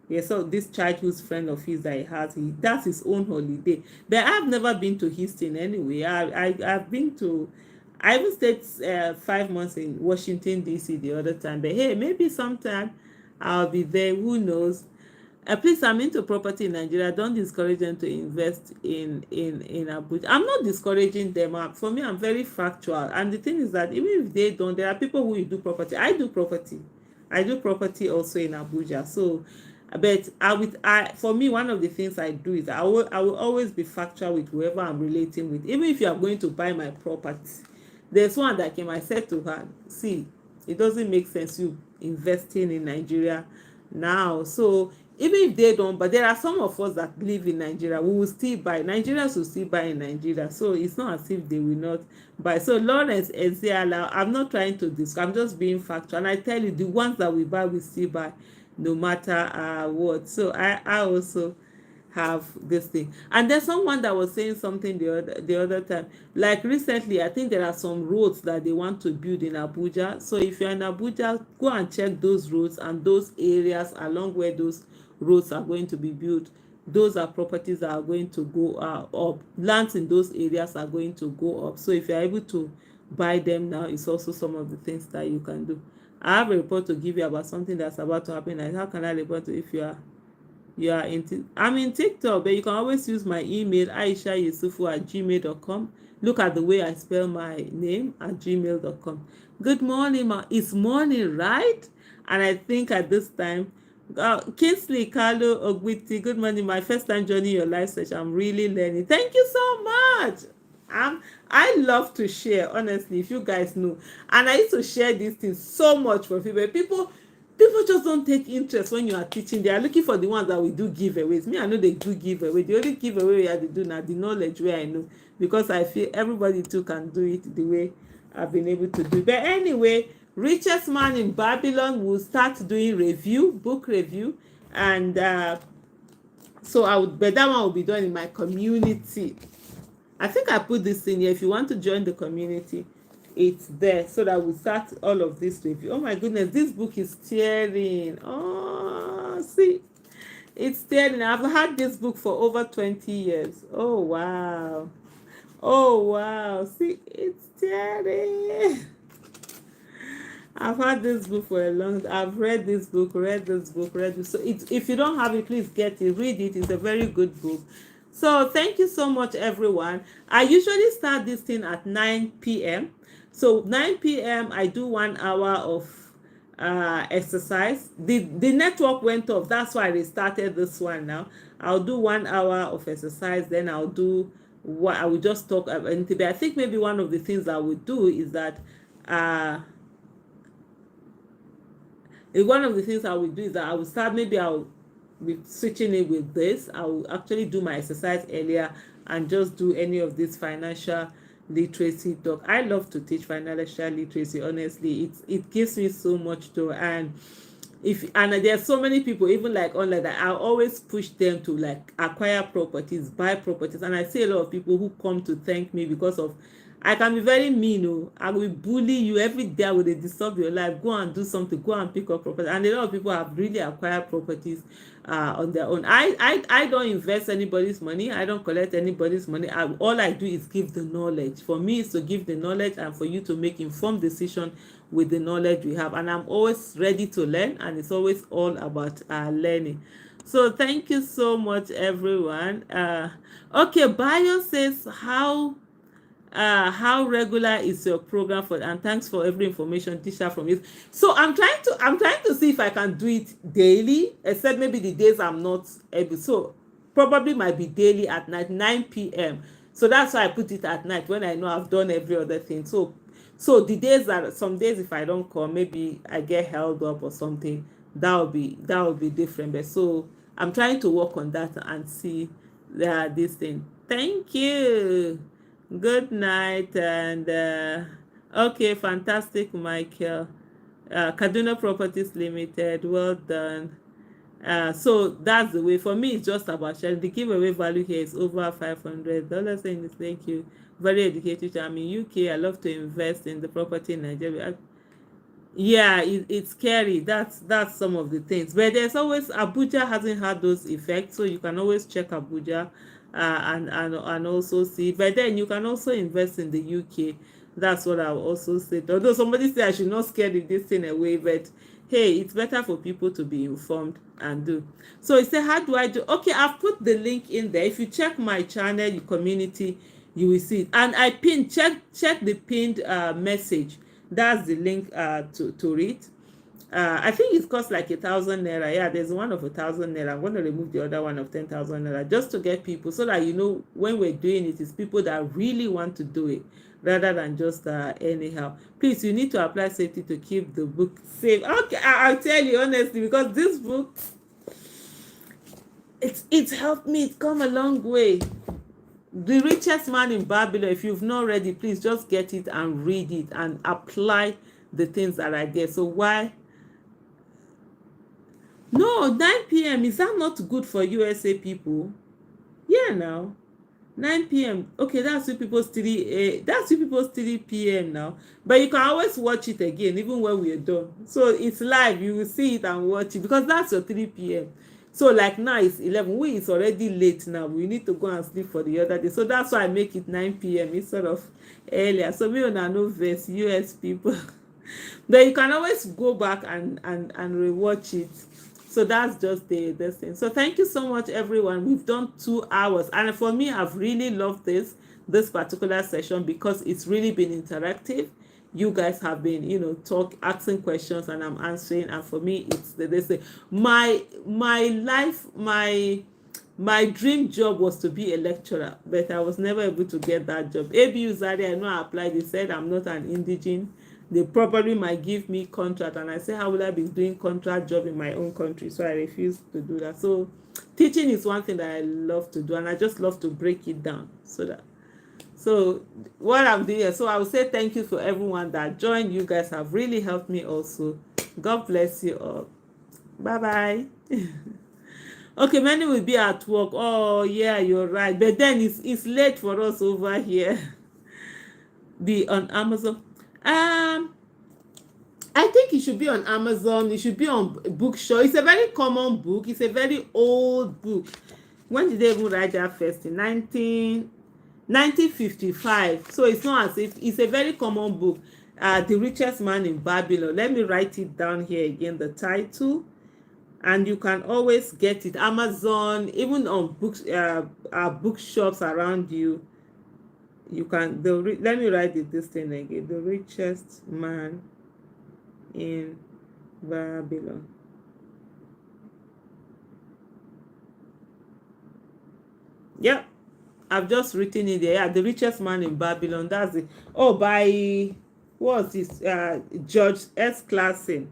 Speaker 1: Yeah, so this childhood friend of his that he has, that's his own holiday. But I've never been to Houston anyway. I've been to, I even stayed 5 months in Washington DC the other time. But hey, maybe sometime I'll be there. Who knows? Please, I'm into property in Nigeria. Don't discourage them to invest in Abuja. I'm not discouraging them. For me, I'm very factual. And the thing is that even if they don't, there are people who do property. I do property. I do property also in Abuja. So, but for me, one of the things I do is I will always be factual with whoever I'm relating with. Even if you are going to buy my property, there's one that I said to her, see, it doesn't make sense you investing in Nigeria now. So even if they don't, but there are some of us that live in Nigeria, we will still buy. Nigerians will still buy in Nigeria. So it's not as if they will not buy. So Lawrence Ezeala, I'm not trying to discuss, I'm just being factual. And I tell you, the ones that we buy, we still buy no matter what. So I also have this thing. And there's someone that was saying something the other time. Like recently, I think there are some roads that they want to build in Abuja. So if you're in Abuja, go and check those roads and those areas along where those roads are going to be built. Those are properties that are going to go up. Lands in those areas are going to go up. So if you're able to buy them now, it's also some of the things that you can do. I have a report to give you about something that's about to happen. And how can I report to if you are I'm in TikTok, but you can always use my email aishayusufu@gmail.com. Look at the way I spell my name at gmail.com. Good morning, ma. It's morning, right? And I think at this time, Kingsley Carlo Ogwiti, good morning. My first time joining your live session. I'm really learning. Thank you so much. I love to share, honestly, if you guys know. And I used to share these things so much for people. People just don't take interest when you are teaching. They are looking for the ones that will do giveaways. Me, I know they do giveaway. The only giveaway we have to do now, the knowledge where I know, because I feel everybody too can do it the way I've been able to do. But anyway, Richest Man in Babylon will start doing book review, and but that one will be done in my community. I think I put this in here. If you want to join the community, it's there, so that we start all of this review. Oh my goodness, this book is tearing. Oh, see, it's tearing. I've had this book for over 20 years. Oh wow. See, it's tearing. I've had this book for a long. I've read this book. So if you don't have it, please get it, read it. It's a very good book. So thank you so much, everyone. I usually start this thing at 9 p.m. So 9 p.m. I do 1 hour of exercise. The network went off. That's why I restarted this one now. I'll do 1 hour of exercise. Then I will just talk about anything. But I think maybe one of the things I would do is that one of the things I will do is that I will start, maybe I'll be switching it with this. I will actually do my exercise earlier and just do any of this financial literacy talk. I love to teach financial literacy, honestly. It gives me so much to, and there are so many people, even like online, that I always push them to like acquire properties, buy properties. And I see a lot of people who come to thank me because of, I can be very mean. I will bully you every day. I will disturb your life. Go and do something. Go and pick up property. And a lot of people have really acquired properties on their own. I don't invest anybody's money. I don't collect anybody's money. All I do is give the knowledge. For me, it's to give the knowledge and for you to make informed decision with the knowledge we have. And I'm always ready to learn. And it's always all about learning. So thank you so much, everyone. Okay, Bayo says, how regular is your program for, and thanks for every information teacher from it. So I'm trying to see if I can do it daily, except maybe the days I'm not able. So probably might be daily at night, 9 p.m. So that's why I put it at night, when I know I've done every other thing. So the days that, some days if I don't come, maybe I get held up or something, that will be different. But so I'm trying to work on that and see this thing. Thank you. Good night. And okay, fantastic, Michael. Kaduna Properties Limited, well done. So that's the way. For me, it's just about sharing. The giveaway value here is over $500. Saying thank you. Very educated. I'm in UK. I love to invest in the property in Nigeria. Yeah, it's scary. That's some of the things. But there's always, Abuja hasn't had those effects, so you can always check Abuja and also see. But then you can also invest in the UK. That's what I also said. Although somebody said I should not scare this thing away, but hey, it's better for people to be informed and do. So you say, how do I do? Okay, I've put the link in there. If you check my channel, your community, you will see it. And I check the pinned message. That's the link to it. I think it costs like 1,000 naira. Yeah, there's one of 1,000 naira. I'm going to remove the other one of 10,000 naira just to get people, so that you know when we're doing it, it's people that really want to do it rather than just anyhow. Please, you need to apply safety to keep the book safe. Okay, I'll tell you honestly, because this book, it's helped me. It's come a long way. The Richest Man in Babylon, if you've not read it, please just get it and read it and apply the things that are there. So why? No, 9 p.m. Is that not good for USA people? Yeah, now 9 p.m. Okay, that's you people's 3 p.m. now. But you can always watch it again, even when we're done. So it's live, you will see it and watch it because that's your 3 p.m. So like now it's 11. We it's already late now. We need to go and sleep for the other day. So that's why I make it 9 p.m. instead of earlier. So me una no vex US people. But you can always go back and rewatch it. So that's just the thing. So thank you so much, everyone. We've done 2 hours, and for me, I've really loved this particular session because it's really been interactive. You guys have been, asking questions, and I'm answering. And for me, it's they say my life, my dream job was to be a lecturer, but I was never able to get that job. ABU Zaria, I know I applied. They said I'm not an indigene. They probably might give me contract, and I say, how will I be doing contract job in my own country? So I refuse to do that. So teaching is one thing that I love to do, and I just love to break it down. So what I'm doing, so I will say thank you for everyone that joined. You guys have really helped me also. God bless you all. Bye bye. Okay, many will be at work. Oh yeah, you're right. But then it's late for us over here. Be on Amazon. I think it should be on Amazon. It should be on Bookshop. It's a very common book. It's a very old book. When did they even write that first? In 1955. So it's not as if it's a very common book. The Richest Man in Babylon. Let me write it down here again, the title. And you can always get it. Amazon, even on bookshops around you. You can, let me write this thing again. The Richest Man in Babylon. Yep, I've just written it there. Yeah, The Richest Man in Babylon. That's it. Oh, by what's this? George S. Clason.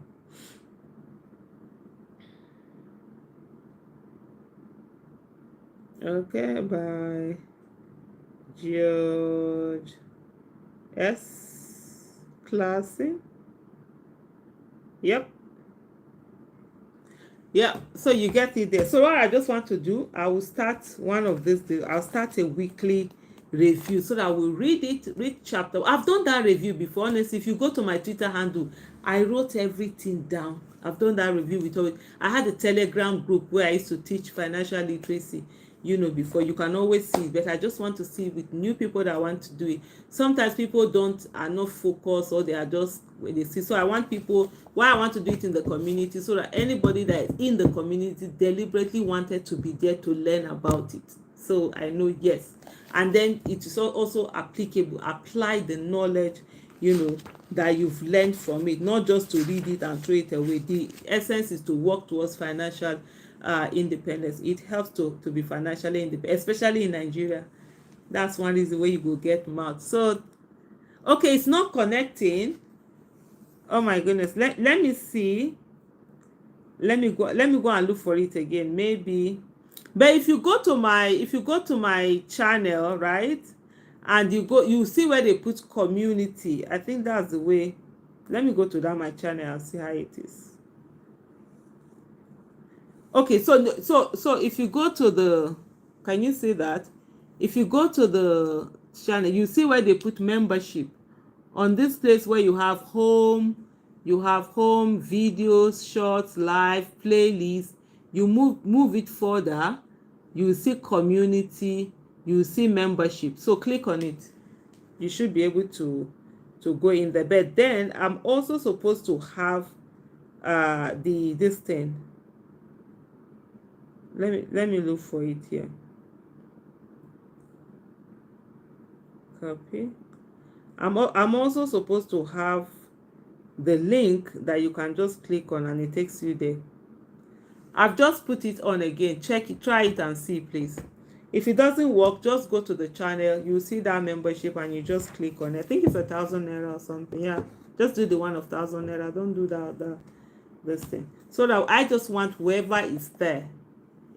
Speaker 1: Okay, by George S. Clason. Yep. Yeah, so you get it there. So what I just want to do, I will start one of these days. I'll start a weekly review so that I will read chapter. I've done that review before. Honestly, if you go to my Twitter handle, I wrote everything down. I've done that review with all. I had a Telegram group where I used to teach financial literacy, before. You can always see it, but I just want to see with new people that want to do it. Sometimes people are not focused, or they are just when they see. So I want people, why I want to do it in the community, so that anybody that is in the community deliberately wanted to be there to learn about it. So I know, yes. And then it is also applicable. Apply the knowledge, that you've learned from it, not just to read it and throw it away. The essence is to work towards financial independence. It helps to be financially independent, especially in Nigeria. That's one reason where you go get marked. So okay, it's not connecting. Oh my goodness, let me see. Let me go and look for it again, maybe. But if you go to my channel, right, and you see where they put community. I think that's the way. Let me go to my channel and see how it is. Okay, so if you go to the, can you see that? If you go to the channel, you see where they put membership. On this place where you have home, videos, shorts, live, playlist. You move it further, you see community, you see membership. So click on it. You should be able to go in there. But then I'm also supposed to have this thing. Let me look for it here. Copy. I'm also supposed to have the link that you can just click on and it takes you there. I've just put it on again. Check it, try it and see, please. If it doesn't work, just go to the channel. You'll see that membership and you just click on it. I think it's 1,000 naira or something. Yeah, just do the one of 1,000 naira. Don't do this thing. So that I just want whoever is there,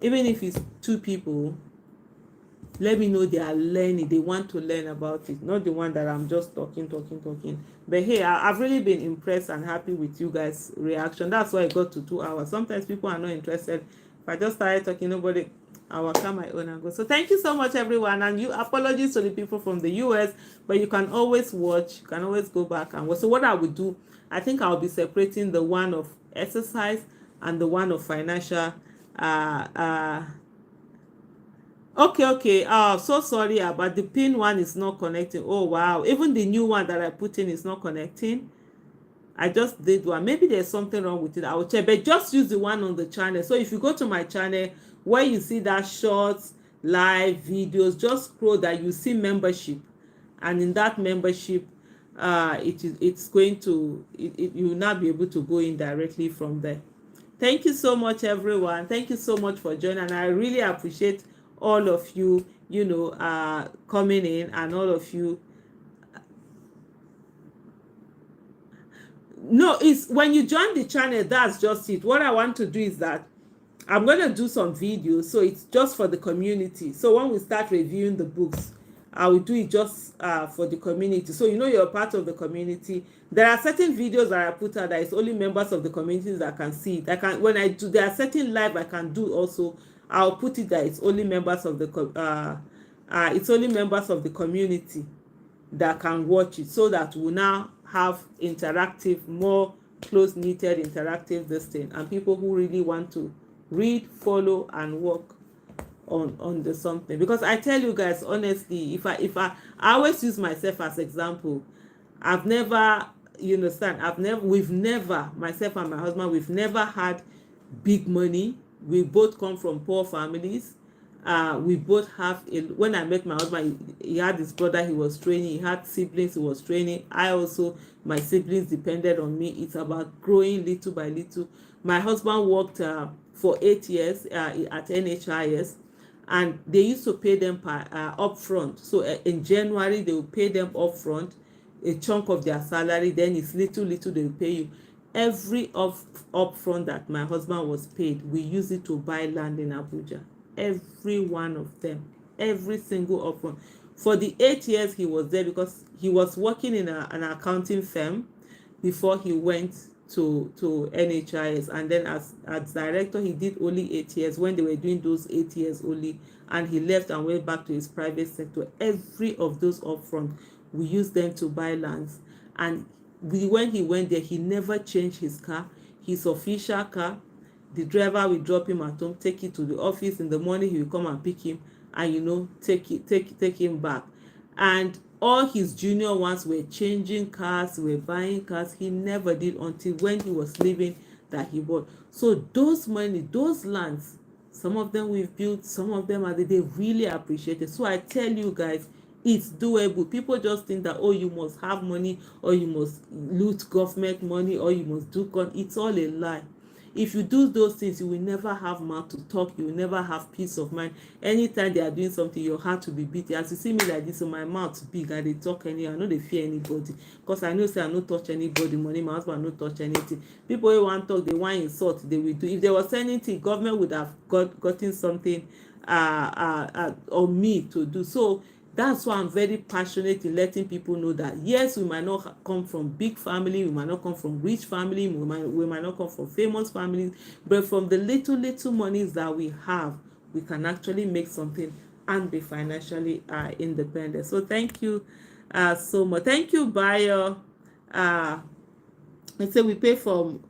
Speaker 1: even if it's 2 people, let me know they are learning, they want to learn about it, not the one that I'm just talking. But hey, I've really been impressed and happy with you guys' reaction. That's why I got to 2 hours. Sometimes people are not interested. If I just started talking, nobody, I will come my own and go. So thank you so much, everyone. And you apologies to the people from the US, but you can always watch. You can always go back and watch. So what I would do, I think I'll be separating the one of exercise and the one of financial. Uh, uh, okay. Oh, so sorry about the pin one is not connecting. Oh wow, even the new one that I put in is not connecting. I just did one. Maybe there's something wrong with it. I will check. But just use the one on the channel. So if you go to my channel where you see that shorts, live videos, just scroll that you see membership. And in that membership, it's going to you will not be able to go in directly from there. Thank you so much, everyone. Thank you so much for joining. And I really appreciate all of you, coming in, and all of you. No, it's when you join the channel, that's just it. What I want to do is that I'm going to do some videos, so it's just for the community. So when we start reviewing the books, I will do it just for the community. So you're part of the community. There are certain videos that I put out that it's only members of the community that can see it. When I do, there are certain live I can do also. I'll put it that it's only members of the community that can watch it, so that we now have interactive, more close-knitted interactive this thing, and people who really want to read, follow, and work on the something. Because I tell you guys honestly, if I always use myself as example. I've never, we've never, myself and my husband, we've never had big money. We both come from poor families. We both have when I met my husband, he had his brother he was training, he had siblings he was training. I also, my siblings depended on me. It's about growing little by little. My husband worked for 8 years at NHIS, and they used to pay them upfront. So in January they will pay them upfront a chunk of their salary, then it's little they will pay you. Every upfront that my husband was paid, we use it to buy land in Abuja. Every one of them, every single upfront. For the 8 years he was there, because he was working in an accounting firm before he went to NHIS, and then as director he did only 8 years when they were doing those 8 years only, and he left and went back to his private sector. Every of those upfront, we used them to buy lands. And when he went there, he never changed his car, his official car. The driver will drop him at home, take it to the office. In the morning he will come and pick him, and take him back. And all his junior ones were changing cars, were buying cars. He never did, until when he was leaving that he bought. So those money, those lands, some of them we've built, some of them they really appreciate it. So I tell you guys, it's doable. People just think that, oh, you must have money, or you must loot government money, or you must do it's all a lie. If you do those things, you will never have mouth to talk. You will never have peace of mind. Anytime they are doing something, your heart will be beating. As you see me like this, so my mouth big, and they talk anyhow. I know they fear anybody, because I know say I no touch anybody money. My husband no touch anything. People who want talk, they want insult, they will do. If there was anything, government would have gotten something on me to do. So that's why I'm very passionate in letting people know that yes, we might not come from big family, we might not come from rich family, we might not come from famous families, but from the little monies that we have, we can actually make something and be financially independent. So thank you so much. Thank you, Bayo. Let's say we pay from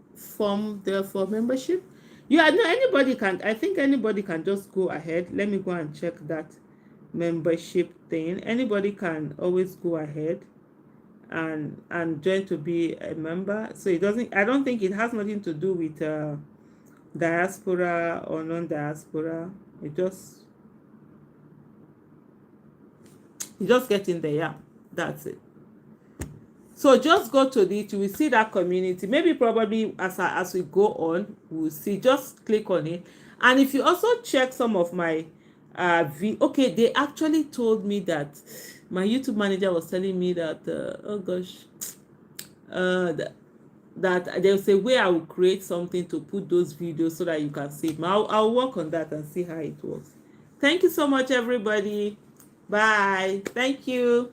Speaker 1: there for membership. Yeah, no, anybody can. I think anybody can just go ahead. Let me go and check that membership thing. Anybody can always go ahead and join to be a member. So I don't think it has nothing to do with diaspora or non-diaspora. You just get in there. Yeah, that's it. So just go to it, you will see that community. Maybe probably as we go on, we'll see. Just click on it. And if you also check some of my okay, they actually told me that my YouTube manager was telling me that that there's a way I will create something to put those videos so that you can see it. I'll work on that and see how it works. Thank you so much, everybody. Bye. Thank you.